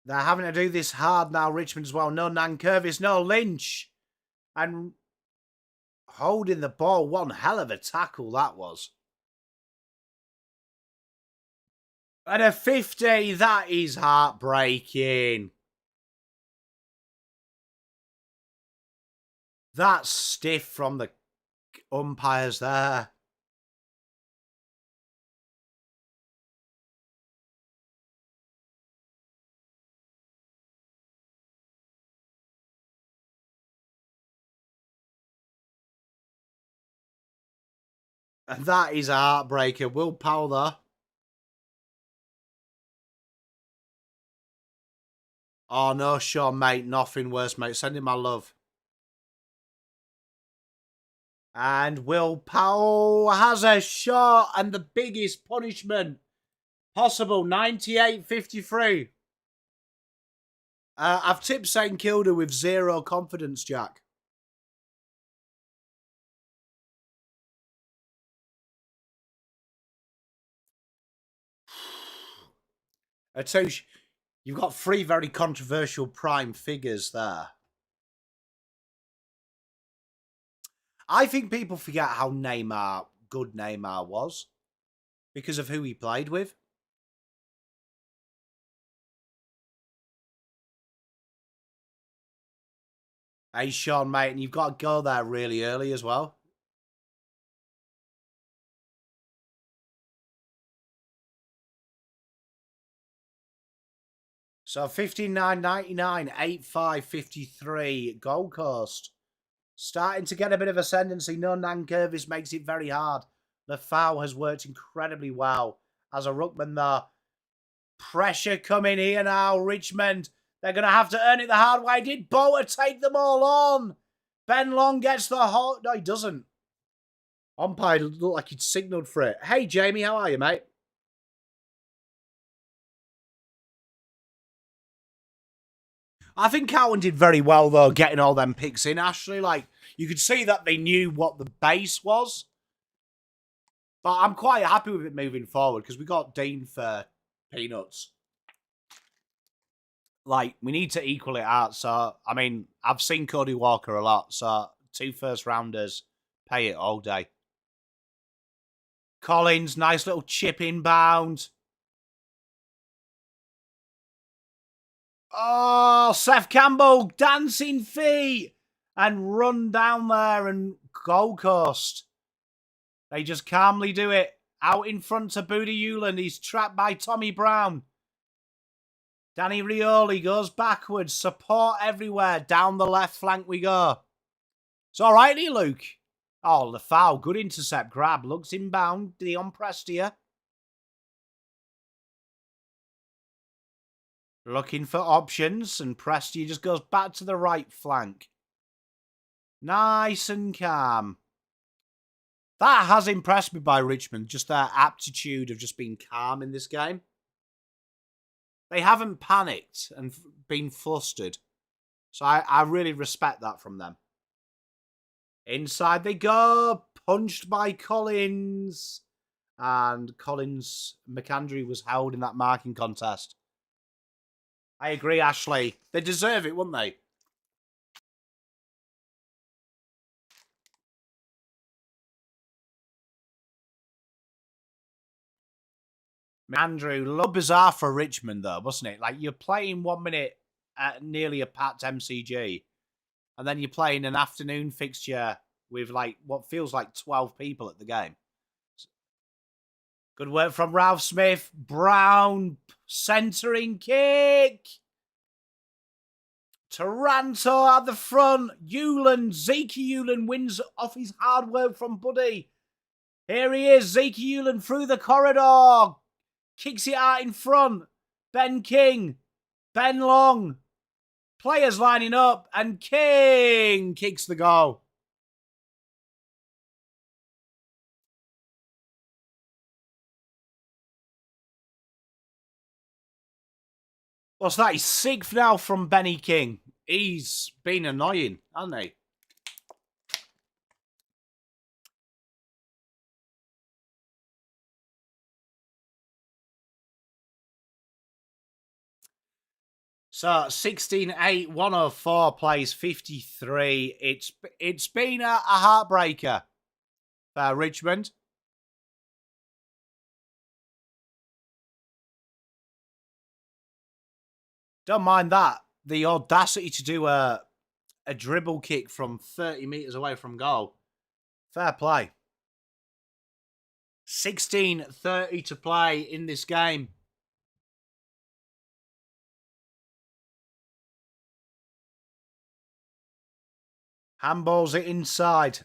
They're having to do this hard now, Richmond as well. No Nankervis, no Lynch. And holding the ball, one hell of a tackle that was. And a 50, that is heartbreaking. That's stiff from the umpires there. And that is a heartbreaker. Will Powell there. Oh, no, sure, mate. Nothing worse, mate. Send him my love. And Will Powell has a shot and the biggest punishment possible. 98-53. I've tipped St Kilda with 0 confidence, Jack. Atush, you've got 3 very controversial prime figures there. I think people forget how good Neymar was because of who he played with. Hey, Sean, mate, and you've got to go there really early as well. So 59.99, 8.5.53, Gold Coast. Starting to get a bit of ascendancy. No Nankervis makes it very hard. The foul has worked incredibly well as a ruckman there. Pressure coming here now, Richmond. They're going to have to earn it the hard way. Did Boa take them all on? Ben Long gets the hot. No, he doesn't. Umpire looked like he'd signalled for it. Hey, Jamie, how are you, mate? I think Cowan did very well, though, getting all them picks in, Ashley. Like, you could see that they knew what the base was. But I'm quite happy with it moving forward because we got Dean for peanuts. Like, we need to equal it out. So, I mean, I've seen Cody Walker a lot. So, 2 first-rounders, pay it all day. Collins, nice little chip inbound. Oh, Seth Campbell, dancing feet. And run down there and Gold Coast. They just calmly do it. Out in front of Booty Hewland. He's trapped by Tommy Brown. Danny Rioli goes backwards. Support everywhere. Down the left flank we go. It's all right, Luke. Oh, the foul. Good intercept. Grab. Looks inbound. Dion Prestia. Looking for options. And Prestia just goes back to the right flank. Nice and calm. That has impressed me by Richmond. Just their aptitude of just being calm in this game. They haven't panicked and been flustered. So I really respect that from them. Inside they go. Punched by Collins. And Collins, McAndrew was held in that marking contest. I agree, Ashley. They deserve it, wouldn't they? Andrew, a little bizarre for Richmond, though, wasn't it? Like, you're playing 1 minute at nearly a packed MCG, and then you're playing an afternoon fixture with, like, what feels like 12 people at the game. Good work from Ralph Smith. Brown, centering kick. Taranto at the front. Zeke Hewland wins off his hard work from Buddy. Here he is, Zeke Hewland through the corridor. Kicks it out in front. Ben King. Ben Long. Players lining up. And King kicks the goal. What's that? He's 6th now from Benny King. He's been annoying, hasn't he? So 16-8, 104 plays 53. It's been a heartbreaker for Richmond. Don't mind that. The audacity to do a dribble kick from 30 metres away from goal. Fair play. 16:30 to play in this game. Handballs it inside.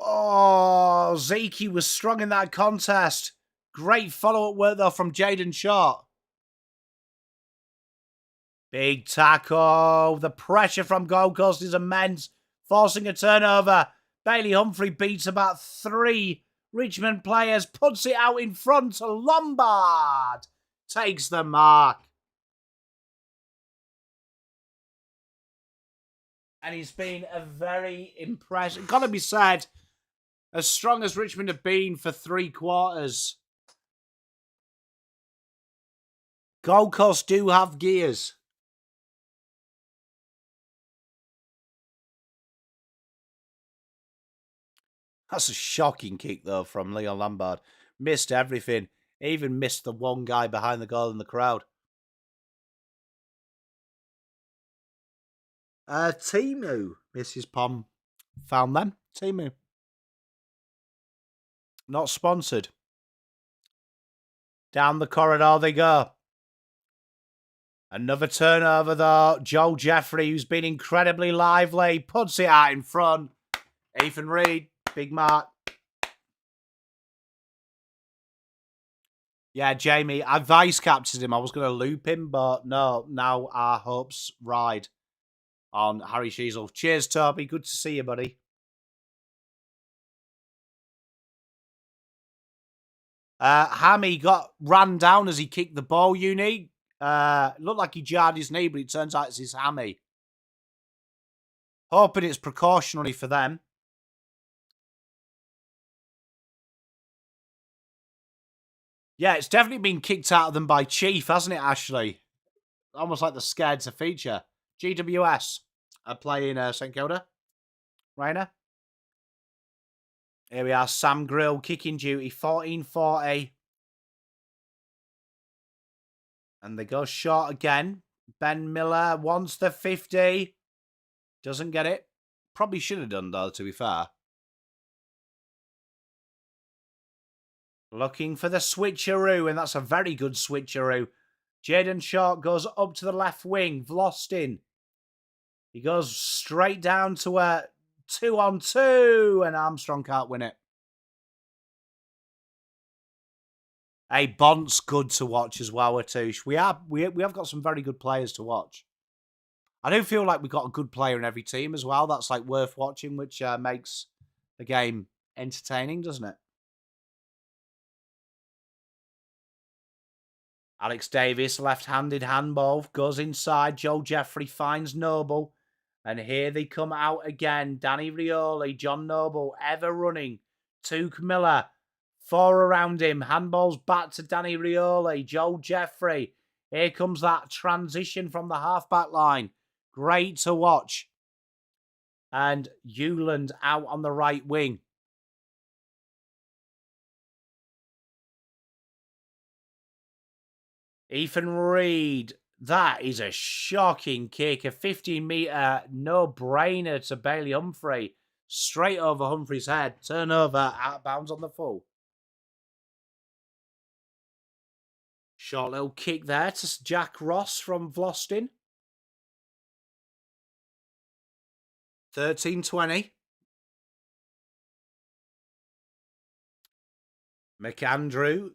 Oh, Zeke was strong in that contest. Great follow-up work, though, from Jaden Short. Big tackle. The pressure from Gold Coast is immense, forcing a turnover. Bailey Humphrey beats about 3 Richmond players, puts it out in front to Lombard. Takes the mark. And he's been a very impressive, got to be said, as strong as Richmond have been for 3 quarters. Gold Coast do have gears. That's a shocking kick, though, from Leon Lombard. Missed everything. Even missed the one guy behind the goal in the crowd. Timu. Mrs. Pom found them. Timu. Not sponsored. Down the corridor they go. Another turnover, though. Joel Jeffrey, who's been incredibly lively, puts it out in front. Ethan Reid. Big mark. Yeah, Jamie, I vice-captained him. I was going to loop him, but no, now our hopes ride on Harry Sheasel. Cheers, Toby. Good to see you, buddy. Hammy got ran down as he kicked the ball, Unique. Looked like he jarred his knee, but it turns out it's his hammy. Hoping it's precautionary for them. Yeah, it's definitely been kicked out of them by Chief, hasn't it, Ashley? Almost like they're scared to feature. GWS are playing St Kilda. Rainer. Here we are, Sam Grill, kicking duty, 14-40. And they go short again. Ben Miller wants the 50. Doesn't get it. Probably should have done, though, to be fair. Looking for the switcheroo, and that's a very good switcheroo. Jaden Short goes up to the left wing. Vlostin. He goes straight down to a 2-on-2, and Armstrong can't win it. Hey, Bont's good to watch as well, Atouche. We have got some very good players to watch. I do feel like we've got a good player in every team as well. That's like worth watching, which makes the game entertaining, doesn't it? Alex Davis, left-handed handball, goes inside. Joel Jeffrey finds Noble. And here they come out again. Danny Rioli, John Noble, ever running. Tuke Miller, 4 around him. Handballs back to Danny Rioli. Joel Jeffrey. Here comes that transition from the half-back line. Great to watch. And Euland out on the right wing. Ethan Reid. That is a shocking kick. A 15-metre no-brainer to Bailey Humphrey. Straight over Humphrey's head. Turnover, out of bounds on the full. Short little kick there to Jack Ross from Vlostin. 13-20. McAndrew.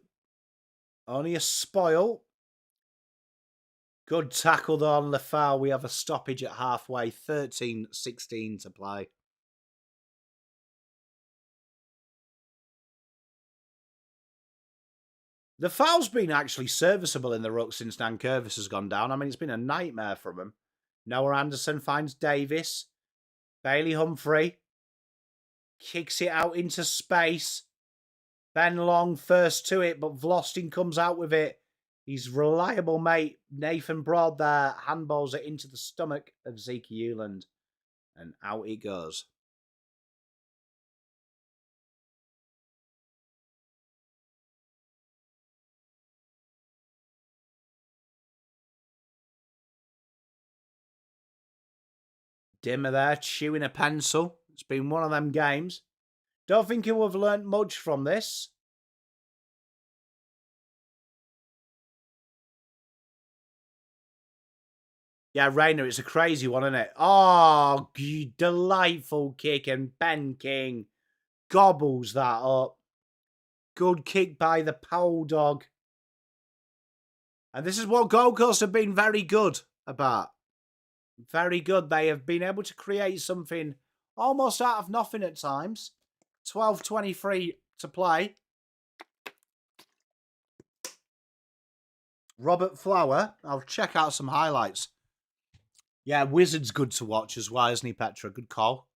Only a spoil. Good tackle though on Lefau. We have a stoppage at halfway. 13-16 to play. The foul's been actually serviceable in the ruck since Nankervis has gone down. I mean, it's been a nightmare from him. Noah Anderson finds Davis. Bailey Humphrey kicks it out into space. Ben Long first to it, but Vlostin comes out with it. His reliable mate, Nathan Broad there, handballs it into the stomach of Zeke Euland. And out it goes. Dimmer there, chewing a pencil. It's been one of them games. Don't think he'll have learnt much from this. Yeah, Rainer, it's a crazy one, isn't it? Oh, delightful kick, and Ben King gobbles that up. Good kick by the Pole Dog. And this is what Gold Coast have been very good about. Very good. They have been able to create something almost out of nothing at times. 12:23 to play. Robert Flower. I'll check out some highlights. Yeah, Wizard's good to watch as well, isn't he, Petra? Good call.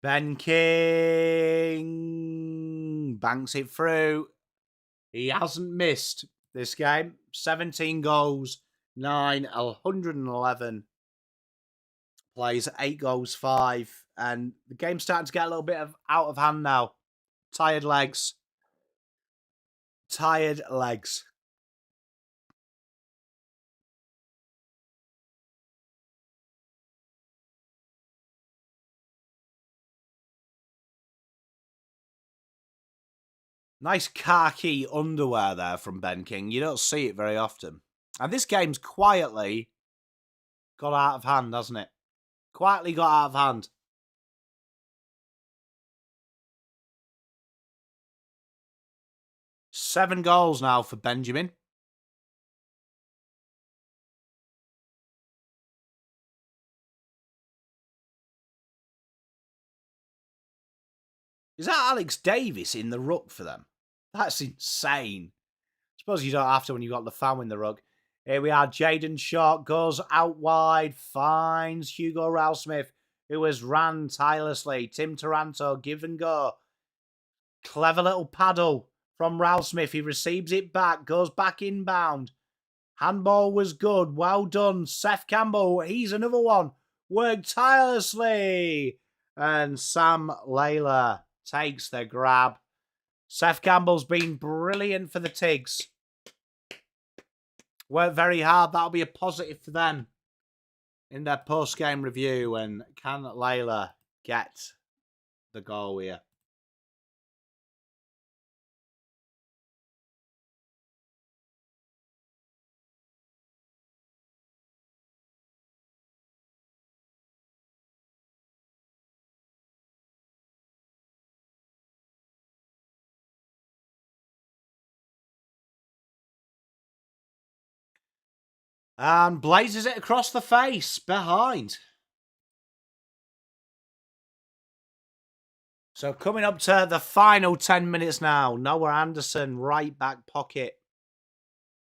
Ben King banks it through. He hasn't missed this game. 17 goals, 111. Plays 8 goals, 5. And the game's starting to get a little bit out of hand now. Tired legs. Tired legs. Nice khaki underwear there from Ben King. You don't see it very often. And this game's quietly got out of hand, hasn't it? Quietly got out of hand. Seven goals now for Benjamin. Is that Alex Davis in the ruck for them? That's insane. I suppose you don't have to when you've got the foul in the ruck. Here we are. Jaden Short goes out wide. Finds Hugo Ralsmith, who has ran tirelessly. Tim Taranto, give and go. Clever little paddle from Ralsmith. He receives it back. Goes back inbound. Handball was good. Well done. Seth Campbell. He's another one. Worked tirelessly. And Sam Layla takes the grab. Seth Campbell's been brilliant for the Tigs. Worked very hard. That'll be a positive for them in their post-game review. And can Layla get the goal here? And blazes it across the face behind. So coming up to the final 10 minutes now. Noah Anderson, right back pocket.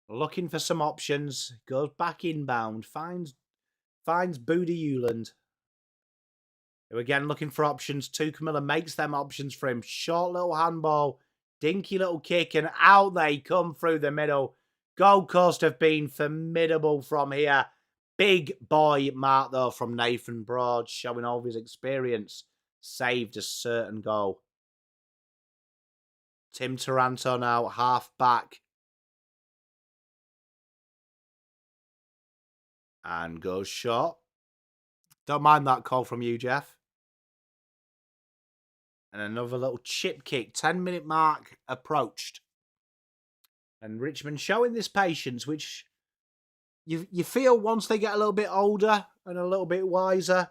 Looking for some options. Goes back inbound. Finds Boody Euland. Who again looking for options. Tukamilla makes them options for him. Short little handball. Dinky little kick. And out they come through the middle. Gold Coast have been formidable from here. Big boy mark, though, from Nathan Broad, showing all of his experience. Saved a certain goal. Tim Taranto now, half back. And goes short. Don't mind that call from you, Jeff. And another little chip kick. 10-minute mark approached. And Richmond showing this patience, which you feel once they get a little bit older and a little bit wiser,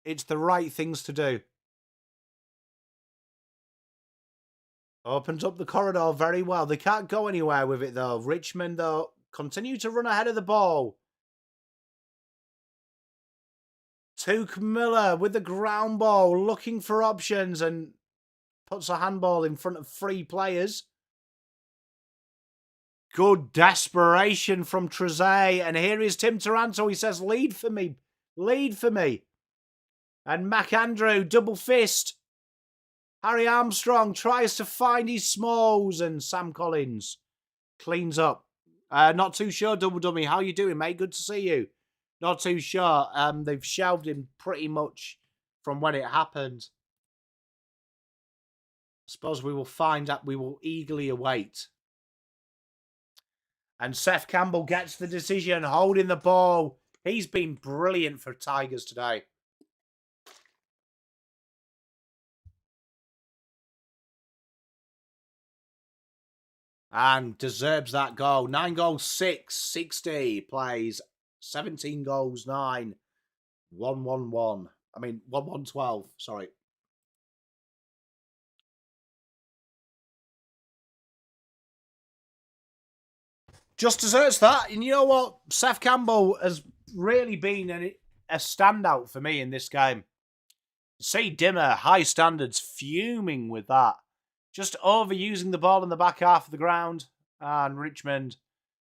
it's the right things to do. Opens up the corridor very well. They can't go anywhere with it, though. Richmond, though, continue to run ahead of the ball. Tuke Miller with the ground ball, looking for options and puts a handball in front of 3 players. Good desperation from Trezay. And here is Tim Taranto. He says, lead for me. Lead for me. And McAndrew, double fist. Harry Armstrong tries to find his smalls. And Sam Collins cleans up. Not too sure, Double Dummy. How you doing, mate? Good to see you. Not too sure. They've shelved him pretty much from when it happened. I suppose we will find out. We will eagerly await. And Seth Campbell gets the decision, holding the ball. He's been brilliant for Tigers today. And deserves that goal. 9 goals, 6, 60. Plays 17 goals, 9. 1-1-1. I mean, 1-1-12, sorry. Just deserts that. And you know what? Seth Campbell has really been a standout for me in this game. See Dimmer, high standards, fuming with that. Just overusing the ball in the back half of the ground. And Richmond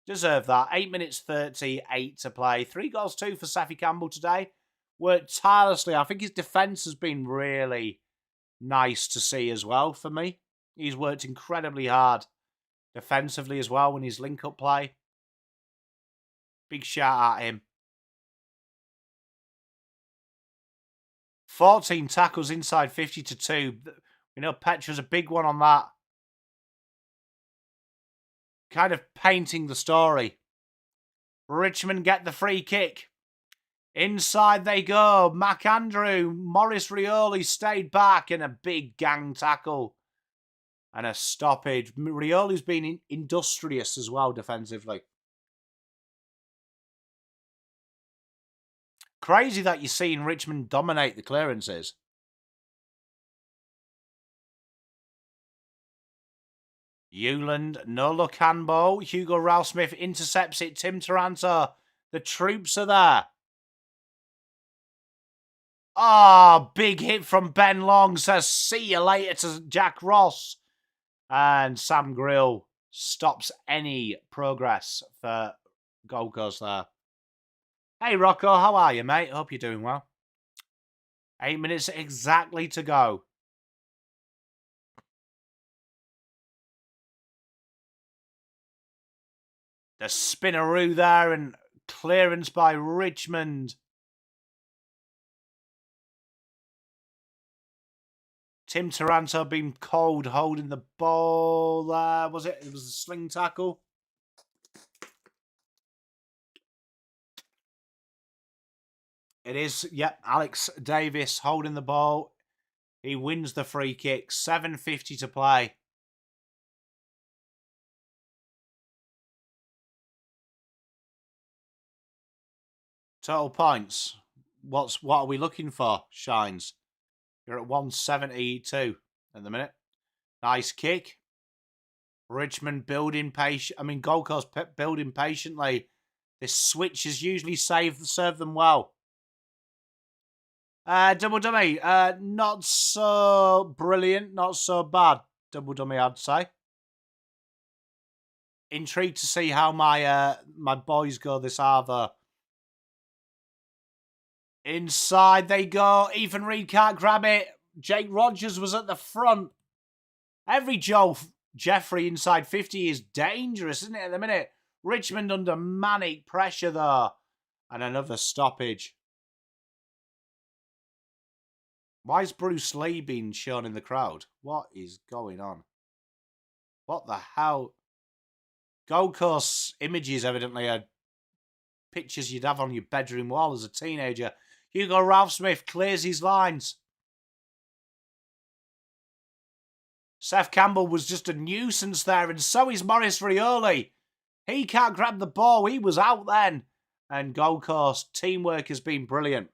deserve that. 8 minutes 38 to play. 3 goals, 2 for Seth Campbell today. Worked tirelessly. I think his defence has been really nice to see as well for me. He's worked incredibly hard defensively as well in his link-up play. Big shout at him. 14 tackles inside 50 to 2. We know Petra's a big one on that. Kind of painting the story. Richmond get the free kick. Inside they go. McAndrew, Maurice Rioli stayed back and a big gang tackle. And a stoppage. Rioli's been industrious as well defensively. Crazy that you're seeing Richmond dominate the clearances. Euland, no look handball. Hugo Ralphsmith intercepts it. Tim Taranto. The troops are there. Ah, big hit from Ben Long. Says, see you later to Jack Ross. And Sam Grill stops any progress for Gold Coast there. Hey, Rocco, how are you, mate? Hope you're doing well. 8 minutes exactly to go. The spinaroo there and clearance by Richmond. Tim Taranto being cold holding the ball there. Was it? It was a sling tackle. It is, yep, Alex Davis holding the ball. He wins the free kick. 7:50 to play. Total points. What are we looking for, Shines? You're at 172 at the minute. Nice kick. Richmond building patient. I mean, Gold Coast building patiently. This switch has usually served them well. Double dummy. Not so brilliant. Not so bad. Double dummy, I'd say. Intrigued to see how my my boys go this Arvo. Inside they go. Ethan Reed can't grab it. Jake Rogers was at the front. Every Joe Jeffrey inside 50 is dangerous, isn't it, at the minute? Richmond under manic pressure, though. And another stoppage. Why is Bruce Lee being shown in the crowd? What is going on? What the hell? Gold Coast images, evidently, are pictures you'd have on your bedroom wall as a teenager. Hugo Ralphsmith clears his lines. Seth Campbell was just a nuisance there, and so is Maurice Rioli. He can't grab the ball. He was out then. And Gold Coast teamwork has been brilliant.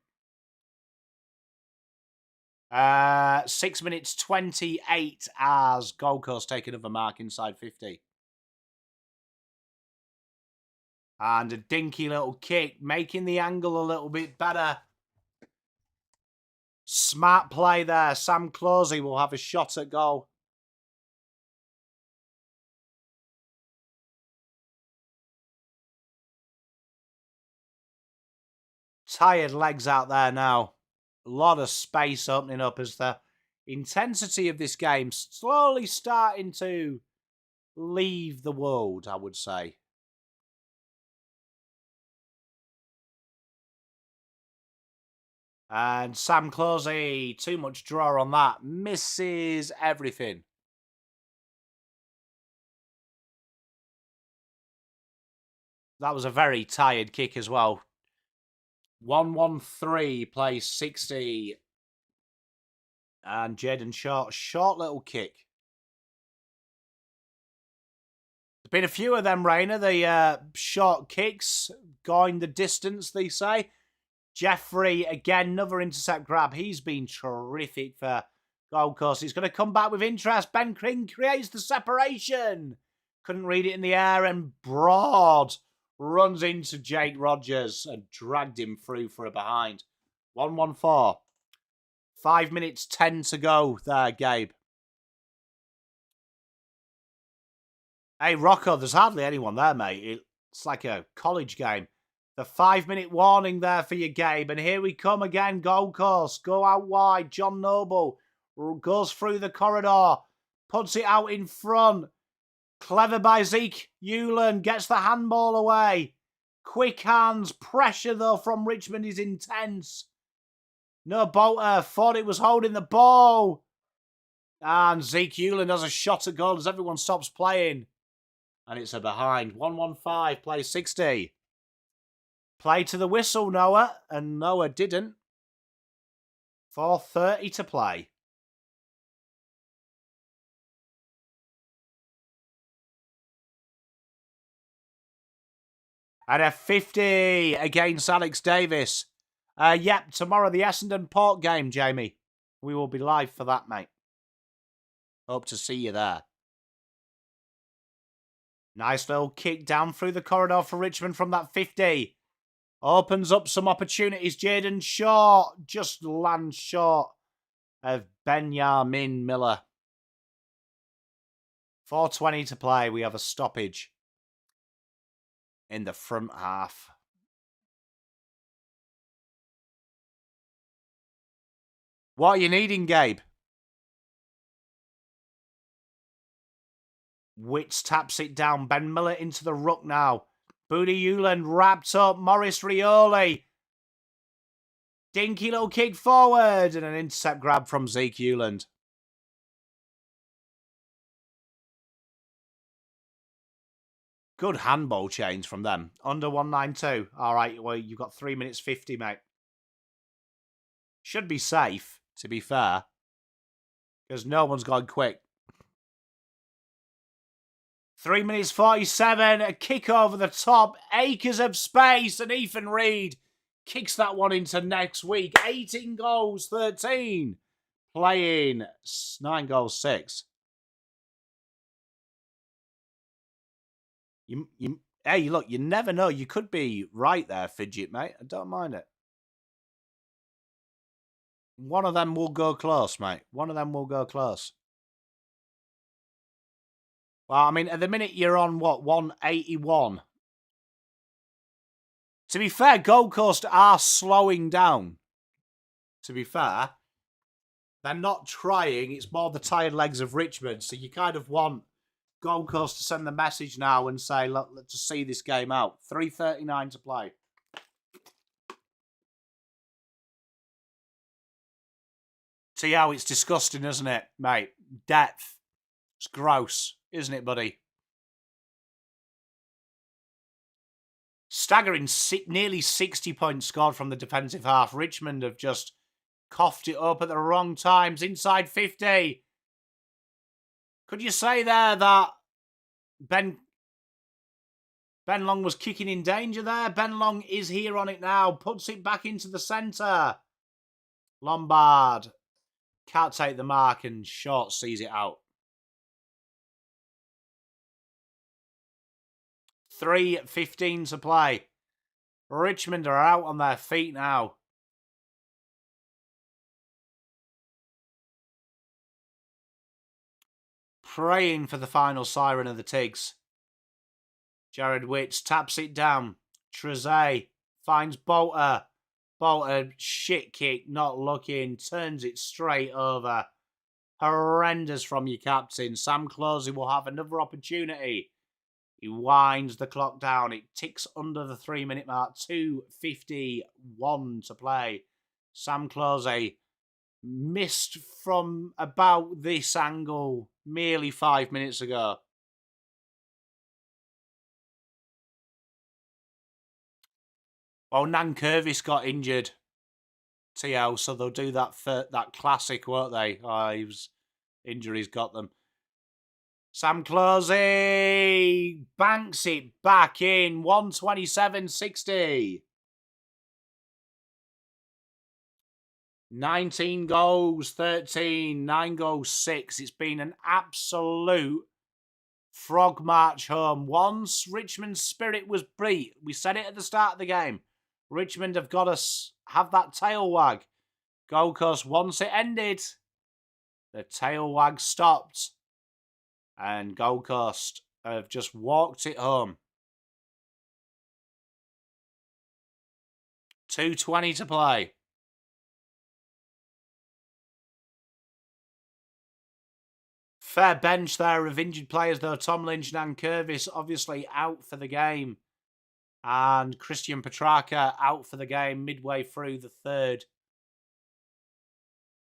6 minutes 28 as Gold Coast take another mark inside 50. And a dinky little kick, making the angle a little bit better. Smart play there. Sam Closey will have a shot at goal. Tired legs out there now. A lot of space opening up as the intensity of this game slowly starting to leave the world, I would say. And Sam Closey, too much draw on that. Misses everything. That was a very tired kick as well. 1-1-3 plays 60. And Jaden short little kick. There's been a few of them, Rainer. The short kicks going the distance, they say. Jeffrey, again, another intercept grab. He's been terrific for Gold Coast. He's going to come back with interest. Ben King creates the separation. Couldn't read it in the air, and Broad runs into Jake Rogers and dragged him through for a behind. 1-1-4. 5 minutes 10 to go there, Gabe. Hey, Rocco, there's hardly anyone there, mate. It's like a college game. The 5-minute warning there for you, Gabe. And here we come again, Gold Coast. Go out wide. John Noble goes through the corridor. Puts it out in front. Clever by Zeke Hewland. Gets the handball away. Quick hands. Pressure, though, from Richmond is intense. No Bolter. Thought it was holding the ball. And Zeke Hewland has a shot at goal as everyone stops playing. And it's a behind. 1-1-5. Play 60. Play to the whistle, Noah. And Noah didn't. 4:30 to play. And a 50 against Alex Davis. Yep, tomorrow the Essendon Port game, Jamie. We will be live for that, mate. Hope to see you there. Nice little kick down through the corridor for Richmond from that 50. Opens up some opportunities. Jaden Shaw just lands short of Benjamin Miller. 4:20 to play. We have a stoppage in the front half. What are you needing, Gabe? Witts taps it down. Ben Miller into the ruck now. Booty Hewland wrapped up. Morris Rioli. Dinky little kick forward. And an intercept grab from Zeke Hewland. Good handball change from them. Under 192. All right, well, you've got 3 minutes 50, mate. Should be safe, to be fair. Because no one's gone quick. 3 minutes 47, a kick over the top, acres of space, and Ethan Reid kicks that one into next week. 18 goals, 13. Playing 9 goals, 6. Hey, look, you never know. You could be right there, Fidget, mate. I don't mind it. One of them will go close, mate. One of them will go close. Well, I mean, at the minute you're on, what, 181? To be fair, Gold Coast are slowing down. To be fair, they're not trying. It's more the tired legs of Richmond. So you kind of want Gold Coast to send the message now and say, look, let's just see this game out. 3:39 to play. See how it's disgusting, isn't it, mate? Depth. It's gross, isn't it, buddy? Staggering nearly 60 points scored from the defensive half. Richmond have just coughed it up at the wrong times. Inside 50. Could you say there that Ben Long was kicking in danger there? Ben Long is here on it now. Puts it back into the centre. Lombard can't take the mark and Short sees it out. 3:15 to play. Richmond are out on their feet now. Praying for the final siren of the Tigs. Jared Witts taps it down. Trezay finds Bolter. Bolter, shit kick, not looking. Turns it straight over. Horrendous from your captain. Sam Closey will have another opportunity. He winds the clock down. It ticks under the 3-minute mark. 2:51 to play. Sam Closey missed from about this angle merely 5 minutes ago. Oh, Nankervis got injured. TL, so they'll do that for that classic, won't they? Oh, injuries got them. Sam Closey banks it back in. 1:27.60. 19 goals, 13, 9 goals, 6. It's been an absolute frog march home. Once Richmond's spirit was beat, we said it at the start of the game, Richmond have got us have that tail wag. Gold Coast, once it ended, the tail wag stopped. And Gold Coast have just walked it home. 2:20 to play. Fair bench there of injured players though. Tom Lynch, Nan Curvis obviously out for the game. And Christian Petrarca out for the game midway through the third.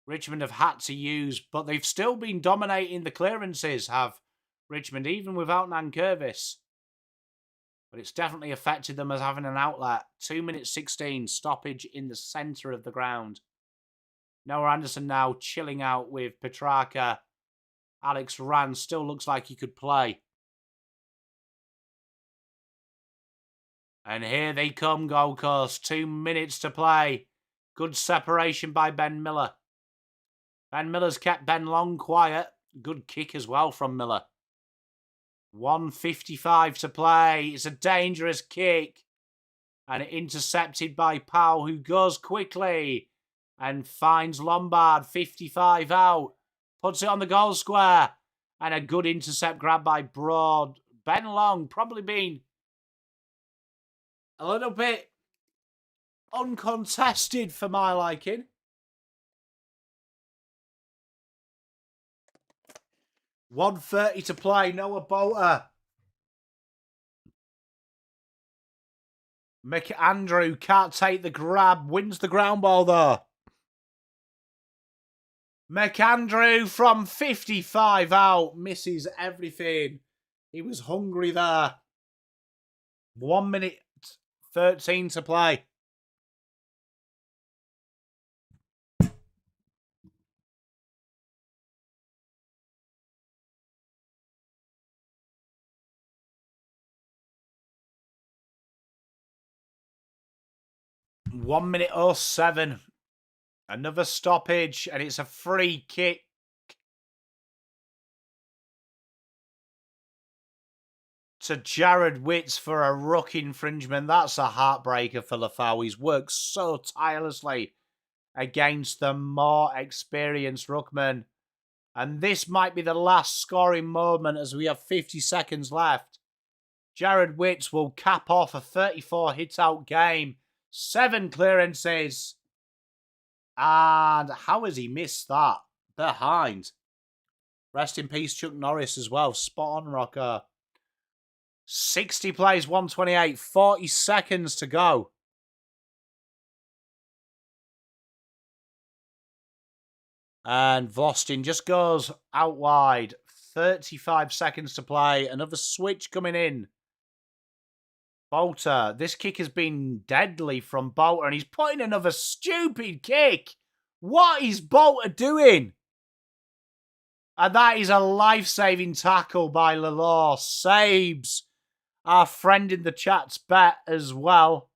Richmond have had to use, but they've still been dominating the clearances, have Richmond, even without Nan Curvis. But it's definitely affected them as having an outlet. 2 minutes 16, stoppage in the centre of the ground. Noah Anderson now chilling out with Petrarca. Alex Rand still looks like he could play. And here they come, Gold Coast. 2 minutes to play. Good separation by Ben Miller. Ben Miller's kept Ben Long quiet. Good kick as well from Miller. 1:55 to play. It's a dangerous kick. And intercepted by Powell, who goes quickly and finds Lombard. 55 out. Puts it on the goal square. And a good intercept grab by Broad. Ben Long probably been a little bit uncontested for my liking. $1:30 to play. Noah Bolter. McAndrew can't take the grab. Wins the ground ball though. McAndrew from 55 out. Misses everything. He was hungry there. 1 minute 13 to play. One minute 07. Another stoppage, and it's a free kick. To Jared Witts for a ruck infringement. That's a heartbreaker for Lafau. He's worked so tirelessly against the more experienced ruckman. And this might be the last scoring moment as we have 50 seconds left. Jared Witts will cap off a 34 hit-out game. 7 clearances. And how has he missed that? Behind. Rest in peace, Chuck Norris as well. Spot on, Rocker. 60 plays, 128. 40 seconds to go. And Vostin just goes out wide. 35 seconds to play. Another switch coming in. Bolter. This kick has been deadly from Bolter, and he's putting another stupid kick. What is Bolter doing? And that is a life-saving tackle by Lalore. Saves our friend in the chat's bet as well.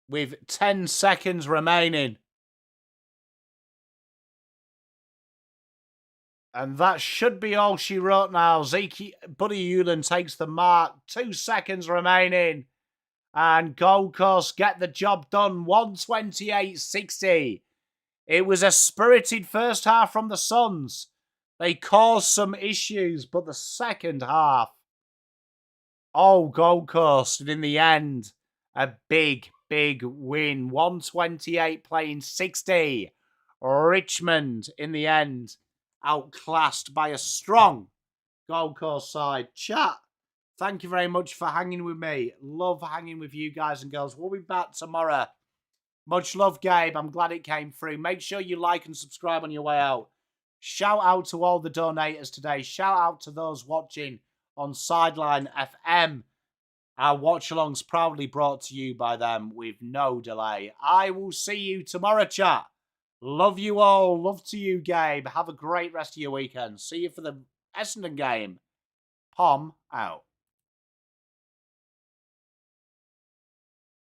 With 10 seconds remaining. And that should be all she wrote now. Buddy Hewland takes the mark. 2 seconds remaining. And Gold Coast get the job done. 128-60. It was a spirited first half from the Suns. They caused some issues, but the second half, oh, Gold Coast. And in the end, a big win. 128 playing 60. Richmond, in the end, outclassed by a strong Gold Coast side. Chat, thank you very much for hanging with me. Love hanging with you guys and girls. We'll be back tomorrow. Much love, Gabe. I'm glad it came through. Make sure you like and subscribe on your way out. Shout out to all the donators today. Shout out to those watching on Sideline FM. Our watch-along's proudly brought to you by them with no delay. I will see you tomorrow, chat. Love you all. Love to you, Gabe. Have a great rest of your weekend. See you for the Essendon game. Pom out.